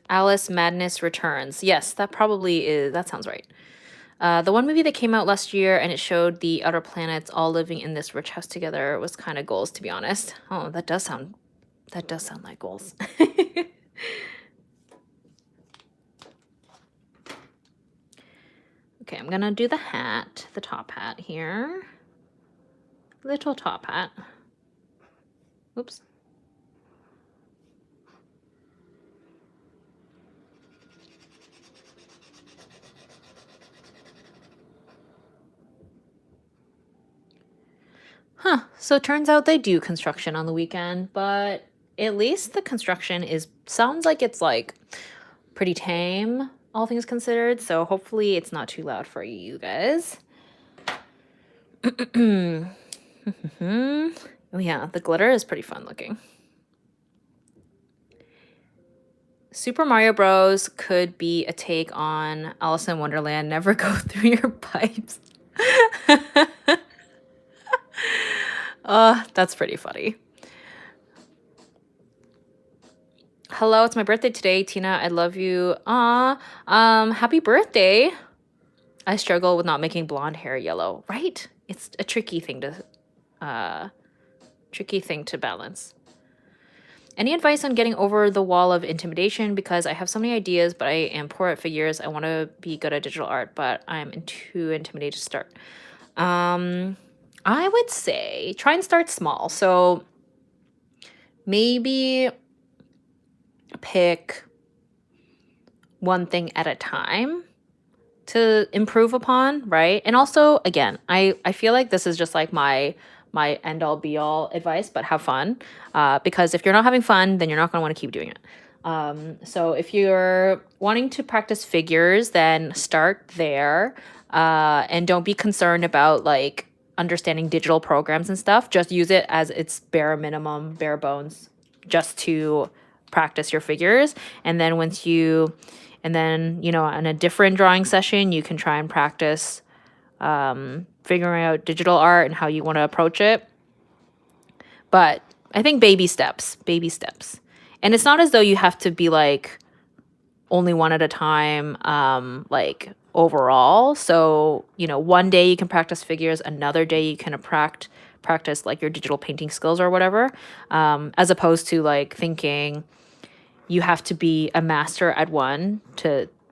Alice Madness Returns. Yes, that probably is. That sounds right. The one movie that came out last year and it showed the outer planets all living in this rich house together was kind of goals, to be honest. Oh, that does sound like goals. Okay, I'm gonna do the hat, the top hat here. Little top hat. Oops. Huh, so it turns out they do construction on the weekend, but at least the construction sounds like it's like pretty tame, all things considered, so hopefully it's not too loud for you guys. Oh yeah, the glitter is pretty fun looking. Super Mario Bros. Could be a take on Alice in Wonderland. Never go through your pipes. That's pretty funny. Hello, it's my birthday today, Tina. I love you. Happy birthday. I struggle with not making blonde hair yellow, right? It's a tricky thing to balance. Any advice on getting over the wall of intimidation? Because I have so many ideas, but I am poor at figures. I want to be good at digital art, but I'm too intimidated to start. I would say try and start small. So maybe pick one thing at a time to improve upon, right? And also, again, I feel like this is just like my end all be all advice, but have fun. Because if you're not having fun, then you're not going to want to keep doing it. So if you're wanting to practice figures, then start there. And don't be concerned about like understanding digital programs and stuff. Just use it as its bare minimum, bare bones, just to practice your figures. And then you know, in a different drawing session, you can try and practice figuring out digital art and how you want to approach it. But I think baby steps. And it's not as though you have to be like only one at a time, like overall. So, you know, one day you can practice figures, another day you can practice like your digital painting skills or whatever, as opposed to like thinking you have to be a master at one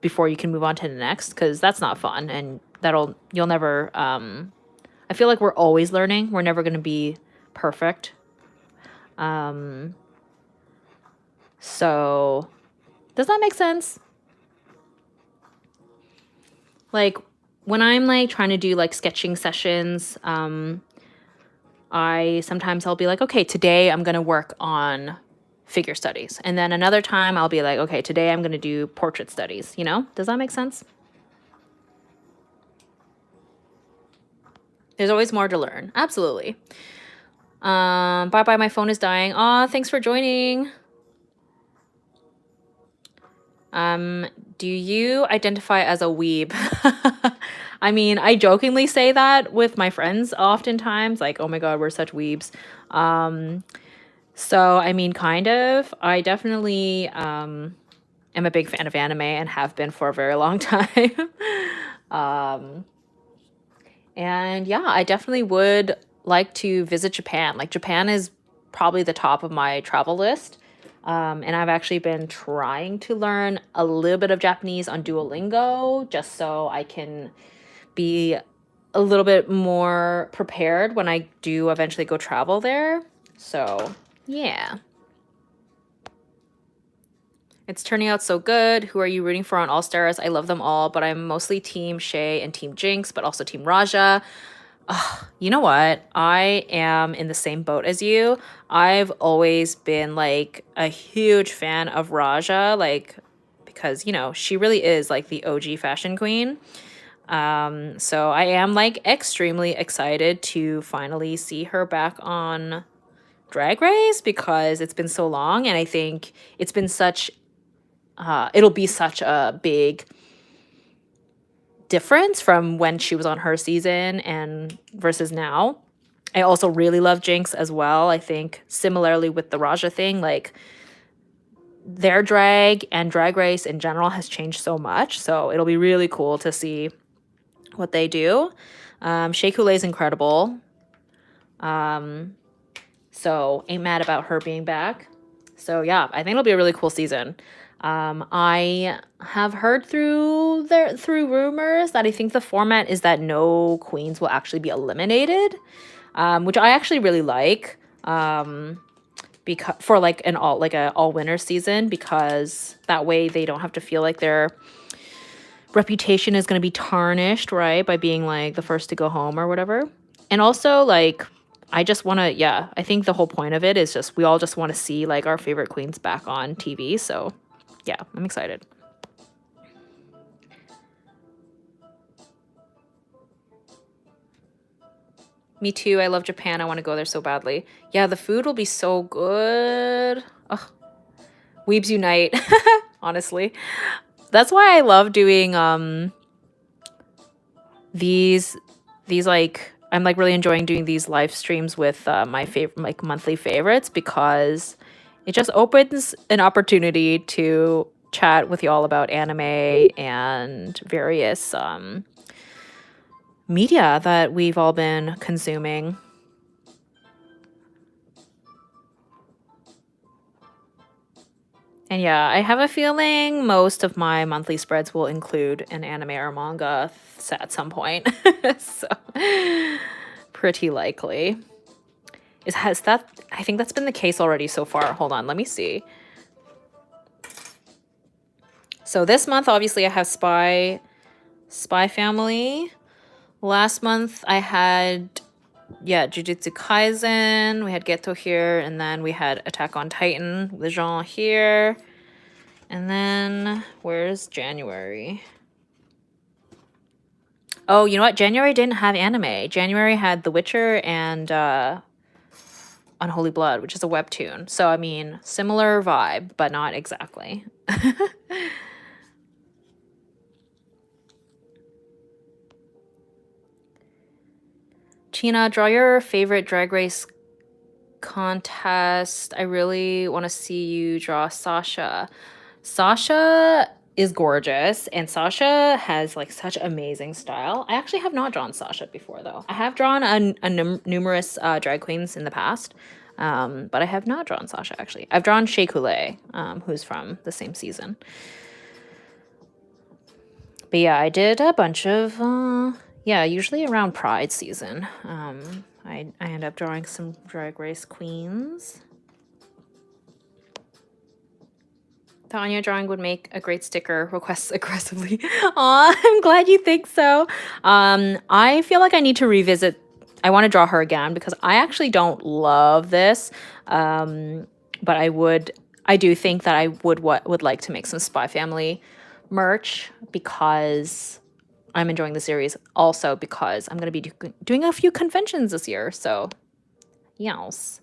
before you can move on to the next, because that's not fun, and you'll never I feel like we're always learning. We're never going to be perfect. So does that make sense? Like when I'm like trying to do like sketching sessions, I'll be like, okay, today I'm going to work on figure studies. And then another time I'll be like, okay, today I'm going to do portrait studies, you know? Does that make sense? There's always more to learn. Absolutely. Bye-bye, my phone is dying. Aw, thanks for joining. Do you identify as a weeb? I mean, I jokingly say that with my friends oftentimes, like, oh my God, we're such weebs. So, I mean, kind of. I definitely am a big fan of anime and have been for a very long time. And yeah, I definitely would like to visit Japan. Like, Japan is probably the top of my travel list. And I've actually been trying to learn a little bit of Japanese on Duolingo just so I can be a little bit more prepared when I do eventually go travel there. So, yeah. It's turning out so good. Who are you rooting for on All Stars? I love them all, but I'm mostly Team Shay and Team Jinx, but also Team Raja. You know what? I am in the same boat as you. I've always been like a huge fan of Raja, like, because, you know, she really is like the OG fashion queen. So I am like extremely excited to finally see her back on Drag Race because it's been so long, and I think it'll be such a big difference from when she was on her season and versus now. I also really love Jinx as well. I think similarly with the Raja thing, like their drag and drag race in general has changed so much. So it'll be really cool to see what they do. Shea Coulee is incredible. So ain't mad about her being back. So yeah, I think it'll be a really cool season. I have heard through rumors that I think the format is that no queens will actually be eliminated, which I actually really like. Because for like an all winner season, because that way they don't have to feel like their reputation is going to be tarnished, right, by being like the first to go home or whatever. And also, like, I just want to, yeah, I think the whole point of it is just we all just want to see like our favorite queens back on TV. So yeah, I'm excited. Me too. I love Japan. I want to go there so badly. Yeah, the food will be so good. Ugh. Weebs unite. Honestly, that's why I love doing these like I'm like really enjoying doing these live streams with my favorite like monthly favorites, because it just opens an opportunity to chat with y'all about anime and various media that we've all been consuming. And yeah, I have a feeling most of my monthly spreads will include an anime or manga at some point. So pretty likely. I think that's been the case already so far. Hold on, let me see. So this month, obviously, I have Spy Family. Last month, I had, yeah, Jujutsu Kaisen. We had Geto here, and then we had Attack on Titan, Lejean here. And then, where's January? Oh, you know what? January didn't have anime. January had The Witcher and Unholy Blood, which is a webtoon. So, I mean, similar vibe, but not exactly. Tina, draw your favorite Drag Race contest. I really want to see you draw Sasha. Sasha is gorgeous, and Sasha has like such amazing style. I actually have not drawn Sasha before, though. I have drawn numerous drag queens in the past, but I have not drawn Sasha, actually. I've drawn Shea Coulee, who's from the same season. But yeah, I did a bunch of, yeah, usually around Pride season. I end up drawing some Drag Race queens. The Anya drawing would make a great sticker. Requests aggressively. Aw, I'm glad you think so. I feel like I need to revisit. I want to draw her again because I actually don't love this. But I do think that I would like to make some Spy Family merch, because I'm enjoying the series. Also because I'm going to be doing a few conventions this year. So, yes.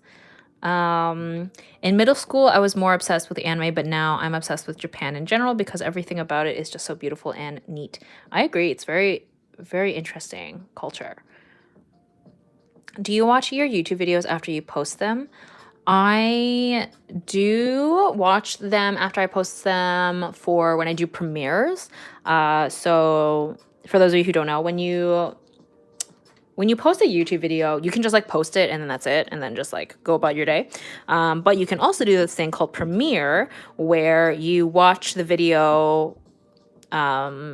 In middle school, I was more obsessed with anime, but now I'm obsessed with Japan in general because everything about it is just so beautiful and neat. I agree. It's very, very interesting culture. Do you watch your YouTube videos after you post them? I do watch them after I post them for when I do premieres. So for those of you who don't know, when you post a YouTube video, you can just like post it and then that's it, and then just like go about your day. But you can also do this thing called premiere, where you watch the video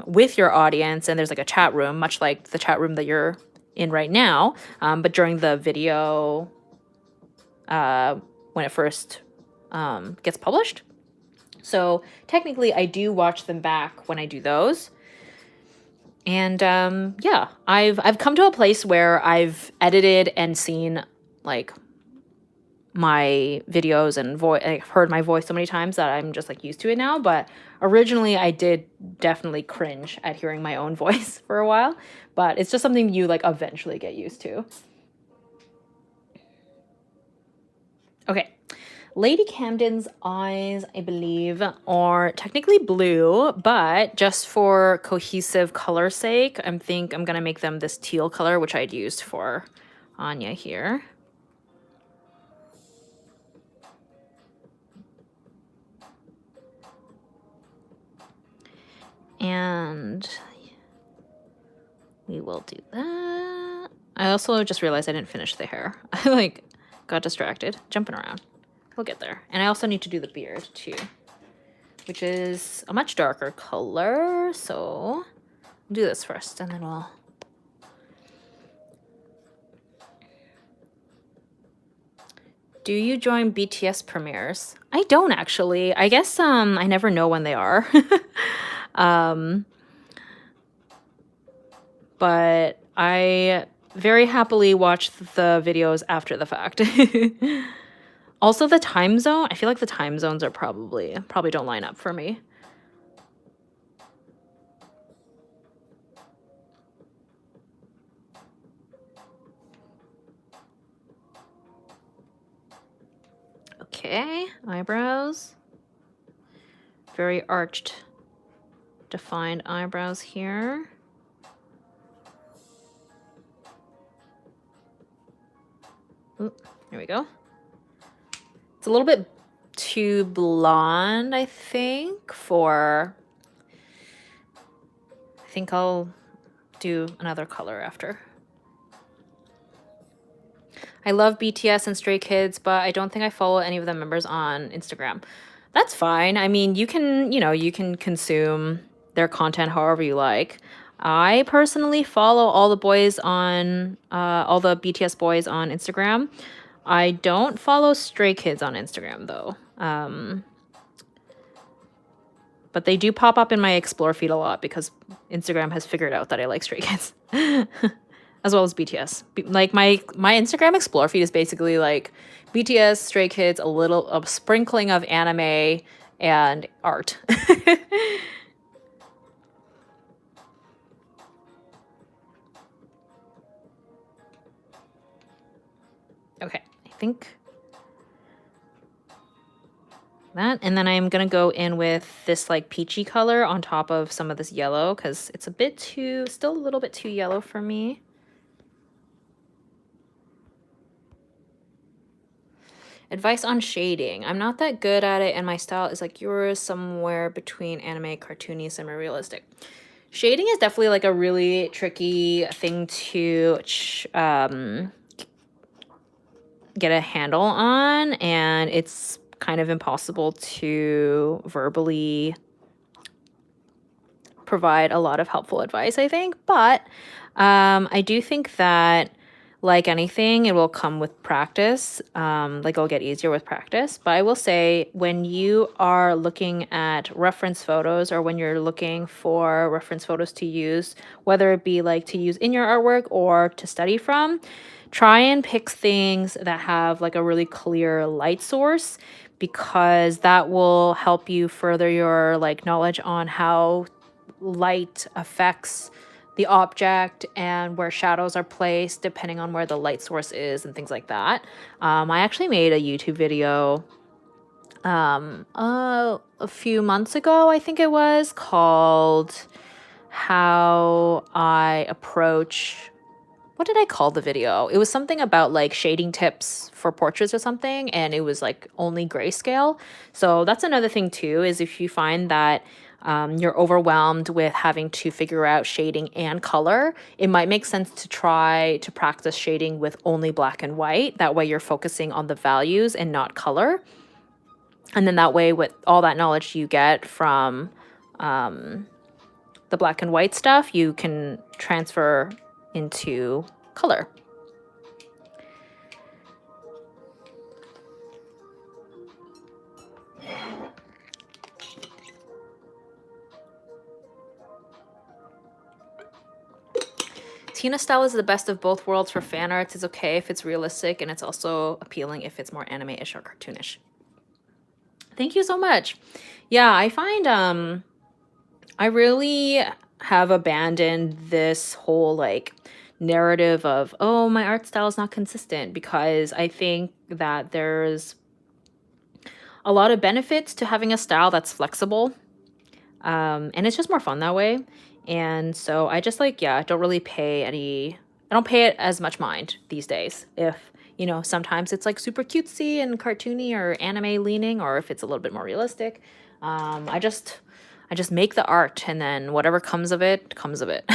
with your audience, and there's like a chat room, much like the chat room that you're in right now. But during the video, when it first gets published. So technically, I do watch them back when I do those. And yeah, I've come to a place where I've edited and seen like my videos and I've heard my voice so many times that I'm just like used to it now. But originally, I did definitely cringe at hearing my own voice for a while. But it's just something you like eventually get used to. Okay, Lady Camden's eyes, I believe, are technically blue, but just for cohesive color sake, I think I'm gonna make them this teal color, which I'd used for Anya here. And we will do that. I also just realized I didn't finish the hair. I like got distracted, jumping around. We'll get there. And I also need to do the beard too, which is a much darker color. So I'll do this first and then we'll... Do you join BTS premieres? I don't actually. I guess I never know when they are. But I very happily watch the videos after the fact. Also, the time zone. I feel like the time zones are probably don't line up for me. Okay, eyebrows. Very arched, defined eyebrows here. Ooh, there we go. It's a little bit too blonde, I think, for... I think I'll do another color after. I love BTS and Stray Kids, but I don't think I follow any of the members on Instagram. That's fine. I mean, you can, you can consume their content however you like. I personally follow all the boys on, all the BTS boys on Instagram. I don't follow Stray Kids on Instagram, though. But they do pop up in my Explore feed a lot because Instagram has figured out that I like Stray Kids. As well as BTS. Like my Instagram Explore feed is basically like BTS, Stray Kids, a sprinkling of anime and art. Okay, I think that, and then I'm gonna go in with this like peachy color on top of some of this yellow because it's still a little bit too yellow for me. Advice on shading. I'm not that good at it, and my style is like yours, somewhere between anime, cartoony, semi-realistic. Shading is definitely like a really tricky thing to get a handle on, and it's kind of impossible to verbally provide a lot of helpful advice, I think. But I do think that, like anything, it will come with practice. Like it'll get easier with practice. But I will say, when you are looking at reference photos, or when you're looking for reference photos to use, whether it be like to use in your artwork or to study from, try and pick things that have like a really clear light source, because that will help you further your like knowledge on how light affects the object and where shadows are placed depending on where the light source is and things like that. I actually made a YouTube video a few months ago, I think it was, called How I Approach... What did I call the video? It was something about like shading tips for portraits or something, and it was like only grayscale. So that's another thing too, is if you find that you're overwhelmed with having to figure out shading and color, it might make sense to try to practice shading with only black and white. That way you're focusing on the values and not color. And then that way, with all that knowledge you get from the black and white stuff, you can transfer into color. Tina's style is the best of both worlds for fan arts. It's okay if it's realistic, and it's also appealing if it's more anime-ish or cartoonish. Thank you so much. Yeah, I find I really have abandoned this whole like narrative of, oh, my art style is not consistent, because I think that there's a lot of benefits to having a style that's flexible. And it's just more fun that way. And so I just like, yeah, don't really pay any, I don't pay it as much mind these days. If, you know, sometimes it's like super cutesy and cartoony or anime leaning, or if it's a little bit more realistic. I just make the art, and then whatever comes of it, comes of it.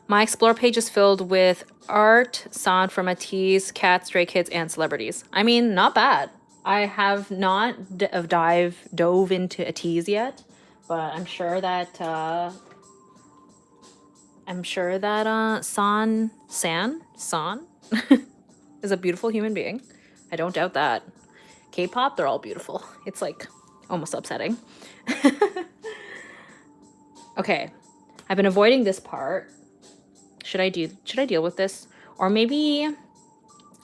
My explore page is filled with art, sound from Atees, cats, stray kids, and celebrities. I mean, not bad. I have not dove into Atees yet, but I'm sure that San is a beautiful human being. I don't doubt that. K-pop, they're all beautiful. It's like almost upsetting. Okay, I've been avoiding this part. Should I deal with this? Or maybe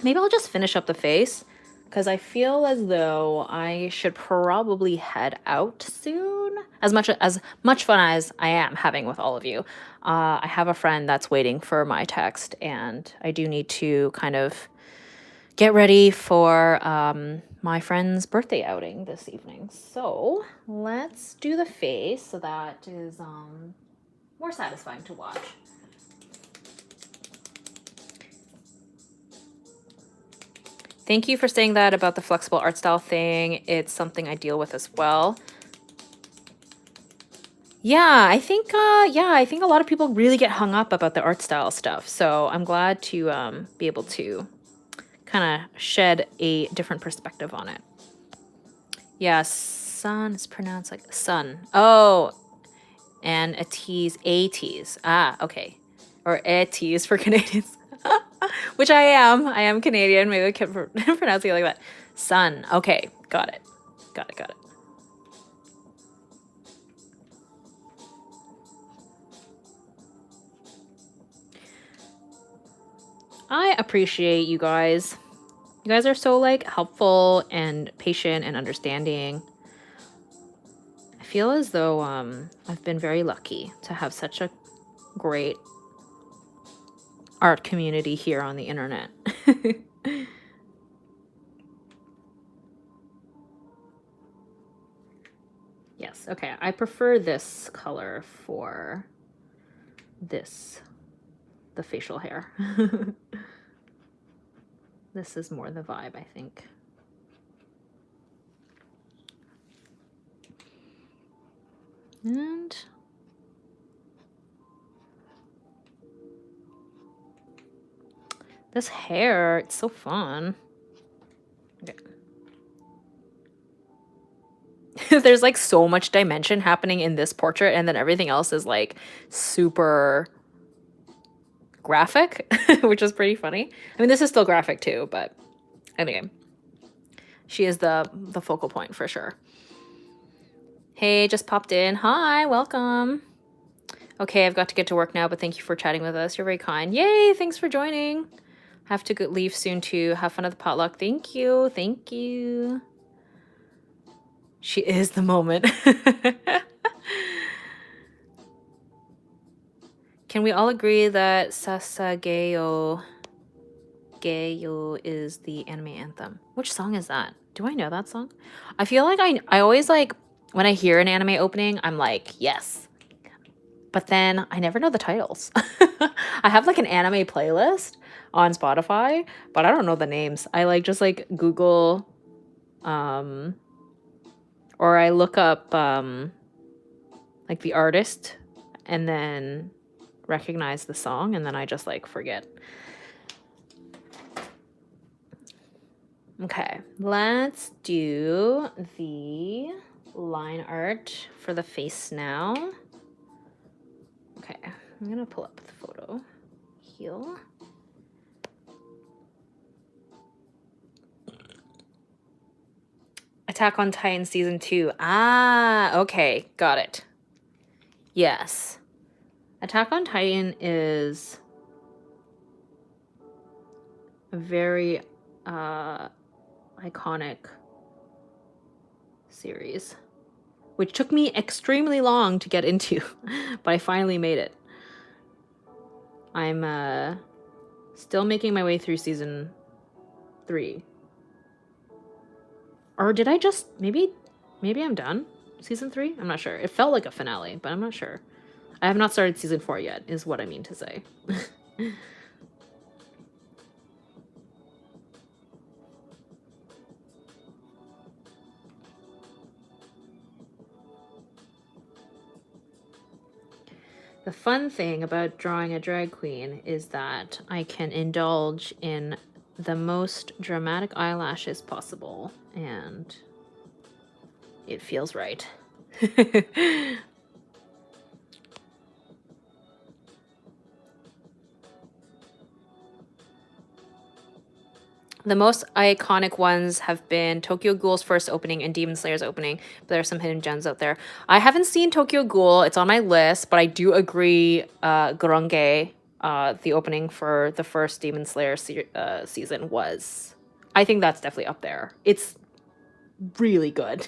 I'll just finish up the face, because I feel as though I should probably head out soon. As much fun as I am having with all of you, I have a friend that's waiting for my text, and I do need to kind of get ready for my friend's birthday outing this evening. So let's do the face, so that is more satisfying to watch. Thank you for saying that about the flexible art style thing. It's something I deal with as well. Yeah, I think a lot of people really get hung up about the art style stuff. So I'm glad to be able to kind of shed a different perspective on it. Yeah, sun is pronounced like sun. Oh, and a tease. Ah, okay. Or a tease for Canadians. Which I am. I am Canadian. Maybe I kept pronouncing it like that. Sun. Okay. Got it. I appreciate you guys. You guys are so like helpful and patient and understanding. I feel as though I've been very lucky to have such a great art community here on the internet. Yes, okay. I prefer this color for the facial hair. This is more the vibe, I think. And this hair, it's so fun. Okay. There's like so much dimension happening in this portrait, and then everything else is like super graphic, which is pretty funny. I mean, this is still graphic too, but anyway, she is the focal point for sure. Hey, just popped in. Hi, welcome. Okay, I've got to get to work now, but thank you for chatting with us. You're very kind. Yay, thanks for joining. Have to leave soon too. Have fun at the potluck. Thank you. Thank you. She is the moment. Can we all agree that Sasageo is the anime anthem? Which song is that? Do I know that song? I feel like I always like, when I hear an anime opening, I'm like, yes. But then I never know the titles. I have like an anime playlist on Spotify, but I don't know the names. I like just like Google, or I look up like the artist and then recognize the song, and then I just like forget. Okay, let's do the line art for the face now. Okay, I'm gonna pull up the photo. Heal. Attack on Titan season 2. Ah, okay, got it. Yes. Attack on Titan is a very iconic series, which took me extremely long to get into, but I finally made it. I'm Still making my way through season 3. Or did I just... Maybe I'm done? Season 3? I'm not sure. It felt like a finale, but I'm not sure. I have not started season 4 yet, is what I mean to say. The fun thing about drawing a drag queen is that I can indulge in the most dramatic eyelashes possible, and it feels right. The most iconic ones have been Tokyo Ghoul's first opening and Demon Slayer's opening, but there are some hidden gems out there. I haven't seen Tokyo Ghoul. It's on my list, but I do agree Gurenge, the opening for the first Demon Slayer season was... I think that's definitely up there. It's really good.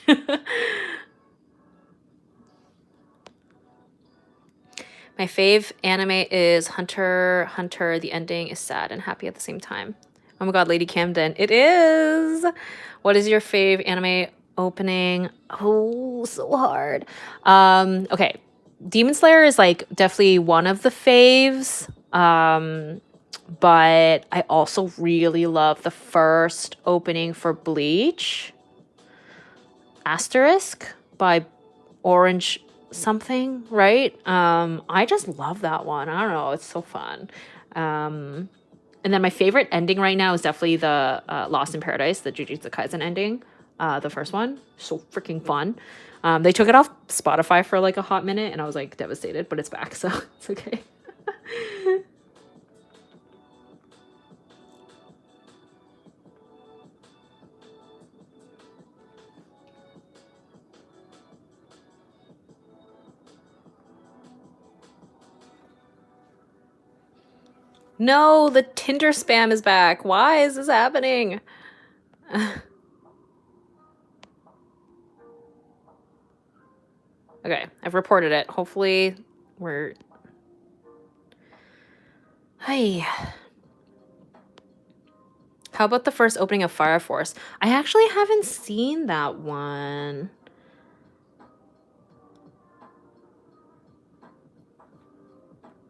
My fave anime is Hunter x Hunter. The ending is sad and happy at the same time. Oh my god, Lady Camden. It is! What is your fave anime opening? Oh, so hard. Okay. Demon Slayer is like definitely one of the faves. But I also really love the first opening for Bleach. Asterisk by Orange something, right? I just love that one. I don't know. It's so fun. And then my favorite ending right now is definitely the Lost in Paradise, the Jujutsu Kaisen ending. The first one. So freaking fun. They took it off Spotify for like a hot minute and I was like devastated, but it's back, so it's okay. No, the Tinder spam is back. Why is this happening? Okay, I've reported it. Hopefully we're... Hi. How about the first opening of Fire Force? I actually haven't seen that one.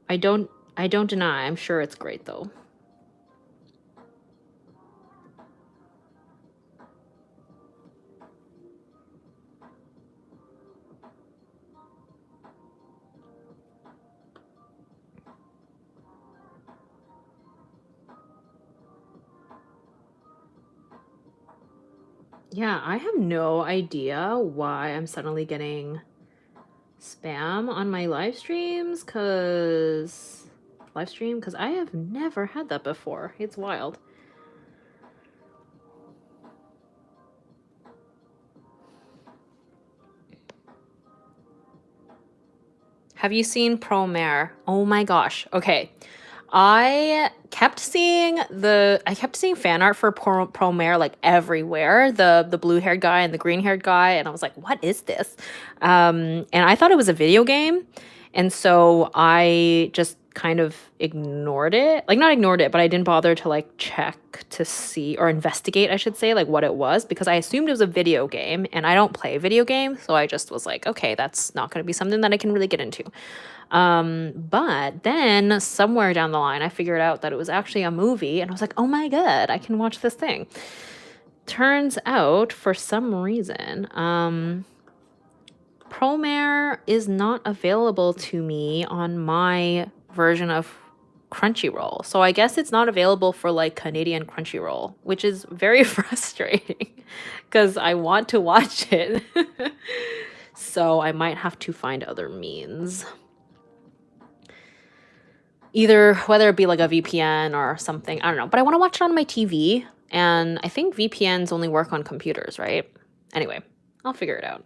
I don't deny. I'm sure it's great though. Yeah, I have no idea why I'm suddenly getting spam on my live streams, because I have never had that before. It's wild. Have you seen Promare? Oh my gosh. Okay. I kept seeing fan art for Promare like everywhere. The blue-haired guy and the green-haired guy, and I was like, what is this? And I thought it was a video game. And so I just kind of ignored it. Like, not ignored it, but I didn't bother to like check to see, or investigate, I should say, like what it was, because I assumed it was a video game and I don't play video games. So I just was like, okay, that's not going to be something that I can really get into. But then somewhere down the line, I figured out that it was actually a movie and I was like, oh my God, I can watch this thing. Turns out, for some reason, Promare is not available to me on my version of Crunchyroll. So I guess it's not available for like Canadian Crunchyroll, which is very frustrating because I want to watch it. So I might have to find other means. Either whether it be like a VPN or something, I don't know. But I want to watch it on my TV, and I think VPNs only work on computers, right? Anyway, I'll figure it out.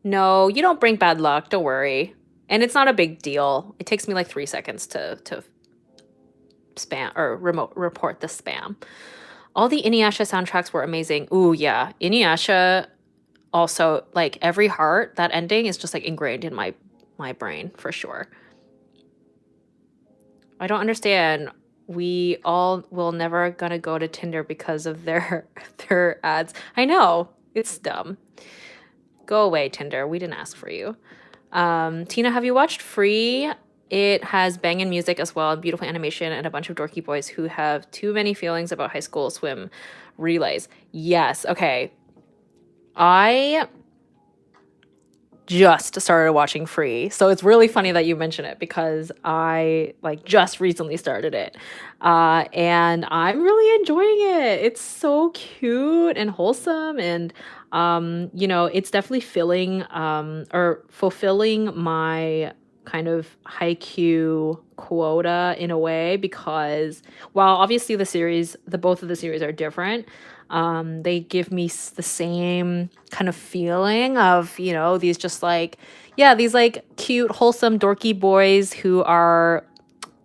No, you don't bring bad luck. Don't worry. And it's not a big deal. It takes me like 3 seconds to spam or report the spam. All the Inuyasha soundtracks were amazing. Ooh, yeah. Inuyasha, also, like, every heart, that ending is just like ingrained in my brain for sure. I don't understand. We all will never gonna go to Tinder because of their their ads. I know. It's dumb. Go away, Tinder. We didn't ask for you. Tina, have you watched Free? It has banging music as well, beautiful animation, and a bunch of dorky boys who have too many feelings about high school swim relays. Yes. Okay. I just started watching Free. So it's really funny that you mention it because I like just recently started it. And I'm really enjoying it. It's so cute and wholesome and you know, it's definitely filling or fulfilling my kind of haiku quota in a way because while obviously the both of the series are different, they give me the same kind of feeling of, you know, these just like, yeah, these like cute, wholesome, dorky boys who are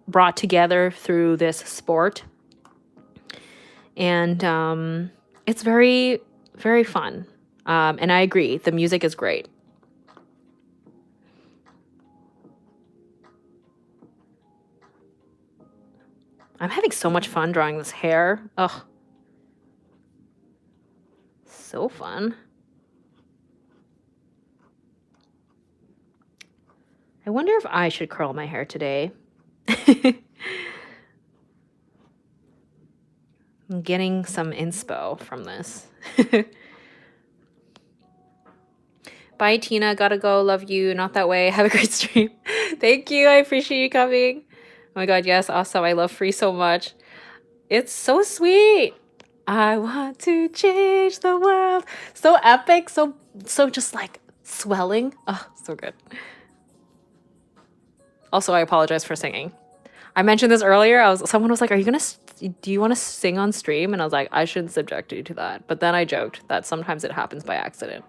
brought together through this sport. And it's very, very fun. And I agree, the music is great. I'm having so much fun drawing this hair. Ugh. So fun. I wonder if I should curl my hair today. I'm getting some inspo from this. Bye, Tina. Gotta go. Love you. Not that way. Have a great stream. Thank you. I appreciate you coming. Oh my god, yes. Also, I love Free so much. It's so sweet. I want to change the world. So epic. So just like swelling. Oh, so good. Also, I apologize for singing. I mentioned this earlier. Someone was like, do you want to sing on stream? And I was like, I shouldn't subject you to that. But then I joked that sometimes it happens by accident.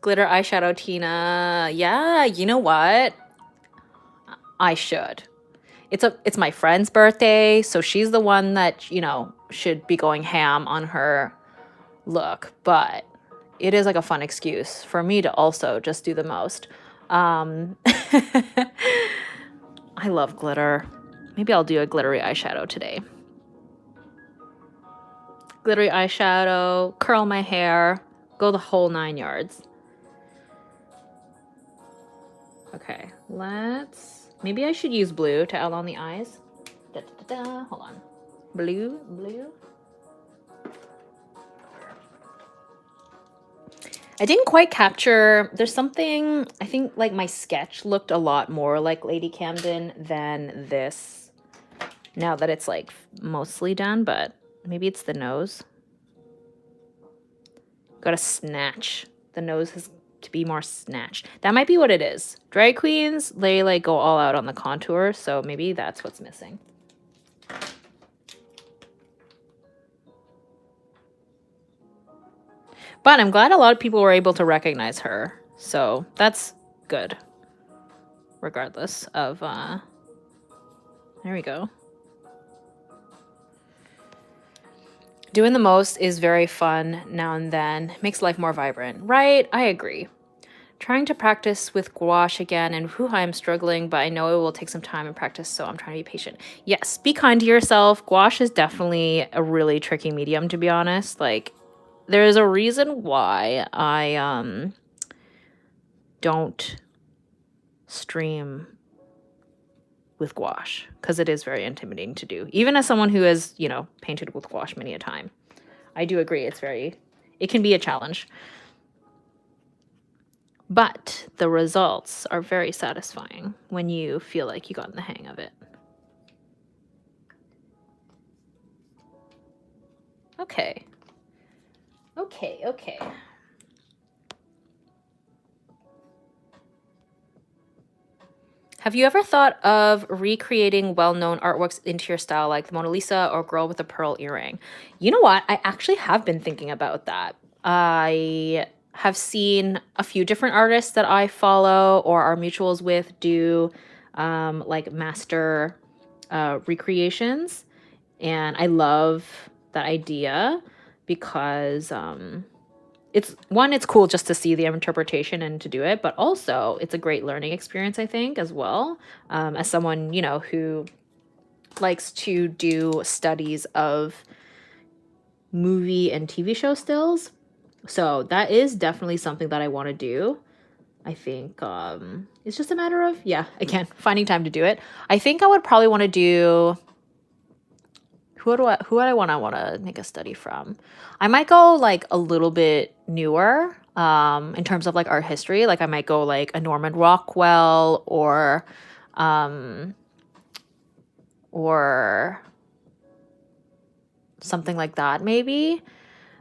Glitter eyeshadow, Tina. Yeah, you know what? I should. It's my friend's birthday, so she's the one that, you know, should be going ham on her look, but it is like a fun excuse for me to also just do the most. I love glitter. Maybe I'll do a glittery eyeshadow today. Glittery eyeshadow, curl my hair, go the whole 9 yards. Okay, maybe I should use blue to outline the eyes. Hold on. Blue. I didn't quite capture, there's something, I think like my sketch looked a lot more like Lady Camden than this, now that it's like mostly done, but maybe it's the nose. Gotta snatch. The nose has to be more snatched. That might be what it is. Drag queens, they like go all out on the contour, so maybe that's what's missing. But I'm glad a lot of people were able to recognize her, so that's good. Regardless of, there we go. Doing the most is very fun now and then. Makes life more vibrant. Right? I agree. Trying to practice with gouache again, and whew, I am struggling, but I know it will take some time and practice, so I'm trying to be patient. Yes, be kind to yourself. Gouache is definitely a really tricky medium, to be honest. Like, there's a reason why I don't stream with gouache, because it is very intimidating to do. Even as someone who has, you know, painted with gouache many a time. I do agree, it can be a challenge. But the results are very satisfying when you feel like you got in the hang of it. Okay. Have you ever thought of recreating well-known artworks into your style, like the Mona Lisa or Girl with a Pearl Earring? You know what? I actually have been thinking about that. I have seen a few different artists that I follow or are mutuals with do like master recreations. And I love that idea because it's cool just to see the interpretation and to do it, but also it's a great learning experience, I think, as well. As someone, you know, who likes to do studies of movie and TV show stills. So that is definitely something that I want to do. I think it's just a matter of, yeah, again, finding time to do it. I think I would probably want to do, who would I want to make a study from? I might go like a little bit newer in terms of like art history. Like I might go like a Norman Rockwell or something like that maybe.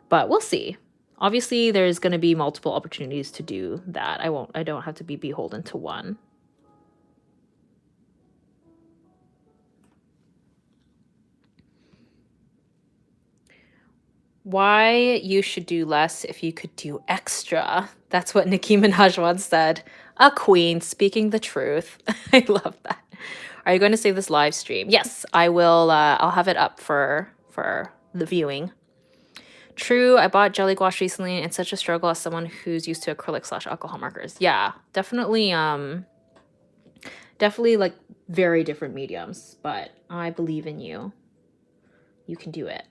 But we'll see. Obviously, there's going to be multiple opportunities to do that. I don't have to be beholden to one. Why you should do less if you could do extra. That's what Nicki Minaj once said. A queen speaking the truth. I love that. Are you going to save this live stream? Yes, I will. I'll have it up for the viewing. True, I bought jelly gouache recently, and it's such a struggle as someone who's used to acrylic/alcohol markers. Yeah, definitely like very different mediums, but I believe in you. You can do it.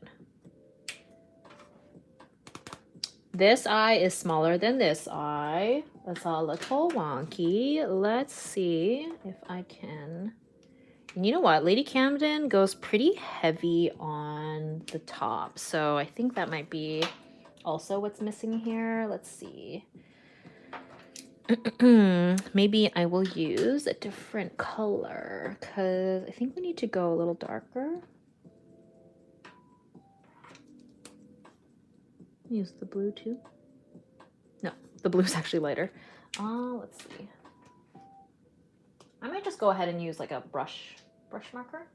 This eye is smaller than this eye. That's a little wonky. Let's see if I can. And you know what? Lady Camden goes pretty heavy on the top. So I think that might be also what's missing here. Let's see. Maybe I will use a different color because I think we need to go a little darker. Use the blue too. No, the blue's actually lighter. Let's see. I might just go ahead and use like a brush marker.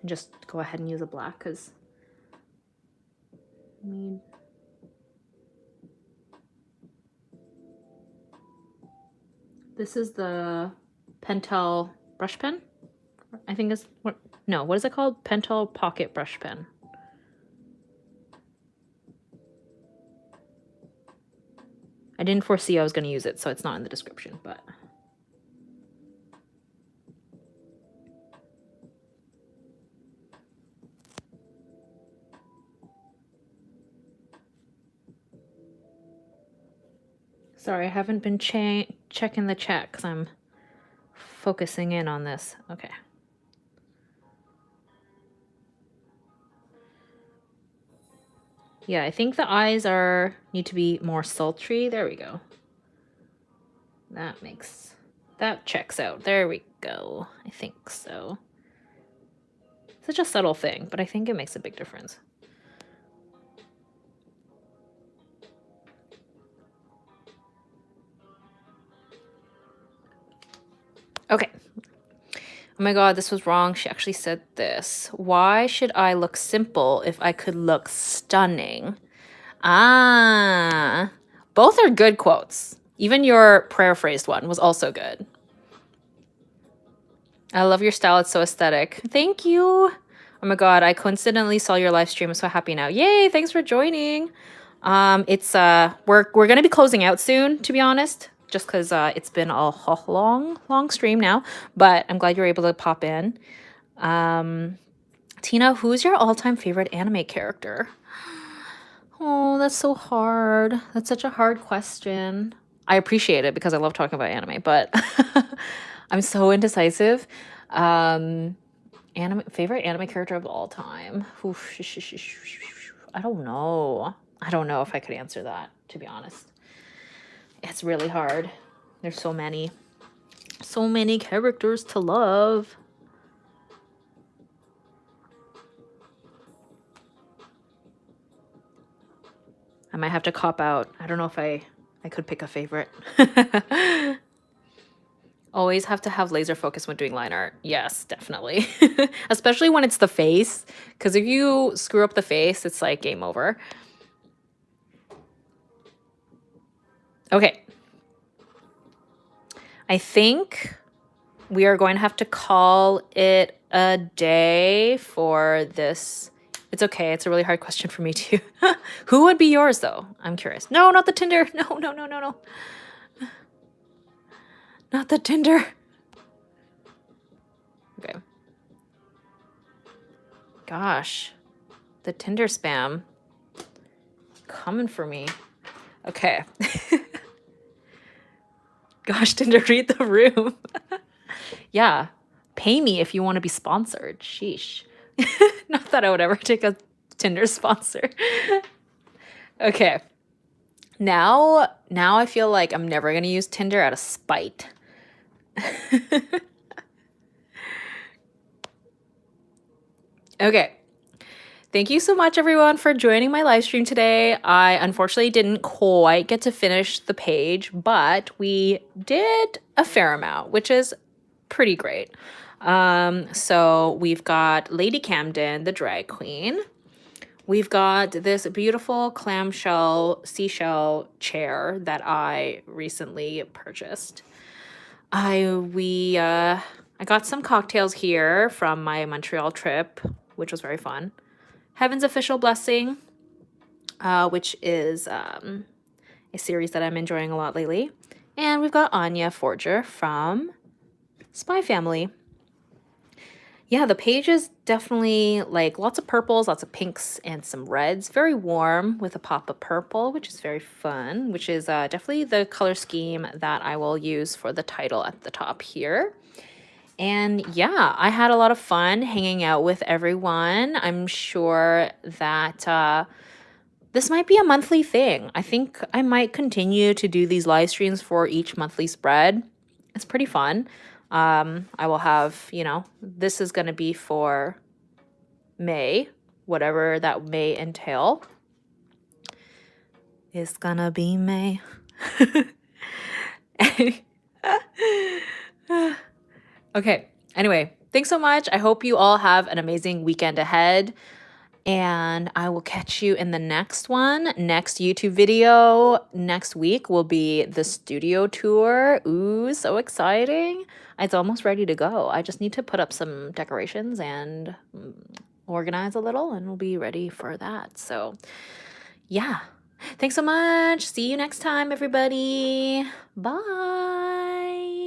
And just go ahead and use a black because I mean, this is the Pentel brush pen. I think is what is it called? Pentel Pocket Brush Pen. I didn't foresee I was going to use it, so it's not in the description, but sorry, I haven't been checking the chat because I'm focusing in on this. Okay. Yeah, I think the eyes need to be more sultry. There we go. That checks out. There we go. I think so. Such a subtle thing, but I think it makes a big difference. Okay. Oh my god, this was wrong. She actually said this. Why should I look simple if I could look stunning? Ah, both are good quotes. Even your paraphrased one was also good. I love your style. It's so aesthetic. Thank you. Oh my god, I coincidentally saw your live stream. I'm so happy now. Yay, thanks for joining. It's we're gonna be closing out soon, to be honest, just because it's been a long stream now. But I'm glad you were able to pop in. Tina, who's your all-time favorite anime character? Oh, that's so hard. That's such a hard question. I appreciate it because I love talking about anime, but I'm so indecisive. Favorite anime character of all time. I don't know. I don't know if I could answer that, to be honest. It's really hard. There's so many characters to love. I might have to cop out. I don't know if I could pick a favorite. Always have to have laser focus when doing line art. Yes, definitely. Especially when it's the face. Because if you screw up the face, it's like game over. Okay. I think we are going to have to call it a day for this? It's okay. It's a really hard question for me too. Who would be yours though? I'm curious. No, not the Tinder. No, no, no, no, no. Not the Tinder. Okay. Gosh. The Tinder spam. Coming for me. Okay. Gosh, Tinder, read the room. Yeah. Pay me if you want to be sponsored. Sheesh. Not that I would ever take a Tinder sponsor. Okay. Now I feel like I'm never going to use Tinder out of spite. Okay. Thank you so much, everyone, for joining my live stream today. I unfortunately didn't quite get to finish the page, but we did a fair amount, which is pretty great. So we've got Lady Camden, the drag queen. We've got this beautiful clamshell seashell chair that I recently purchased. I got some cocktails here from my Montreal trip, which was very fun. Heaven's Official Blessing, which is a series that I'm enjoying a lot lately. And we've got Anya Forger from Spy Family. Yeah, the page is definitely like lots of purples, lots of pinks, and some reds. Very warm with a pop of purple, which is very fun, which is definitely the color scheme that I will use for the title at the top here. And yeah, I had a lot of fun hanging out with everyone. I'm sure that this might be a monthly thing. I think I might continue to do these live streams for each monthly spread. It's pretty fun. I will have, this is going to be for May, whatever that may entail. It's gonna be May. Okay, anyway, thanks so much. I hope you all have an amazing weekend ahead. And I will catch you in the next one. Next YouTube video next week will be the studio tour. Ooh, so exciting. It's almost ready to go. I just need to put up some decorations and organize a little, and we'll be ready for that. So yeah, thanks so much. See you next time, everybody. Bye.